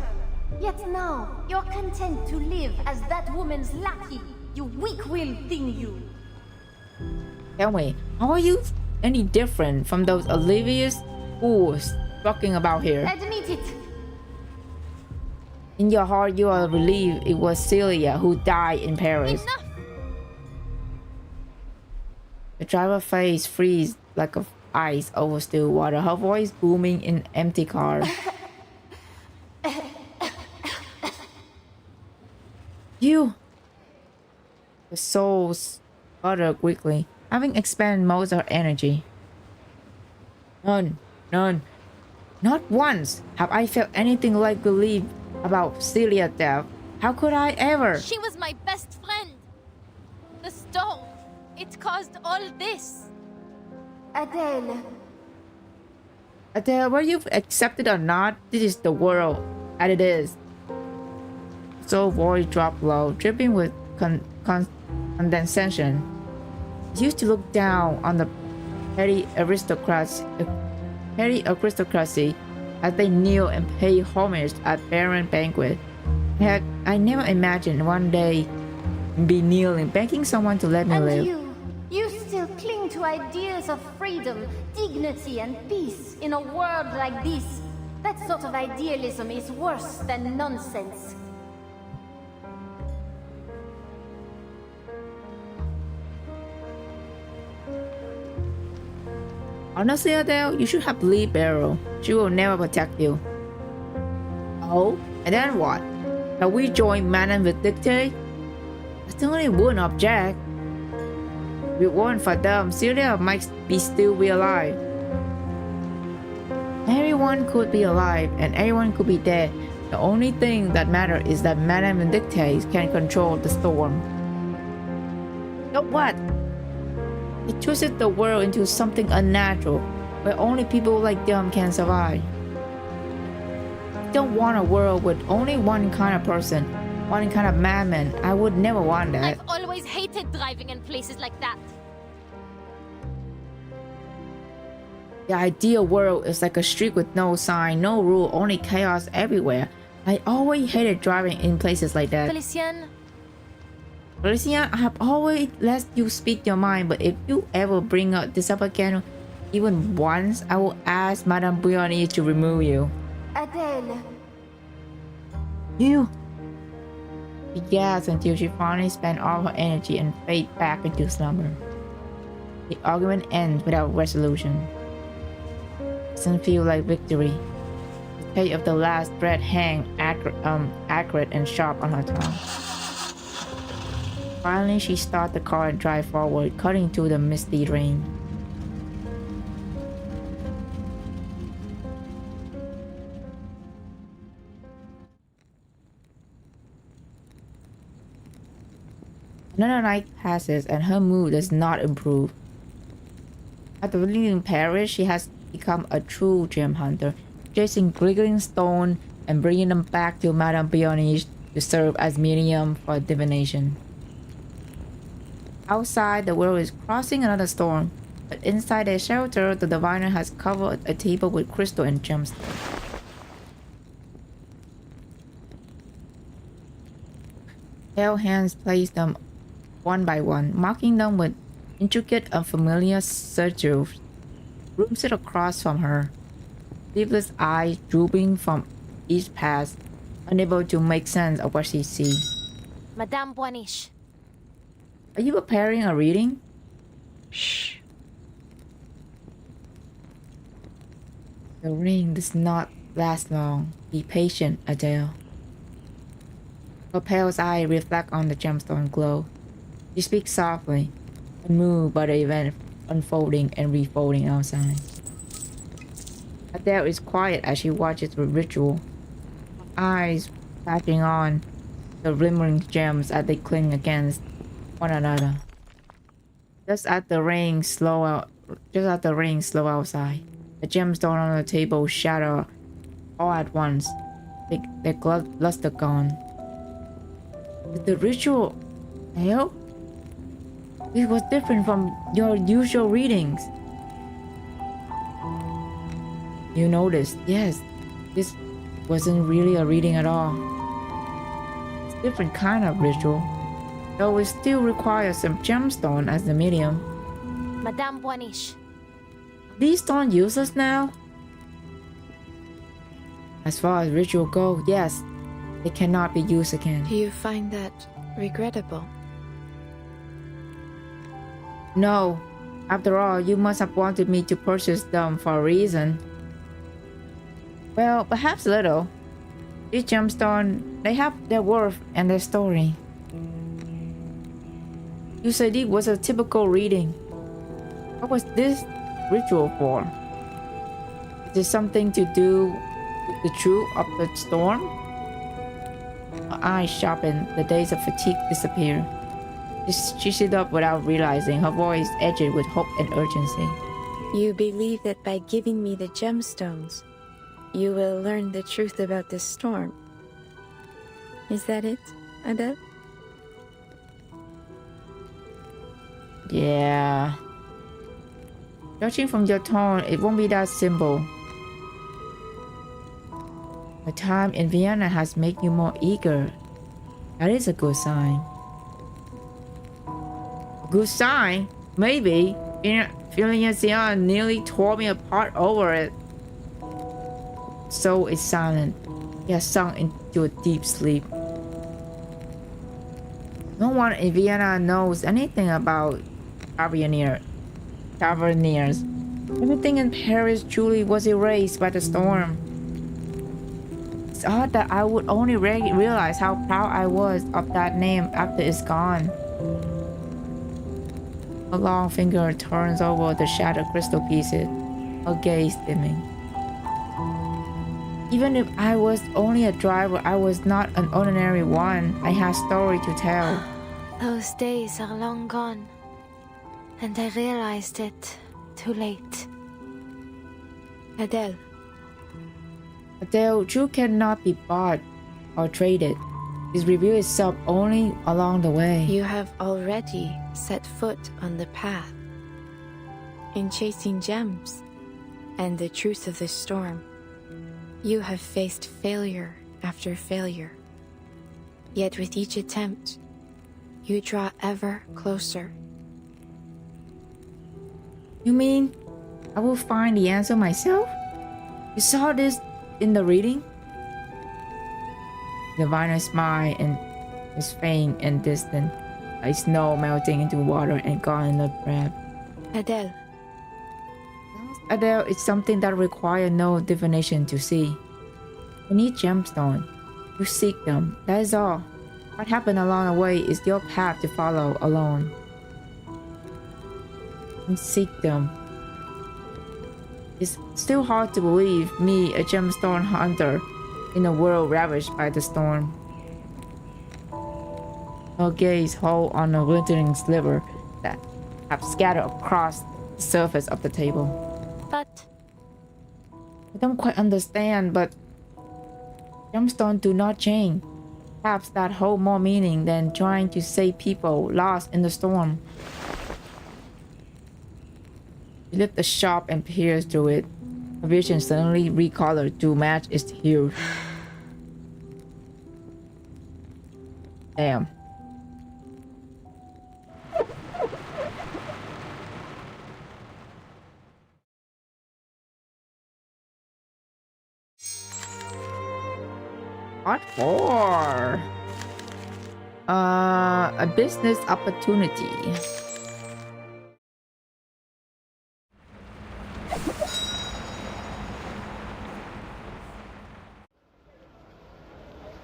Yet now, you're content to live as that woman's lackey, you weak-willed thing you. Tell me, how are you any different from those oblivious fools talking about here? Admit it. In your heart, you are relieved it was Celia who died in Paris. Enough. The driver's face freezed like a ice over still water, her voice booming in empty car. You! The soul sputtered quickly, having expended most of her energy. None. Not once have I felt anything like relief about Celia's death. How could I ever? She was my best friend. The storm, it caused all this. Adele. Adele, whether you've accepted or not, this is the world as it is. So voice dropped low, dripping with condensation. He used to look down on the petty aristocracy as they kneel and pay homage at barren banquet. Heck, I never imagined one day be kneeling, begging someone to let me live. You still cling to ideas of freedom, dignity, and peace in a world like this. That sort of idealism is worse than nonsense. Honestly, Adele, you should have believed Beryl. She will never protect you. Oh, and then what? Shall we join Madame Vindicte? I certainly wouldn't object. If it weren't for them, Celia might still be alive. Everyone could be alive and everyone could be dead. The only thing that matters is that Madame Vindicte can control the storm. So what? It twisted the world into something unnatural, where only people like them can survive. I don't want a world with only one kind of person, one kind of madman. I would never want that. I've always hated driving in places like that. The ideal world is like a street with no sign, no rule, only chaos everywhere. I always hated driving in places like that. Felician, I have always let you speak your mind, but if you ever bring up this up again, even once, I will ask Madame Bouillon to remove you. Adele. You? She gasped until she finally spent all her energy and faded back into slumber. The argument ends without resolution. It doesn't feel like victory. The taste of the last breath hangs accurate and sharp on her tongue. Finally, she started the car and drive forward, cutting through the misty rain. Another night passes and her mood does not improve. After leaving Paris, she has become a true gem hunter, chasing glittering stone and bringing them back to Madame Bouillon to serve as medium for divination. Outside, the world is crossing another storm, but inside their shelter, the diviner has covered a table with crystal and gemstones. Pale hands place them one by one, marking them with intricate and familiar sigils. Brume sits across from her, sleepless eyes drooping from each pass, unable to make sense of what she sees. Madame Boiniche. Are you preparing a reading? Shh. The ring does not last long. Be patient, Adele. Her pale eyes reflect on the gemstone glow. She speaks softly, unmoved by the event unfolding and refolding outside. Adele is quiet as she watches the ritual, her eyes catching on the glimmering gems as they cling against one another. Just as the rain slow outside, the gemstone on the table shatter all at once, their luster gone. Did the ritual fail? It was different from your usual readings. You noticed, yes, this wasn't really a reading at all. It's a different kind of ritual, though it still requires some gemstone as the medium. Madame Boiniche. These stones useless now? As far as ritual go, yes, they cannot be used again. Do you find that regrettable? No. After all, you must have wanted me to purchase them for a reason. Well, perhaps a little. These gemstones, they have their worth and their story. You said it was a typical reading. What was this ritual for? Is it something to do with the truth of the storm? Her eyes sharpened, the days of fatigue disappeared. She stood up without realizing, her voice edged with hope and urgency. You believe that by giving me the gemstones, you will learn the truth about this storm. Is that it, Adele? Yeah. Judging from your tone, it won't be that simple. The time in Vienna has made you more eager. That is a good sign. Good sign? Maybe. Felician nearly tore me apart over it. So is silent. He has sunk into a deep sleep. No one in Vienna knows anything about taverniers. Everything in Paris truly was erased by the storm. It's odd that I would only realize how proud I was of that name after it's gone. A long finger turns over the shattered crystal pieces, her gaze dimming. Even if I was only a driver, I was not an ordinary one. I had a story to tell. Those days are long gone, and I realized it too late. Adele. Adele, truth cannot be bought or traded. It reveals itself only along the way. You have already set foot on the path. In chasing gems and the truth of the storm, you have faced failure after failure. Yet with each attempt, you draw ever closer. You mean I will find the answer myself? You saw this in the reading? The Diviner smile and is faint and distant, like snow melting into water and gone in a breath. Adele. Adele is something that requires no divination to see. You need gemstones. You seek them. That is all. What happened along the way is your path to follow alone. And seek them. It's still hard to believe me, a gemstone hunter, in a world ravaged by the storm. Her gaze hold on a glittering sliver that have scattered across the surface of the table. But I don't quite understand, but gemstones do not change. Perhaps that hold more meaning than trying to save people lost in the storm. You lift the shop and peers through it. Her vision suddenly recolored to match its hue. Damn. What for? A business opportunity.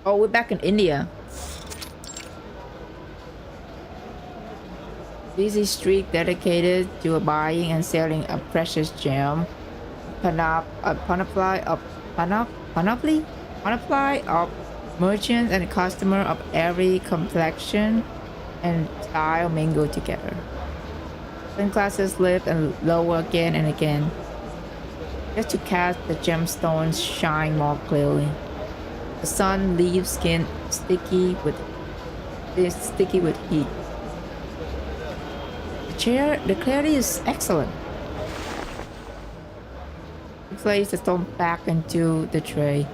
Oh, we're back in India. Busy street dedicated to buying and selling a precious gem. Panoply of merchants and customers of every complexion and style mingle together. Sunglasses lift and lower again and again, just to cast the gemstones shine more clearly. The sun leaves skin sticky with heat. The clarity is excellent. He placed the stone back into the tray,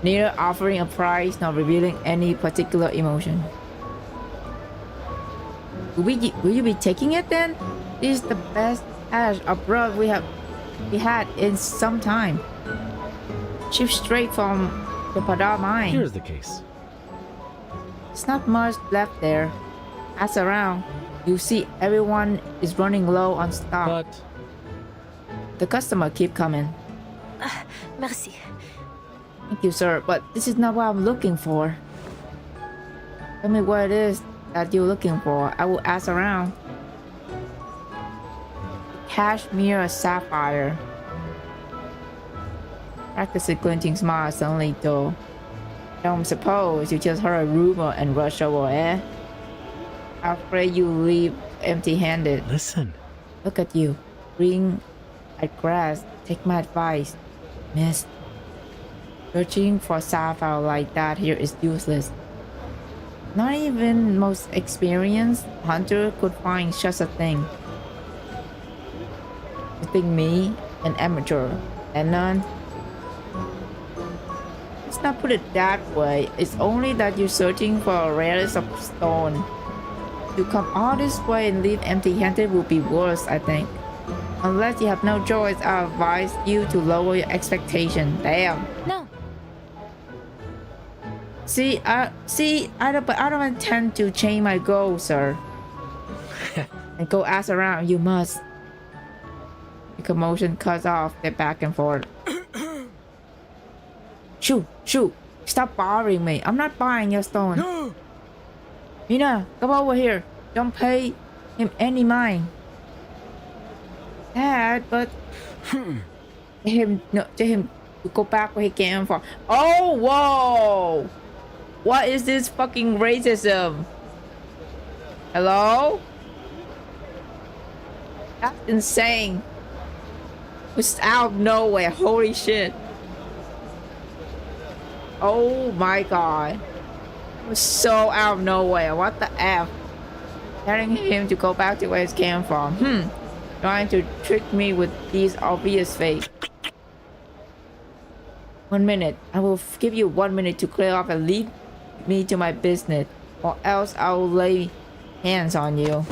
neither offering a price nor revealing any particular emotion. Will you be taking it then? This is the best ash of blood we had in some time. Shipped straight from the Pada mine. Here's the case. There's not much left there. Ask around. You see everyone is running low on stock. But the customer keep coming. Merci. Thank you, sir, but this is not what I'm looking for. Tell me what it is that you're looking for. I will ask around. Cashmere sapphire. Practicing glinting smile suddenly though. Don't suppose you just heard a rumor and rush over, eh? I'm afraid you leave empty-handed. Listen. Look at you. Green at grass. Take my advice, miss. Searching for sapphire like that here is useless. Not even most experienced hunter could find such a thing. You think me, an amateur, and none? Let's not put it that way. It's only that you're searching for a rarest of stone. To come all this way and leave empty-handed would be worse, I think. Unless you have no choice, I advise you to lower your expectation. Damn. No. I don't intend to change my goal, sir. And go ask around, you must. The commotion cuts off their back and forth. Shoot, shoot. Stop bothering me. I'm not buying your stone. No. Mina, come over here. Don't pay him any mind. Dad, but tell him to go back where he came from. Oh, whoa! What is this fucking racism? Hello? That's insane. It's out of nowhere. Holy shit. Oh my god. It was so out of nowhere. What the F? Telling him to go back to where he came from. Trying to trick me with these obvious fakes. 1 minute. I will give you 1 minute to clear off and leave me to my business, or else I will lay hands on you.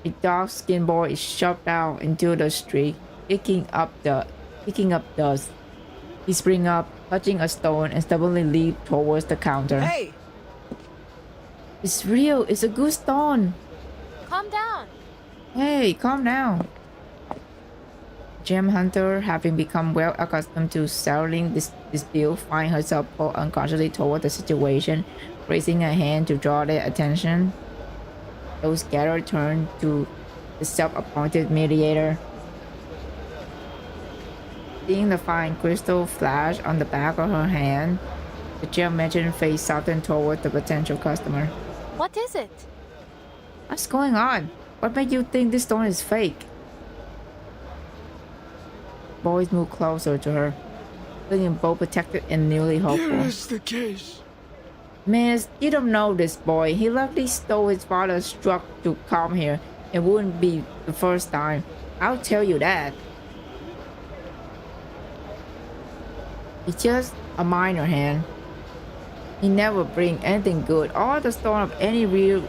A dark-skinned boy is shoved out into the street, kicking up dust. He springs up, touching a stone, and stubbornly leaps towards the counter. Hey! It's real. It's a good stone. Calm down. Hey, calm down. Gem hunter, having become well accustomed to settling this dispute, finds herself pulled unconsciously toward the situation, raising her hand to draw their attention. Those gathered turn to the self-appointed mediator. Seeing the fine crystal flash on the back of her hand, the gem merchant face softened toward the potential customer. What is it? What's going on? What made you think this stone is fake? Boys moved closer to her, feeling both protected and newly hopeful. Here is the case. Miss, you don't know this boy. He likely stole his father's truck to come here. It wouldn't be the first time. I'll tell you that. It's just a minor hand. He never bring anything good. All the stone of any real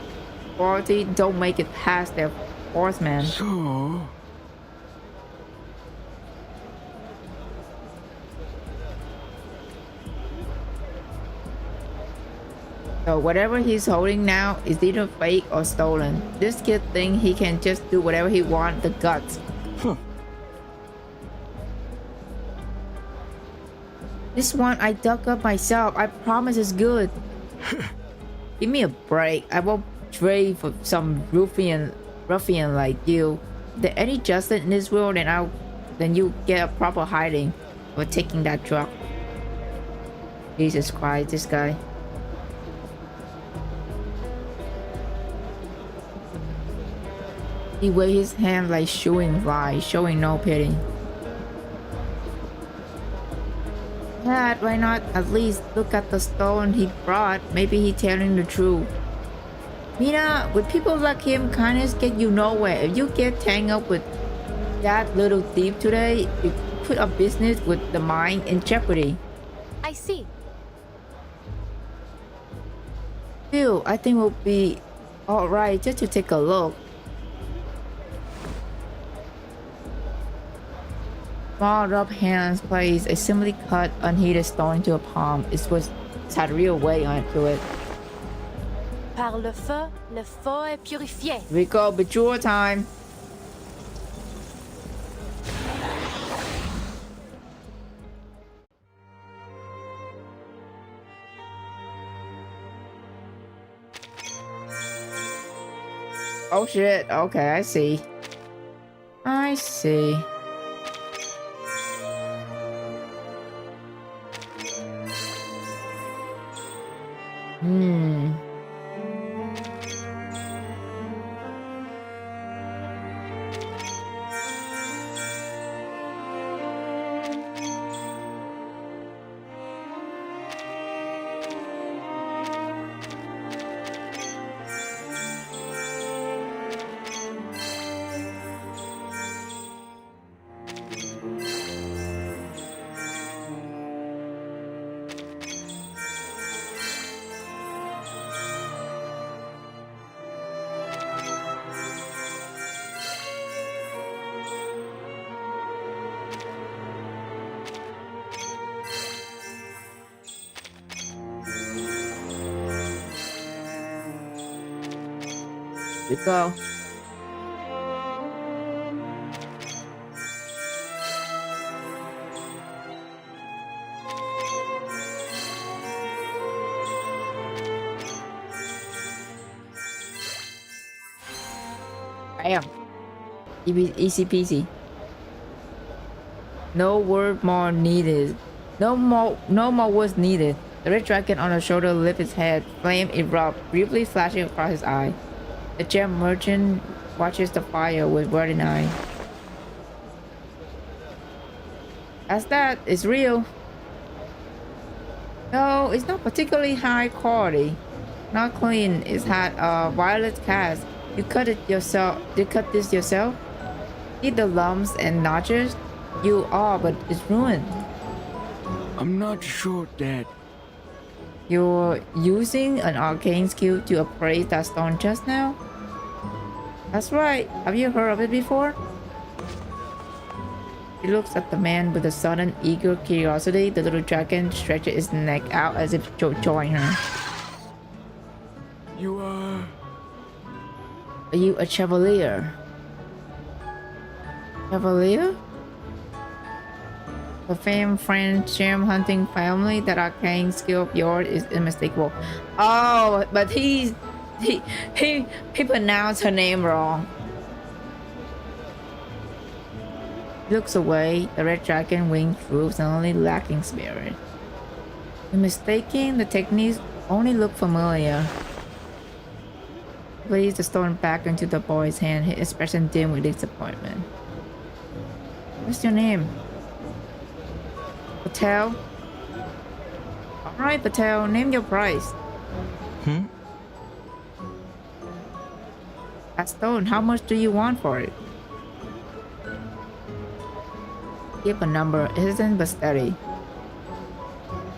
quality don't make it past their horseman. So... So whatever he's holding now is either fake or stolen. This kid thinks he can just do whatever he wants, the guts. This one I dug up myself. I promise it's good. Give me a break. I won't trade for some ruffian like you. If there's any justice in this world, then you get a proper hiding for taking that truck. Jesus Christ, this guy. He waved his hand like shooing flies, showing no pity. Dad, why not at least look at the stone he brought? Maybe he's telling the truth. Mina, with people like him, kindness get you nowhere. If you get tangled up with that little thief today, you put a business with the mine in jeopardy. I see. Still, I think we'll be alright just to take a look. Small rough hands placed a simply cut, unheated stone into a palm. It had real weight onto it. Par le feu est purifié. Here we go, bejewel time. Oh shit, okay, I see. I see. Let's go. Bam. Easy peasy. No word more needed. No more words needed. The red dragon on the shoulder lifts his head. Flame erupt, briefly flashing across his eye. The gem merchant watches the fire with burning eye. As that is real. No, it's not particularly high quality. Not clean. It's had a violet cast. You cut it yourself. You cut this yourself? See the lumps and notches? You are, but it's ruined. I'm not sure, Dad. You're using an arcane skill to appraise that stone just now? That's right. Have you heard of it before? He looks at the man with a sudden eager curiosity. The little dragon stretches its neck out as if to join her. You are you a chevalier? Chevalier? The famed French gem hunting family. That arcane skill of yours is unmistakable. Oh, but he pronounced her name wrong. He looks away. The red dragon wing proves only lacking spirit. You're mistaken. The techniques only look familiar. He places the stone back into the boy's hand, his expression dim with disappointment. What's your name? Patel? Alright, Patel, name your price. That stone, how much do you want for it? Give a number, it isn't but steady.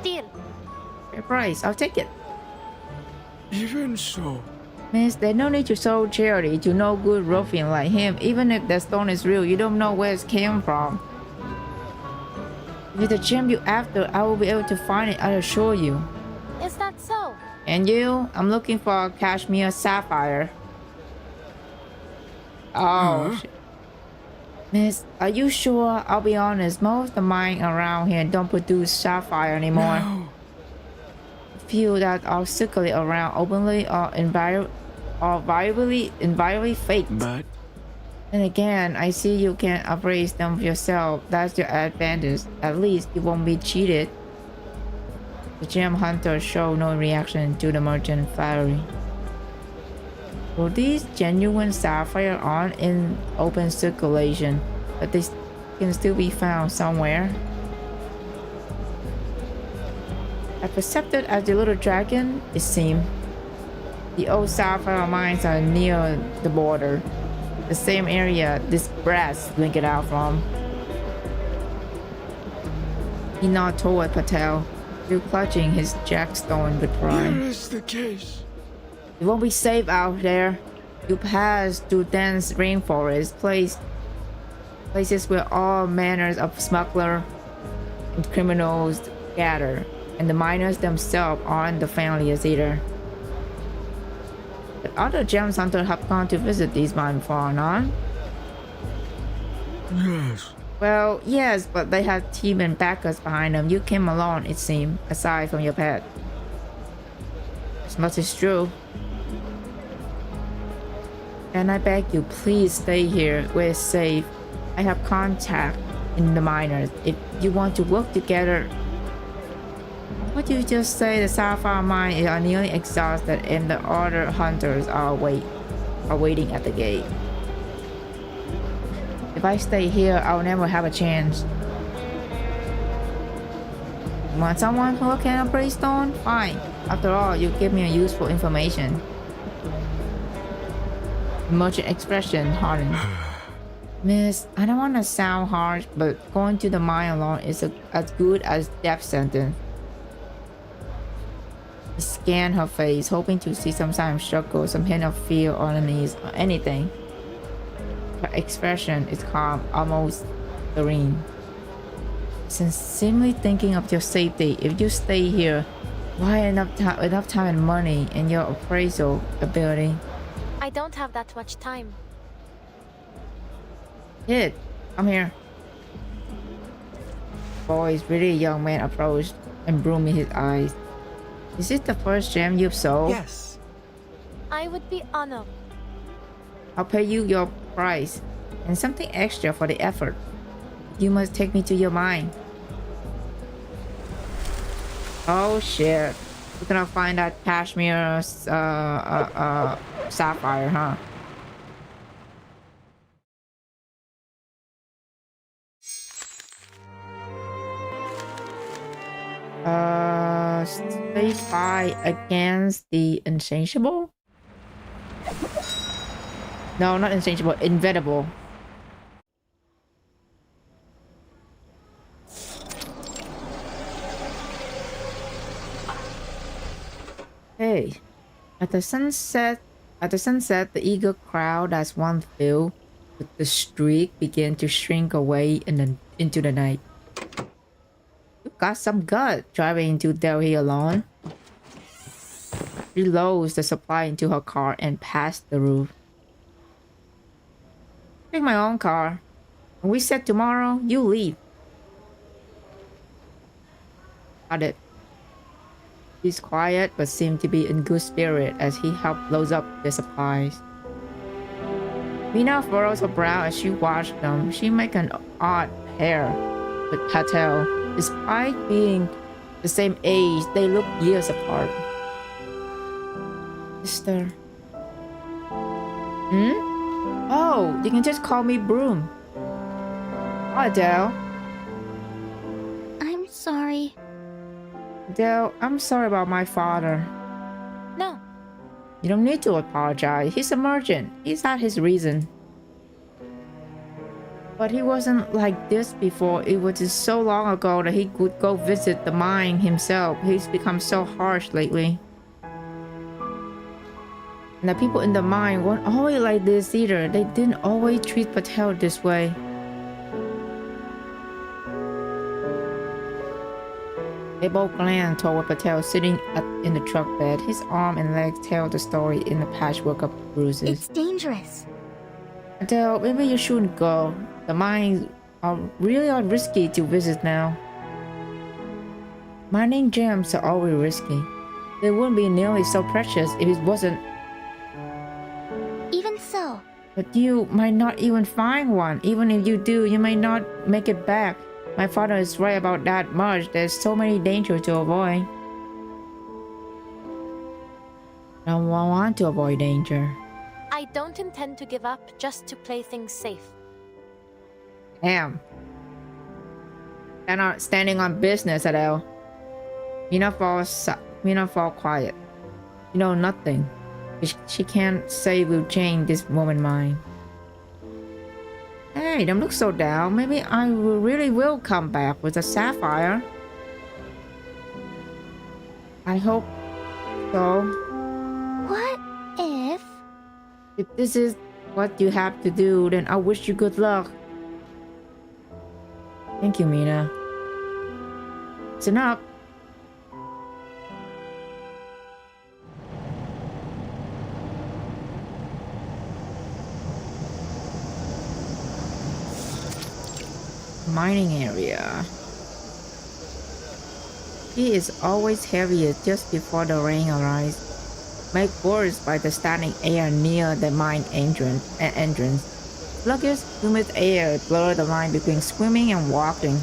Deal. Your price, I'll take it. Even so. Miss, there's no need to show charity to no good ruffian like him. Even if the stone is real, you don't know where it came from. With the gem you after, I will be able to find it, I assure you. Is that so? And you? I'm looking for a cashmere sapphire. Oh, shit. Miss, are you sure? I'll be honest, most of the mine around here don't produce sapphire anymore. No. Few that are circling around openly or invariably faked. But and again, I see you can appraise them yourself. That's your advantage. At least you won't be cheated. The gem hunter showed no reaction to the merchant flattery. Well, these genuine sapphire aren't in open circulation, but they can still be found somewhere. As perceptive as the little dragon, it seemed. The old sapphire mines are near the border, the same area this brass linked out from. He nodded toward Patel, still clutching his jackstone with pride. Here is the case. You won't be safe out there. You pass through dense rainforest, places where all manners of smugglers and criminals gather, and the miners themselves aren't the friendliest either. But other gems hunters have gone to visit these mines before, not? Yes. Well, yes, but they have team and backers behind them. You came alone, it seemed, aside from your pet. As much is true. And I beg you, please stay here where it's safe. I have contact in the miners. If you want to work together. What do you just say? The sapphire mine are nearly exhausted and the other hunters are waiting at the gate. If I stay here, I'll never have a chance. You want someone who can appraise stone? Fine. After all, you give me a useful information. Merchant expression hardened. Miss, I don't want to sound harsh, but going to the mine alone is as good as death sentence. He scanned her face, hoping to see some sign of struggle, some hint of fear or unease, or anything. Her expression is calm, almost serene. Sincerely thinking of your safety. If you stay here, why enough time and money in your appraisal ability? I don't have that much time. Kid, come here. Boy's really young man approached and Brume his eyes. Is this the first gem you've sold? Yes. I would be honored. I'll pay you your price and something extra for the effort. You must take me to your mine. Oh shit. We're gonna find that cashmere sapphire, huh? Stay fight against the insatiable? No, not insatiable, inevitable. Hey, at the sunset, the eager crowd as one filled with the streak began to shrink away into the night. You got some gut driving into Delhi alone. She loads the supply into her car and passed the roof. Take my own car. When we said tomorrow, you leave. Got it. He's quiet but seemed to be in good spirit as he helped load up the supplies. Mina furrows her brow as she watched them. She makes an odd pair with Patel. Despite being the same age, they look years apart. Sister. Oh, you can just call me Brume. Hi, Adele. I'm sorry. Adele, I'm sorry about my father. No. You don't need to apologize. He's a merchant. He's had his reason. But he wasn't like this before. It was just so long ago that he could go visit the mine himself. He's become so harsh lately. And the people in the mine weren't always like this either. They didn't always treat Patel this way. They both glanced toward Patel sitting in the truck bed. His arm and legs tell the story in the patchwork of bruises. It's dangerous. Adele, maybe you shouldn't go. The mines are really risky to visit now. Mining gems are always risky. They wouldn't be nearly so precious if it wasn't. Even so. But you might not even find one. Even if you do, you may not make it back. My father is right about that much. There's so many dangers to avoid. I don't want to avoid danger. I don't intend to give up just to play things safe. Damn. They're not standing on business, Adele. Mina fall quiet. You know nothing. She can't say will change this woman's mind. Hey, don't look so down. Maybe I really will come back with a sapphire. I hope so. What if? If this is what you have to do, then I wish you good luck. Thank you, Mina. Listen up. Mining area. It is always heavier just before the rain arrives, made worse by the stagnant air near the mine entrance. Sluggish, humid air blurs the line between swimming and walking.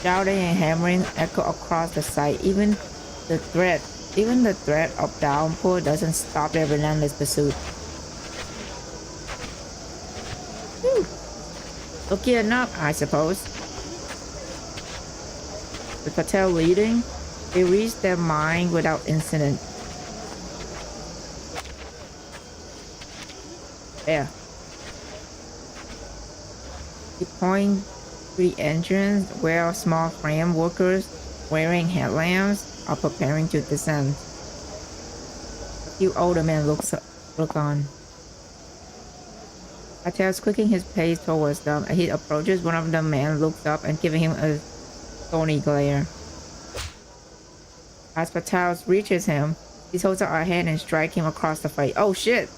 Shouting and hammering echo across the site. Even the threat of downpour doesn't stop their relentless pursuit. Lucky enough, I suppose. With Patel leading, they reached their mine without incident. There. He pointed to the entrance where small frame workers wearing headlamps are preparing to descend. A few older men look on. Patel's quickening his pace towards them. As he approaches, one of the men looks up and giving him a stony glare. As Patel reaches him, he holds out a hand and strikes him across the face. Oh shit!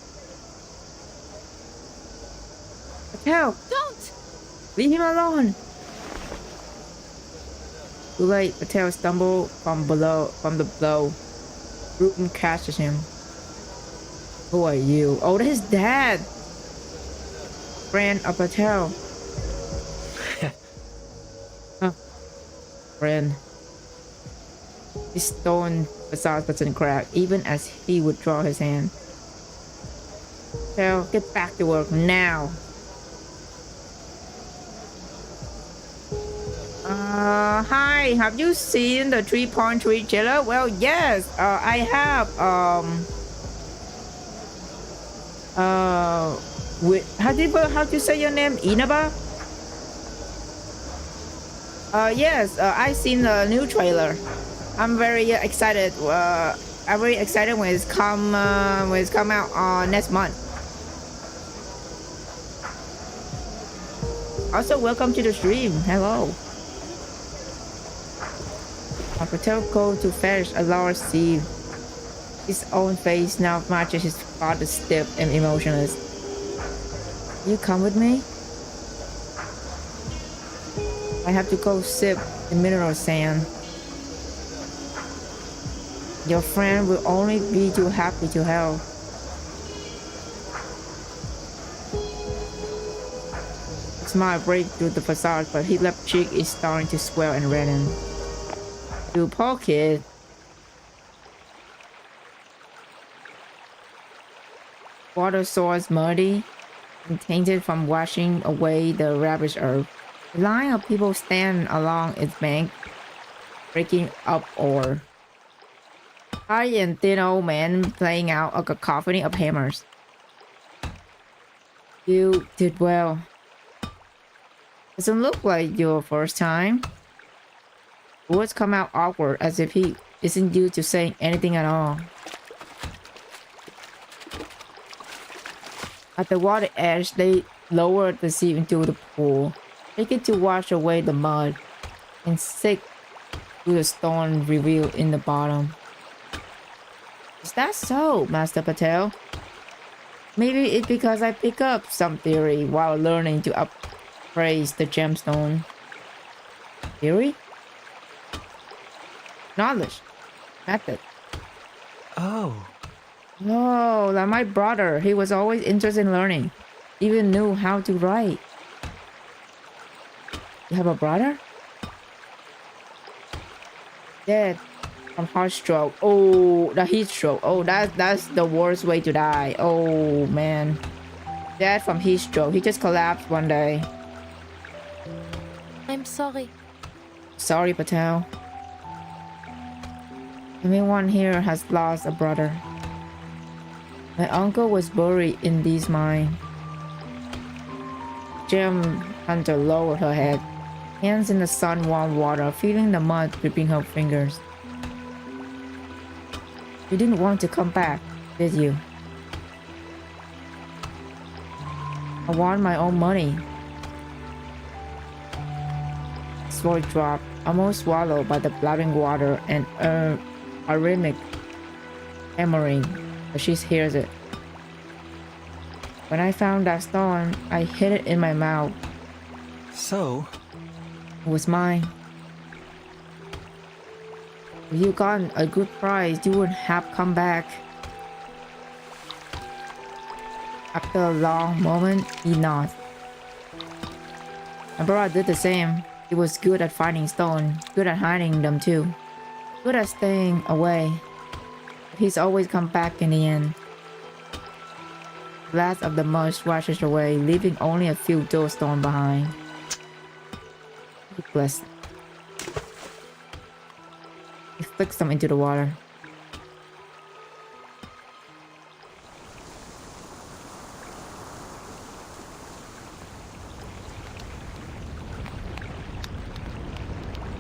Patel! Don't! Leave him alone! Too late, Patel stumbled from the blow. Brume catches him. Who are you? Oh, that's his dad. Friend of Patel. Huh. Friend. His stone facade doesn't crack, even as he withdraw his hand. Patel, get back to work now. Hi, have you seen the 3-point tree chiller? Well, yes, I have, how do you say your name? Inaba? Yes, I seen the new trailer. I'm very excited. I'm very excited when it's come out next month. Also, welcome to the stream. Hello. Patel goes to fetch a large sieve. His own face now matches his father's stiff and emotionless. You come with me? I have to go sip the mineral sand. Your friend will only be too happy to help. A smile breaks through the facade, but his left cheek is starting to swell and redden. You poor kid. Water source muddy and tainted from washing away the rubbish earth. A line of people stand along its bank, breaking up ore. High and thin old man playing out a cacophony of hammers. You did well. Doesn't look like your first time. Words come out awkward, as if he isn't used to saying anything at all. At the water edge, they lowered the sieve into the pool, taking to wash away the mud, and sick through the stone revealed in the bottom. Is that so, Master Patel? Maybe it's because I pick up some theory while learning to appraise the gemstone. Theory? Knowledge. Method. Oh. Oh, like my brother. He was always interested in learning. Even knew how to write. You have a brother? Dead from heart stroke. Oh, the heat stroke. Oh, that's the worst way to die. Oh, man. Dead from heat stroke. He just collapsed one day. I'm sorry. Sorry, Patel. Everyone here has lost a brother. My uncle was buried in these mines. Gem Hunter lowered her head, hands in the sun-warm water, feeling the mud gripping her fingers. You didn't want to come back, did you? I want my own money. His voice dropped, almost swallowed by the blabbing water and a rhythmic hammering, but she hears it. When I found that stone, I hid it in my mouth. So? It was mine. If you gotten a good price, you would have come back. After a long moment, he nodded. My brother did the same. He was good at finding stones, good at hiding them too. Good at staying away. He's always come back in the end. The last of the mud washes away, leaving only a few stones behind. Bless. He flicks them into the water.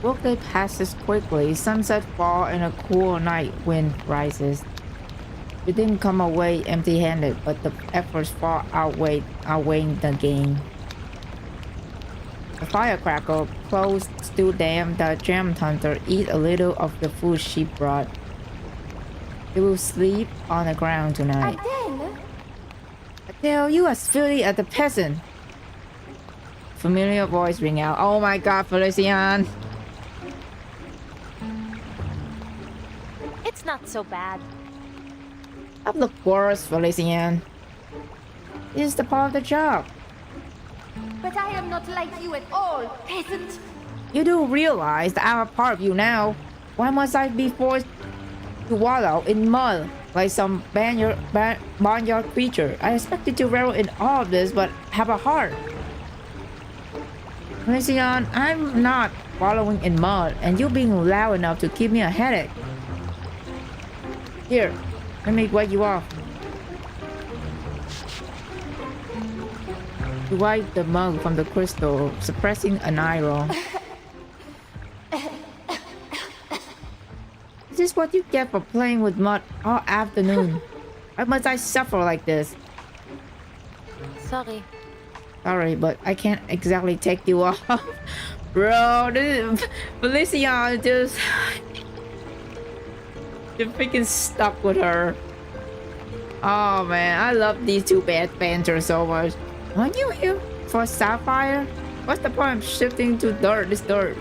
Workday passes quickly. Sunset falls and a cool night wind rises. We didn't come away empty-handed, but the efforts far outweighing the gain. The firecracker closed still damn. The gem hunter eat a little of the food she brought. They will sleep on the ground tonight. Adele, you are filthy as the peasant. Familiar voice ring out. Oh my god, Felician. It's not so bad. Of course, Felician. This is the part of the job. But I am not like you at all, peasant. You do realize that I'm a part of you now. Why must I be forced to wallow in mud like some barnyard creature? I expected to revel in all of this, but have a heart. Felician, I'm not wallowing in mud, and you being loud enough to give me a headache. Here, let me wake you off. You wipe the mug from the crystal, suppressing an eye roll. This is what you get for playing with mud all afternoon. Why must I suffer like this? Sorry. Sorry, but I can't exactly take you off. Bro, this is... Felicia just... You're freaking stuck with her. Oh man, I love these two bad banter so much. Aren't you here for Sapphire? What's the point of shifting to this dirt?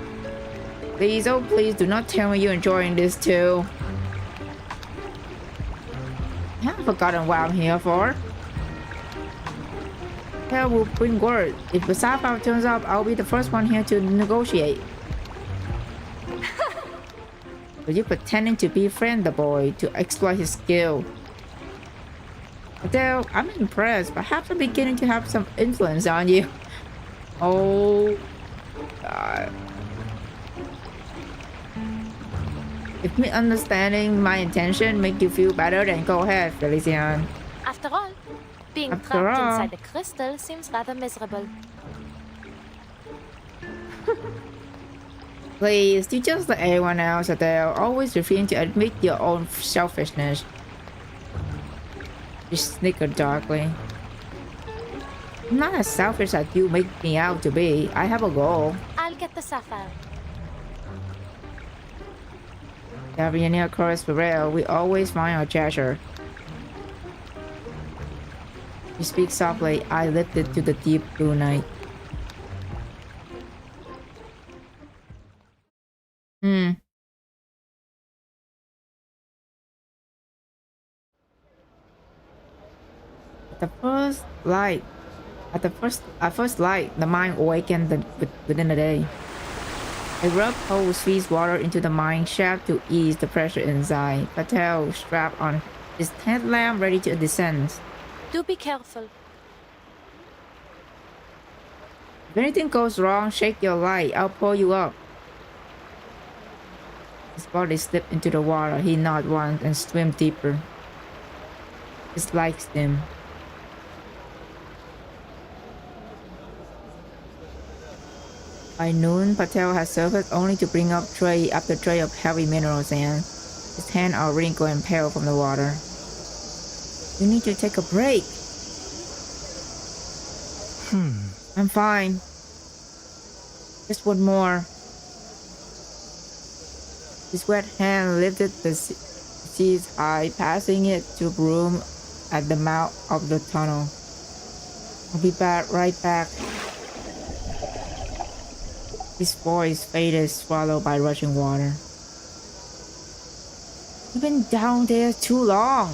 Please, oh please, do not tell me you're enjoying this too. I haven't forgotten what I'm here for. Hell will bring word. If the Sapphire turns up, I'll be the first one here to negotiate. But you pretending to befriend the boy to exploit his skill. Adele, I'm impressed. Perhaps I'm beginning to have some influence on you. Oh God. If misunderstanding my intention make you feel better, then go ahead, Felician. After all, being trapped inside the crystal seems rather miserable. Please, you just like everyone else, Adele, always refusing to admit your own selfishness. She snickered darkly. I'm not as selfish as you make me out to be. I have a goal. I'll get the sapphire. Gabriel Chorus Burrell, we always find our treasure. You speak softly, I lifted to the deep blue night. At first light, the mine awakened within a day. A rope hose feeds water into the mine shaft to ease the pressure inside. Patel strapped on his tent lamp ready to descend. Do be careful. If anything goes wrong, shake your light. I'll pull you up. His body slipped into the water. He nodded once and swam deeper. His light stem. By noon, Patel had surfaced only to bring up tray after tray of heavy mineral sand. His hands are wrinkled and pale from the water. You need to take a break. I'm fine. Just one more. His wet hand lifted the seas high, passing it to Brume at the mouth of the tunnel. I'll be right back. His voice faded, swallowed by rushing water. You've been down there too long.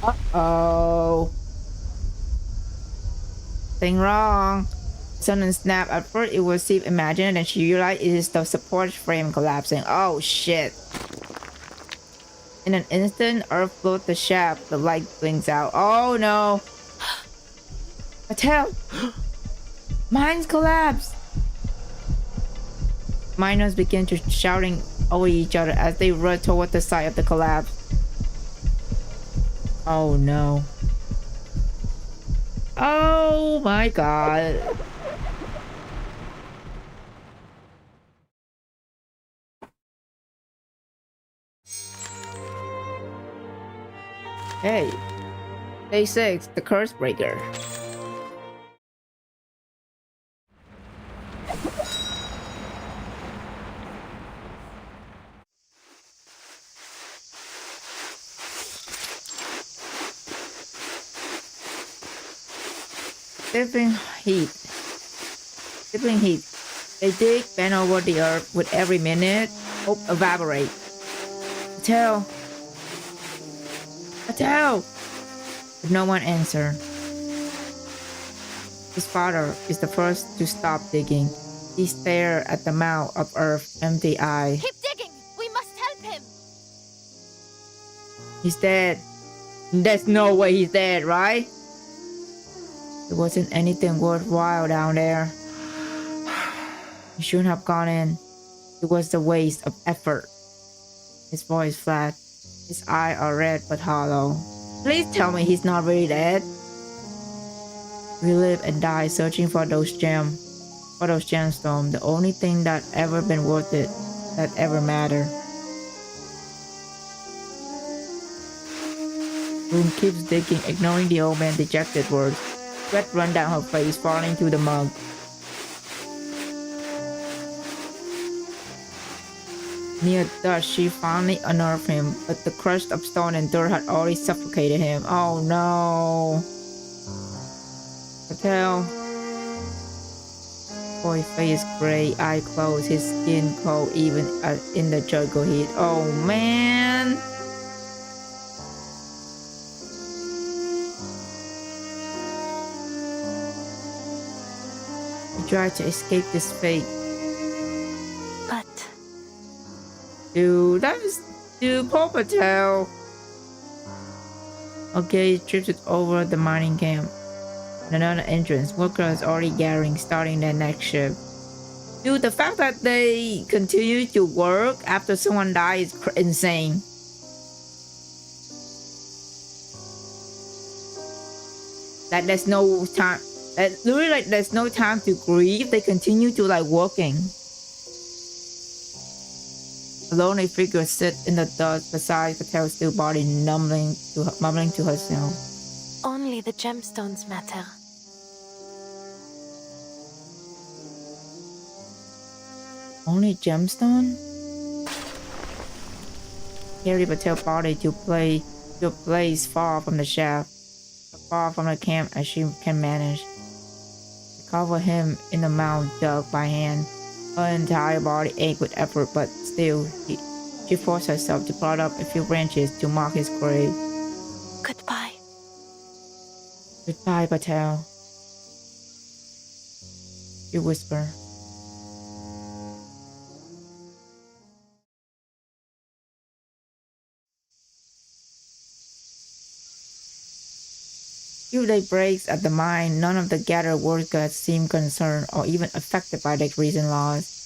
Uh-oh. Thing wrong. Sudden snap. At first it was Steve imagined, and she realized it is the support frame collapsing. Oh shit. In an instant, Earth floats the shaft. The light blinks out. Oh no. Patel. Mines collapse! Miners began to shouting over each other as they rushed toward the site of the collapse. Oh no. Oh my god. Hey. Day 6, the curse breaker. Sibling heat. They dig, bend over the earth with every minute. Hope evaporate. Tell, Patel! But no one answered. His father is the first to stop digging. He stared at the mouth of Earth, empty-eyed. Keep digging! We must help him! He's dead. There's no way he's dead, right? There wasn't anything worthwhile down there. He shouldn't have gone in. It was a waste of effort. His voice flat. His eyes are red but hollow. Please tell me he's not really dead. We live and die searching for those gemstones, the only thing that ever been worth it, that ever mattered. Brume keeps digging, ignoring the old man's dejected words. Sweat run down her face, falling to the mug. Near dusk, she finally unearthed him, but the crust of stone and dirt had already suffocated him. Oh no! Patel. Boy's face gray, eye closed, his skin cold even in the jungle heat. Oh man! He tried to escape this fate. But... Dude, Paul Patel. Okay, drifted over the mining camp. Another entrance. Workers already gathering, starting their next shift. Dude, the fact that they continue to work after someone dies is insane. Like there's no time. Literally, like there's no time to grieve. They continue to like working. A lonely figure sits in the dust beside Patel's still body, mumbling to herself. Only the gemstones matter. Only gemstone? Carry Patel's body to a place far from the shaft, far from the camp as she can manage. Cover him in the mound dug by hand. Her entire body ached with effort, but still, she forced herself to prod up a few branches to mark his grave. Goodbye. Goodbye, Patel. She whispered. Few day breaks at the mine, none of the gathered workers seemed concerned or even affected by the recent loss.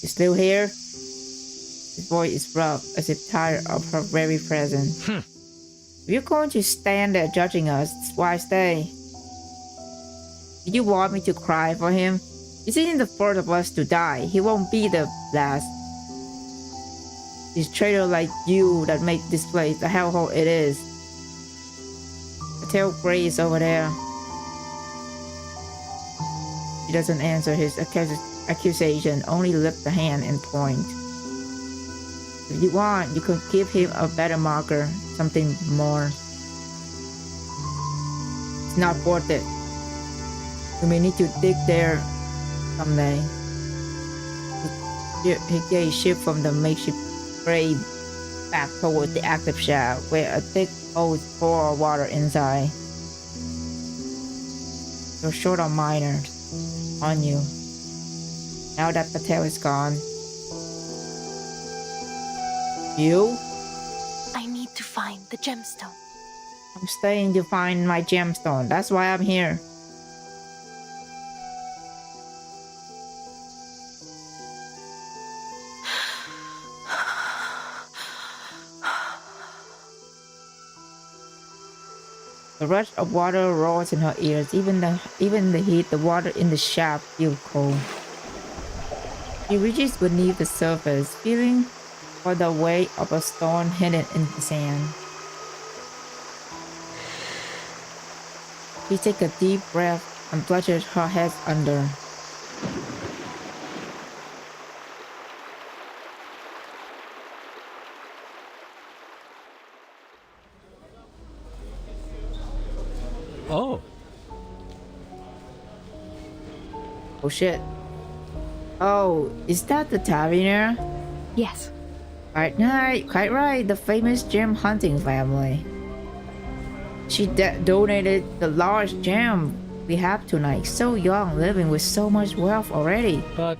You still here? His voice is rough, as if tired of her very presence. If you're going to stand there judging us, why stay? Did you want me to cry for him? This isn't the first of us to die. He won't be the last. It's traitors like you that make this place the hellhole it is. Patel Gray over there. She doesn't answer his accusation, only lift the hand and point. If you want, you could give him a better marker, something more. It's not worth it. We may need to dig there someday. He gave shift from the makeshift grave back towards the active shaft, where a thick hose poured water inside. You're short on miners. On you. Now that Patel is gone. You? I need to find the gemstone. I'm staying to find my gemstone. That's why I'm here. The rush of water roars in her ears. Even the heat, the water in the shaft feels cold. She reaches beneath the surface, feeling for the weight of a stone hidden in the sand. She takes a deep breath and plunges her head under. Oh. Oh shit. Oh, is that the taverner? Yes. Quite right. The famous gem hunting family. She donated the large gem we have tonight. So young, living with so much wealth already. But...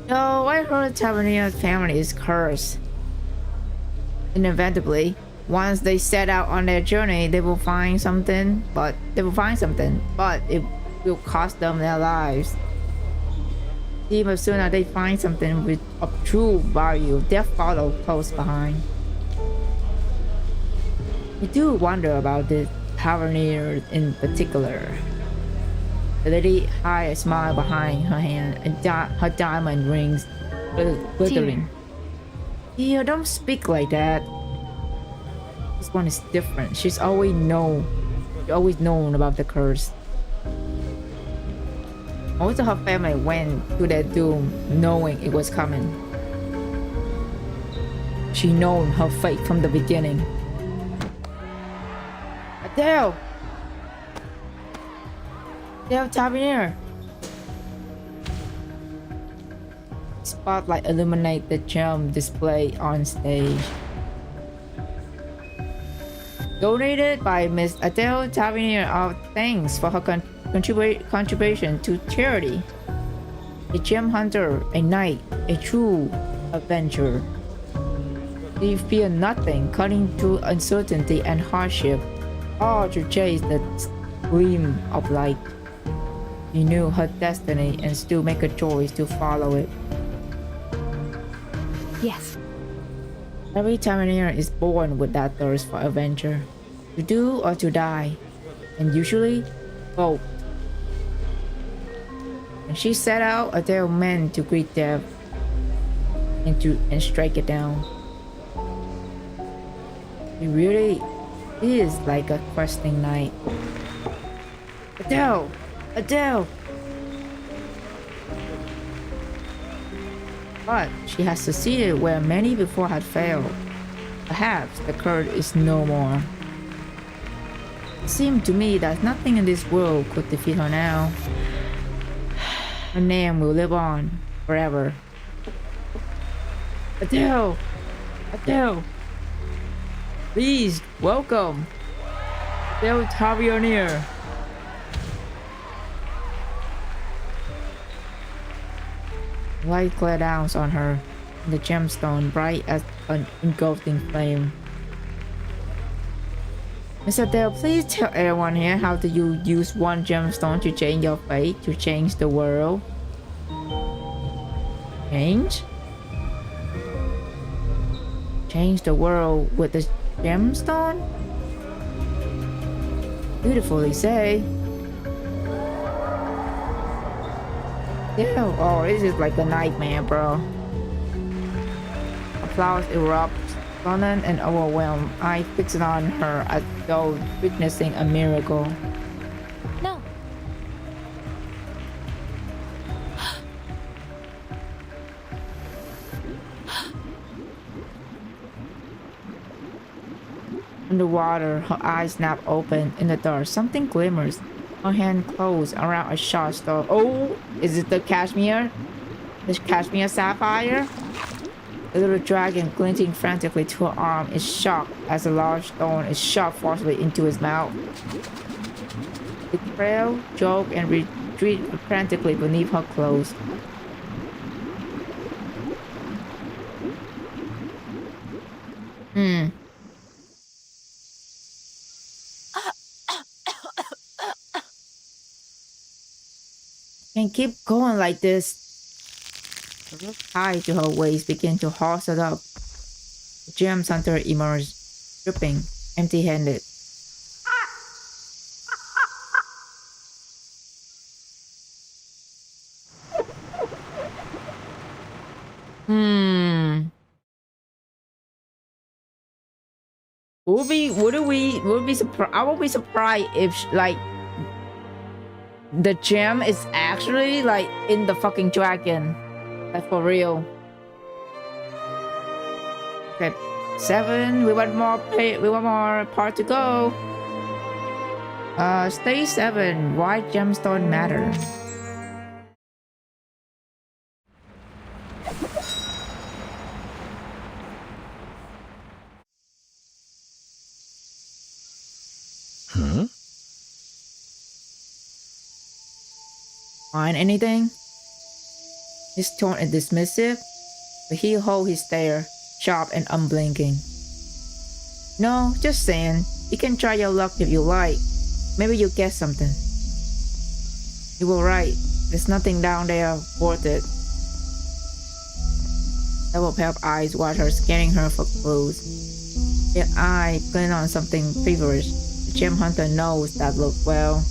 No, I heard Tavernier family is cursed. Inevitably, once they set out on their journey, they will find something, but it will cost them their lives. Even sooner they find something of true value, they'll follow close behind. I do wonder about the Tavernier in particular. The lady hid a smile behind her hand, and her diamond rings glittering. Yeah, don't speak like that. This one is different. She's always known about the curse. Most of her family went to their doom knowing it was coming. She known her fate from the beginning. Adele! Adele Tavernier! Spotlight illuminate the gem display on stage. Donated by Miss Adele Tavernier of thanks for her contribution to charity. A gem hunter, a knight, a true adventurer. She feared nothing, cutting through uncertainty and hardship, all to chase the gleam of light. She knew her destiny and still make a choice to follow it. Yes. Every Tavernier is born with that thirst for adventure, to do or to die, and usually both. And she set out, Adele meant to greet death and strike it down. It really is like a questing knight. Adele! Adele! But she has succeeded where many before had failed. Perhaps the curse is no more. It seemed to me that nothing in this world could defeat her now. Her name will live on forever. Adele! Adele! Please, welcome! Adele Tavernier. Light glared down on her, and the gemstone bright as an engulfing flame. Miss Adele, please tell everyone here how do you use one gemstone to change your fate, to change the world? Change? Change the world with the gemstone? Beautifully say. Yeah, oh, this is like a nightmare, bro. Applause erupts, stunned and overwhelmed. I fixed on her as though witnessing a miracle. No. Underwater, her eyes snap open. In the dark, something glimmers. Her hand closed around a short stone. Oh, is it the cashmere? The cashmere sapphire? The little dragon glinting frantically to her arm is shocked as a large stone is shoved forcibly into his mouth. It trail, joke, and retreat frantically beneath her clothes. Can't keep going like this. The rope tied to her waist began to haul her up. The gem hunter emerged, dripping, empty-handed. I would be surprised if like the gem is actually like in the fucking dragon, like for real. Okay, 7. We want more part to go. Stage 7. Why gemstone matter? Huh? Find anything? His tone is dismissive, but he holds his stare, sharp and unblinking. No, just saying. You can try your luck if you like. Maybe you'll get something. You were right. There's nothing down there worth it. Double pair of eyes watch her, scanning her for clues. Their eye glint on something feverish. The gem hunter knows that look well.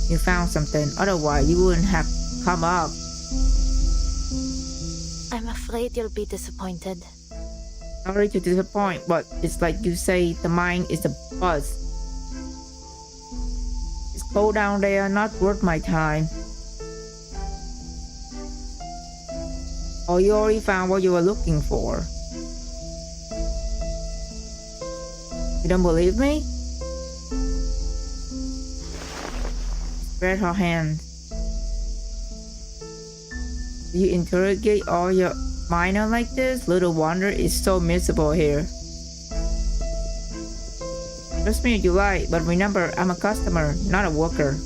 You found something, otherwise you wouldn't have come up. I'm afraid you'll be disappointed. Sorry to disappoint, but it's like you say, the mind is a buzz. It's cold down there, not worth my time. Oh, you already found what you were looking for. You don't believe me? Spread her hand. Do you interrogate all your minor like this? Little wonder it's so miserable here. Trust me if you like, but remember, I'm a customer, not a worker.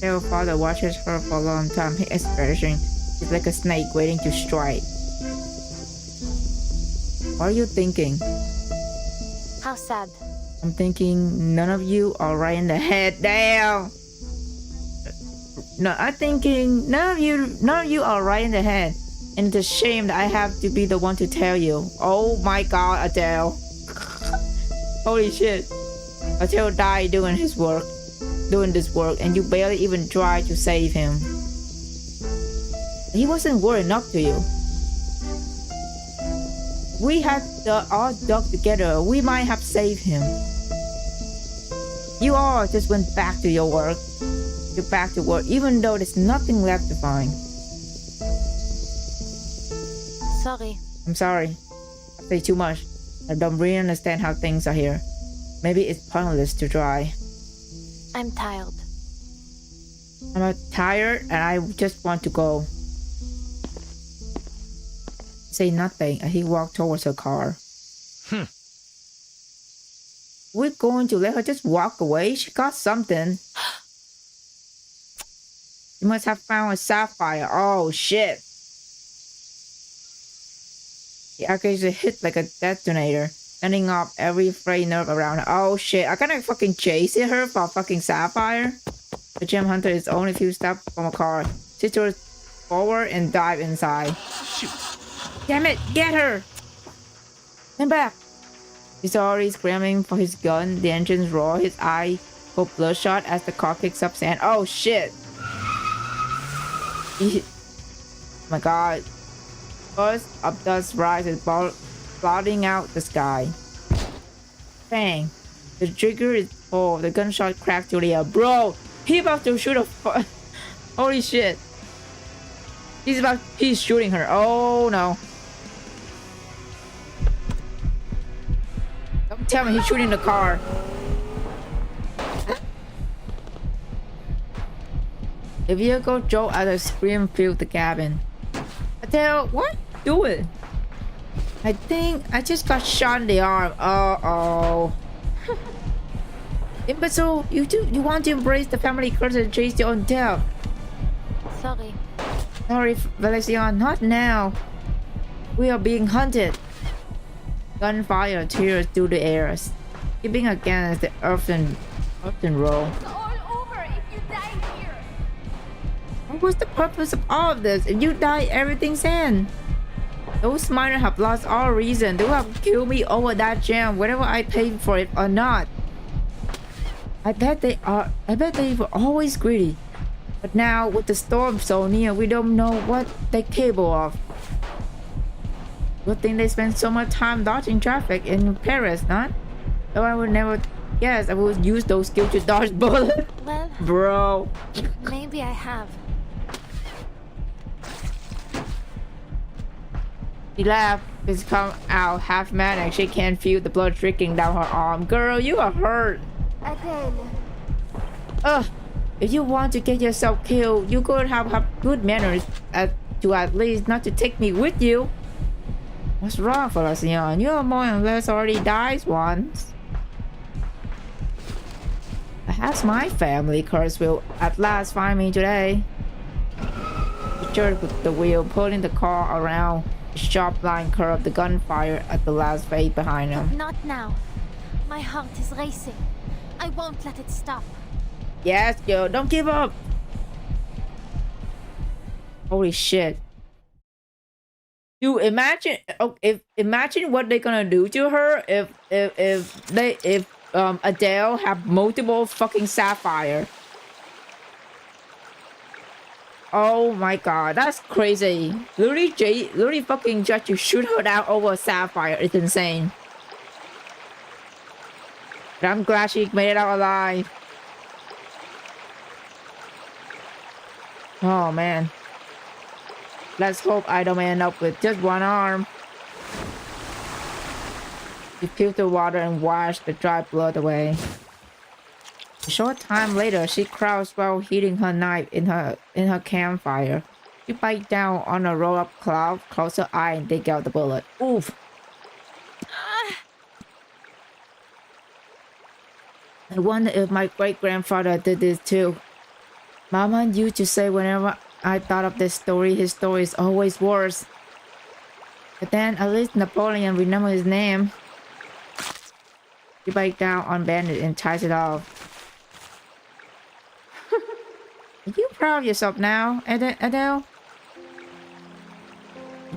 Their father watches her for a long time. His expression is like a snake waiting to strike. What are you thinking? How sad. I'm thinking none of you are right in the head. Damn. No, I'm thinking none of you are right in the head. And it's a shame that I have to be the one to tell you. Oh my god, Adele. Holy shit. Adele died doing this work, and you barely even tried to save him. He wasn't worth enough to you. We had all dug together. We might have saved him. You all just went back to your work. You're back to work, even though there's nothing left to find. Sorry. I'm sorry. I say too much. I don't really understand how things are here. Maybe it's pointless to try. I'm tired. I'm tired and I just want to go. Say nothing and he walked towards her car. We're going to let her just walk away? She got something. You must have found a sapphire. Oh shit. The accusation hit like a detonator, sending off every frayed nerve around her. Oh shit, I gotta fucking chase her for a fucking sapphire? The gem hunter is only a few steps from a car. She throws forward and dive inside. Shoot. Damn it, get her! Come back! He's already screaming for his gun. The engines roar, his eye go bloodshot as the car kicks up sand. Oh shit! Oh my god. Burst of dust rises, blotting out the sky. Bang. The trigger is pulled. The gunshot cracks to the air. Bro, he about to shoot a holy shit. He's shooting her. Oh no. Don't tell me he's shooting the car. The vehicle drove as a scream filled the cabin. Adele, what? Do it. I think I just got shot in the arm. Uh-oh. Imbecile, you want to embrace the family curse and chase your own death. Sorry. Sorry, Valesian, not now. We are being hunted. Gunfire tears through the air, skipping against the earthen roll. What's the purpose of all of this? If you die, everything's in. Those miners have lost all reason. They will have killed me over that gem, whether I paid for it or not. I bet they were always greedy. But now, with the storm so near, we don't know what they're capable of. Good thing they spend so much time dodging traffic in Paris, not? Though I would never guess I would use those skills to dodge bullets. Well, bro. Maybe I have. She laughed. It's come out half manic. She can't feel the blood trickling down her arm. Girl, you are hurt. Again. Ugh. If you want to get yourself killed, you could have good manners to at least not to take me with you. What's wrong, Felician? You more or less already died once. Perhaps my family curse will at last find me today. The jerk with the wheel pulling the car around the sharp line curve, the gunfire at the last fade behind him. Not now. My heart is racing. I won't let it stop. Yes, girl, don't give up. Holy shit. You imagine, imagine what they're gonna do to her if Adele have multiple fucking sapphire. Oh my god, that's crazy. Literally fucking just to shoot her down over a sapphire. It's insane. But I'm glad she made it out alive. Oh man. Let's hope I don't end up with just one arm. She peeled the water and washed the dry blood away. A short time later, she crouched while heating her knife in her campfire. She bite down on a roll-up cloud, close her eye, and dig out the bullet. Oof! I wonder if my great-grandfather did this too. Mama used to say whenever I thought of this story, his story is always worse. But then at least Napoleon remembered his name. She bite down on bandage and ties it off. Are you proud of yourself now, Adele?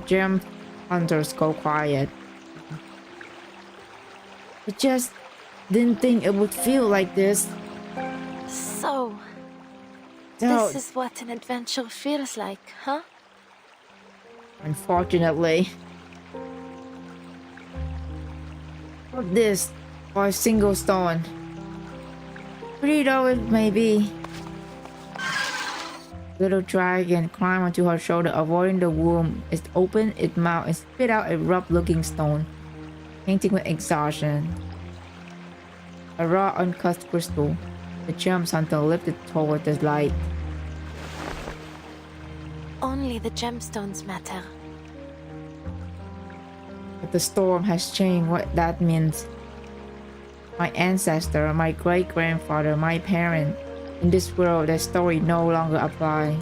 Gem hunters go quiet. I just didn't think it would feel like this. So, this is what an adventure feels like, huh? Unfortunately. Not this, or a single stone. Pretty though it may be. Little dragon climbed onto her shoulder, avoiding the wound. It opened its mouth and spit out a rough-looking stone, painting with exhaustion. A raw, uncut crystal. The gem hunter lifted toward the light. Only the gemstones matter. But the storm has changed what that means. My ancestor, my great-grandfather, my parent. In this world, that story no longer applies.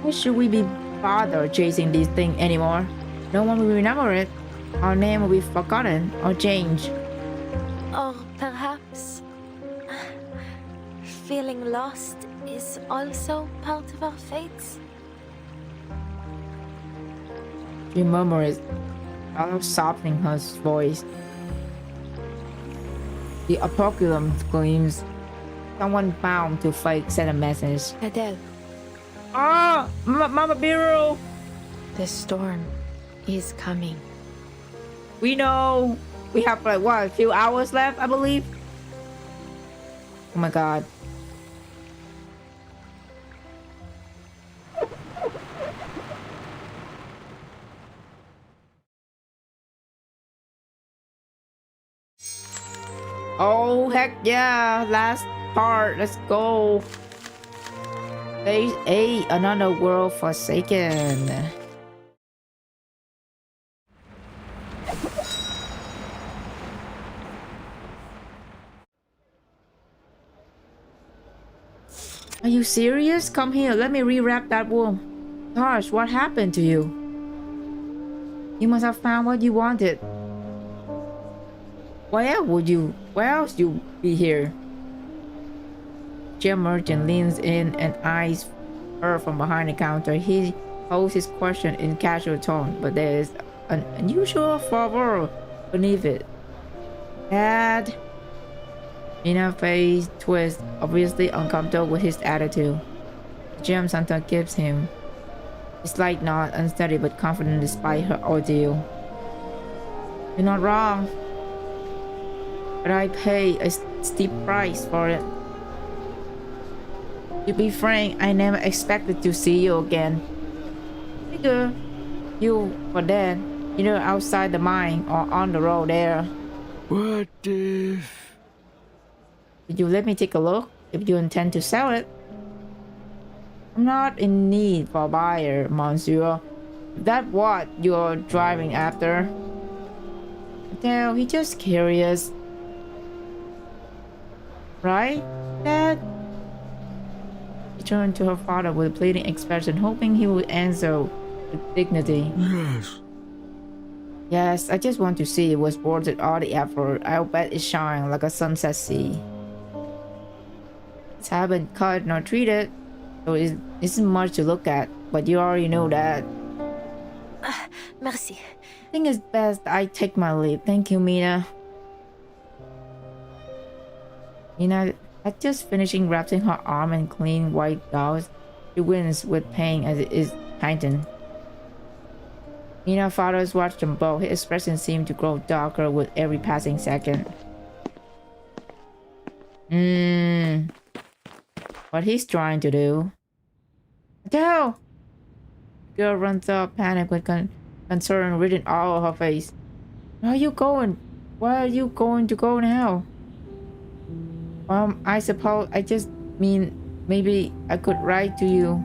Why should we be bothered chasing these things anymore? No one will remember it. Our name will be forgotten or changed. Or perhaps feeling lost is also part of our fates. She murmured, out softening her voice. The apocalypse gleams. Someone bound to fake sent a message. Adele. Ah! Mama Biro! The storm is coming. We know. We have like what, a few hours left, I believe. Oh my god. Oh heck yeah, last part, let's go. Phase 8, another world forsaken. Are you serious? Come here, let me rewrap that wound. Gosh, what happened to you? You must have found what you wanted. Where else you be here? Gem merchant leans in and eyes her from behind the counter. He holds his question in casual tone, but there is an unusual fervor beneath it. Dad? Nina's face twists, obviously uncomfortable with his attitude. Gem hunter gives him a slight nod, unsteady but confident despite her ordeal. You're not wrong. But I pay a steep price for it. To be frank, I never expected to see you again. Figure you were dead, either outside the mine or on the road there. What if... Did you let me take a look? If you intend to sell it. I'm not in need for a buyer, monsieur. If that's what you're driving after. Adele, he's just curious. Right, Dad? She turned to her father with a pleading expression, hoping he would answer with dignity. Yes. Yes, I just want to see it was worth it all the effort. I'll bet it shines like a sunset sea. It's haven't cut nor treated, so it isn't much to look at, but you already know that. Merci. I think it's best I take my leave. Thank you, Mina. Mina had just finishing wrapping her arm in clean white gauze. She wins with pain as it is tightened. Mina's father watched them both. His expression seemed to grow darker with every passing second. What he's trying to do. Adele! The girl runs up, panic with concern written all over her face. Where are you going? Where are you going to go now? I suppose I just mean maybe I could write to you.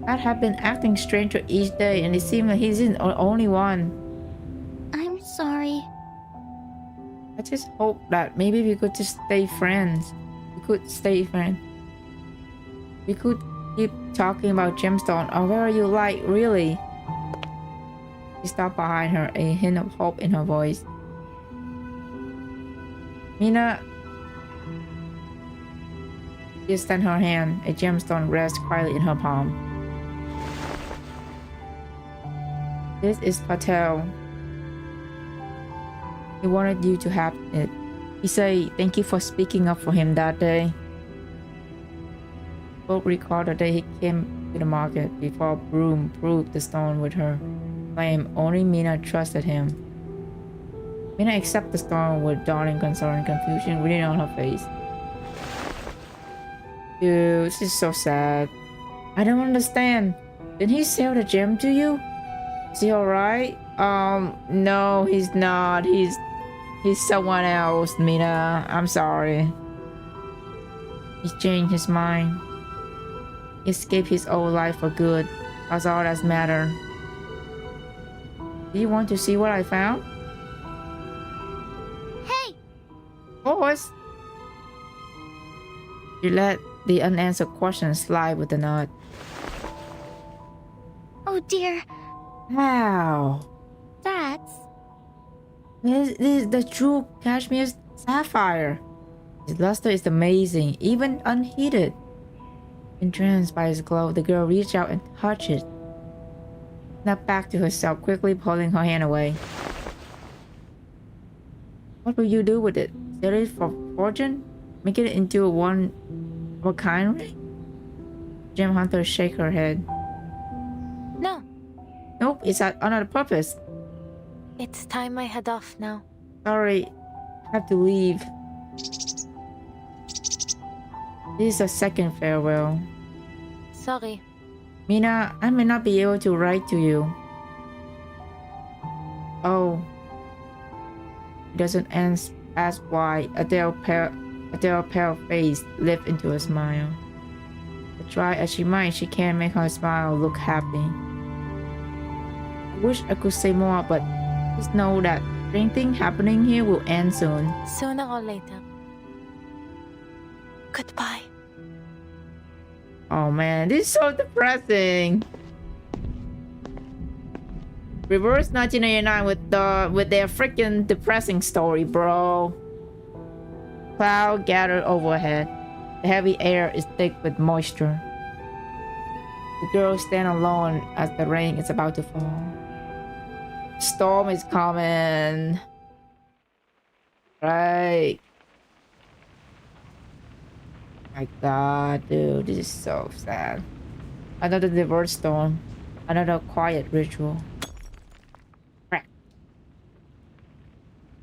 Dad had been acting stranger each day, and it seemed like he's the only one. I'm sorry. I just hope that maybe we could just stay friends. We could stay friends. We could keep talking about gemstone. Or where are you like, really? She stopped behind her, a hint of hope in her voice. Mina just extended her hand. A gemstone rests quietly in her palm. This is Patel. He wanted you to have it. He said thank you for speaking up for him that day. Both recalled the day he came to the market before Brume proved the stone with her. Claimed only Mina trusted him. Mina accepted the stone with dawning concern and confusion written on her face. Dude, this is so sad. I don't understand. Did he sell the gem to you? Is he alright? No, he's not. He's someone else, Mina. I'm sorry. He's changed his mind. He escaped his old life for good. That's all that matters. Do you want to see what I found? Hey! Of course. You let the unanswered question slide with a nod. Oh dear. Wow. That's... This is the true cashmere sapphire. Its luster is amazing, even unheated. Entranced by its glow, the girl reached out and touched it. Snapped back to herself, quickly pulling her hand away. What will you do with it? Sell it for fortune? Make it into a one-of-a-kind ring? Gem Hunter shake her head. No. Nope, it's another purpose. It's time I head off now. Sorry, I have to leave. This is a second farewell. Sorry. Mina, I may not be able to write to you. Oh. He doesn't ask why. Adele pale face lifted into a smile. But try as she might, she can't make her smile look happy. I wish I could say more, but just know that anything happening here will end soon. Sooner or later. Goodbye. Oh man, this is so depressing. Reverse 1989 with their freaking depressing story, bro. Cloud gathered overhead. The heavy air is thick with moisture. The girls stand alone as the rain is about to fall. Storm is coming. Right. My god, dude, this is so sad. Another diverse storm. Another quiet ritual. Crack.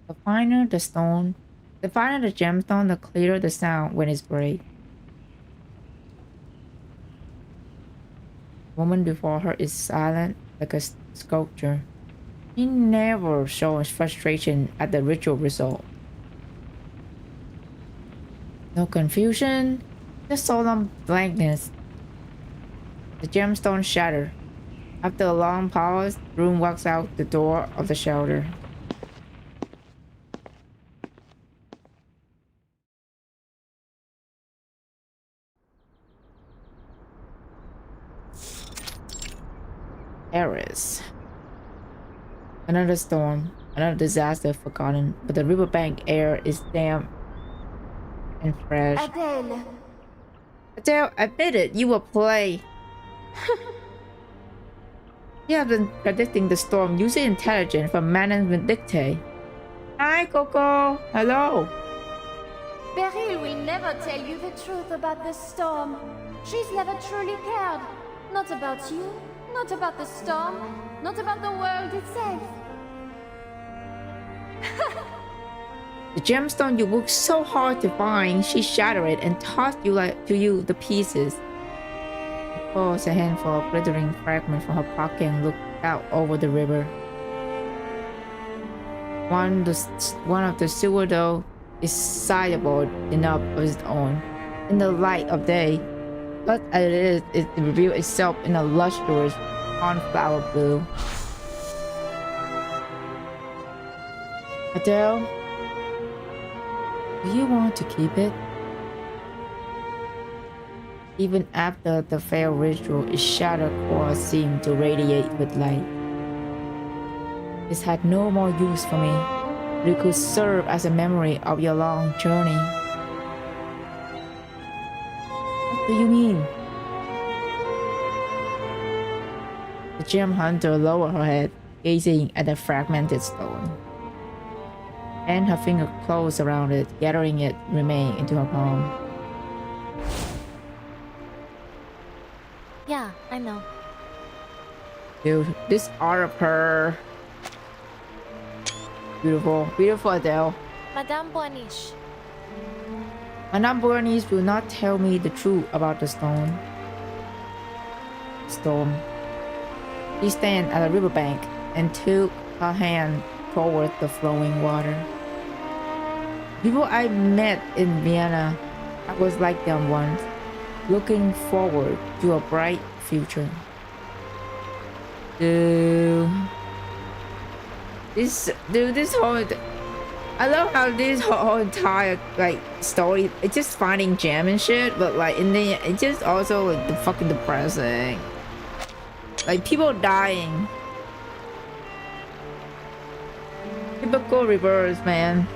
The finer the stone, the finer the gemstone, the clearer the sound when it's break. The woman before her is silent like a sculpture. She never shows frustration at the ritual result. No confusion, just solemn blankness. The gemstone shattered. After a long pause, Brume walks out the door of the shelter. Paris. Another storm, another disaster forgotten, but the riverbank air is damp and fresh. Adele. Adele, admit it, you will play. You have been predicting the storm using intelligence from management dictate. Hi, Coco. Hello. Beryl will never tell you the truth about the storm. She's never truly cared. Not about you, not about the storm, not about the world itself. The gemstone you worked so hard to find, she shattered it and tossed to you the pieces. She pulls a handful of glittering fragments from her pocket and looked out over the river. One of the silver though is sizable enough of its own. In the light of day, but as it revealed itself in a lustrous cornflower blue. Adele, do you want to keep it? Even after the failed ritual, its shattered core seemed to radiate with light. It had no more use for me, but it could serve as a memory of your long journey. What do you mean? The gem hunter lowered her head, gazing at the fragmented stone. And her finger closed around it, gathering it remain into her palm. Yeah, I know. Dude, this art of her. Beautiful. Beautiful, Adele. Madame Boaniche. Madame Boaniche will not tell me the truth about the storm. She stand at the riverbank and took her hand toward the flowing water. People I met in Vienna, I was like them once, looking forward to a bright future. This whole, I love how this whole entire like story, it's just finding gem and shit, but like in the it's just also like the fucking depressing. Like people dying. Typical reverse, man.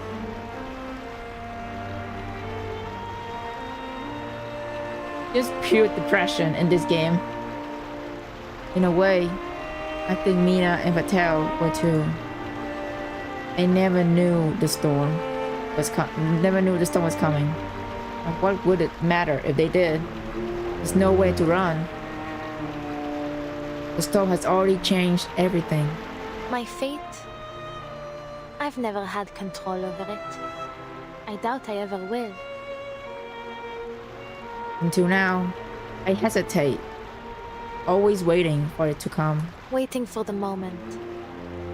Just pure depression in this game. In a way, I think Mina and Patel were too. They never knew the storm was coming. And what would it matter if they did? There's nowhere to run. The storm has already changed everything. My fate? I've never had control over it. I doubt I ever will. Until now, I hesitate, always waiting for it to come. Waiting for the moment.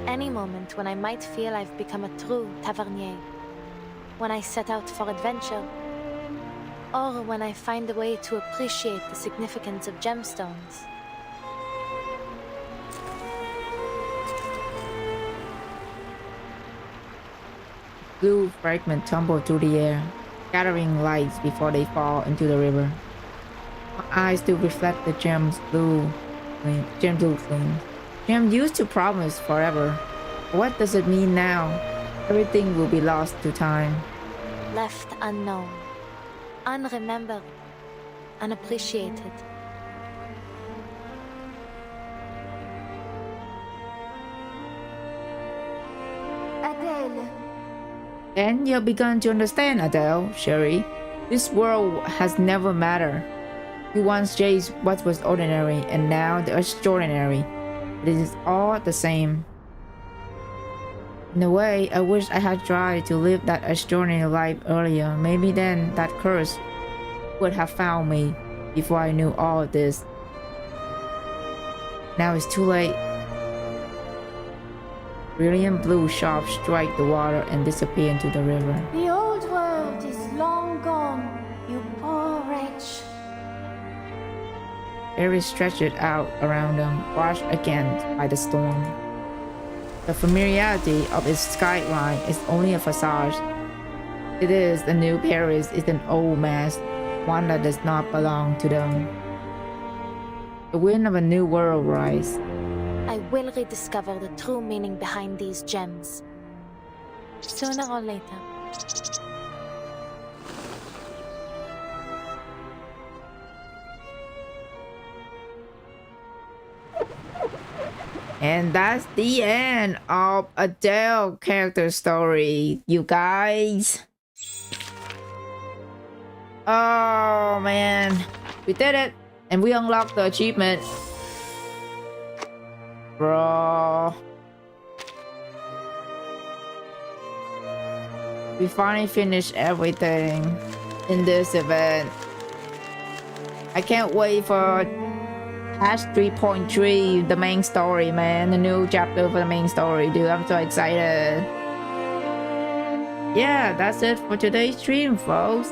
Any moment when I might feel I've become a true tavernier. When I set out for adventure. Or when I find a way to appreciate the significance of gemstones. Blue fragments tumble through the air, scattering lights before they fall into the river. My eyes still reflect the gem's blue flame. Gem used to promise forever. What does it mean now? Everything will be lost to time. Left unknown, unremembered, unappreciated. Adele. Then you've begun to understand, Adele, Sherry. This world has never mattered. You once chased what was ordinary, and now the extraordinary. It is all the same. In a way, I wish I had tried to live that extraordinary life earlier. Maybe then that curse would have found me before I knew all of this. Now it's too late. Brilliant blue sharps strike the water and disappear into the river. The old world is long gone, you poor wretch. Areas stretched out around them, washed again by the storm. The familiarity of its skyline is only a facade. It is the new Paris is an old mask, one that does not belong to them. The wind of a new world rise. I will rediscover the true meaning behind these gems. Sooner or later. And that's the end of Adele character story, you guys. Oh man, we did it, and we unlocked the achievement. Bro. We finally finished everything in this event. I can't wait for Patch 3.3, the main story, man. The new chapter for the main story, dude. I'm so excited. Yeah, that's it for today's stream, folks.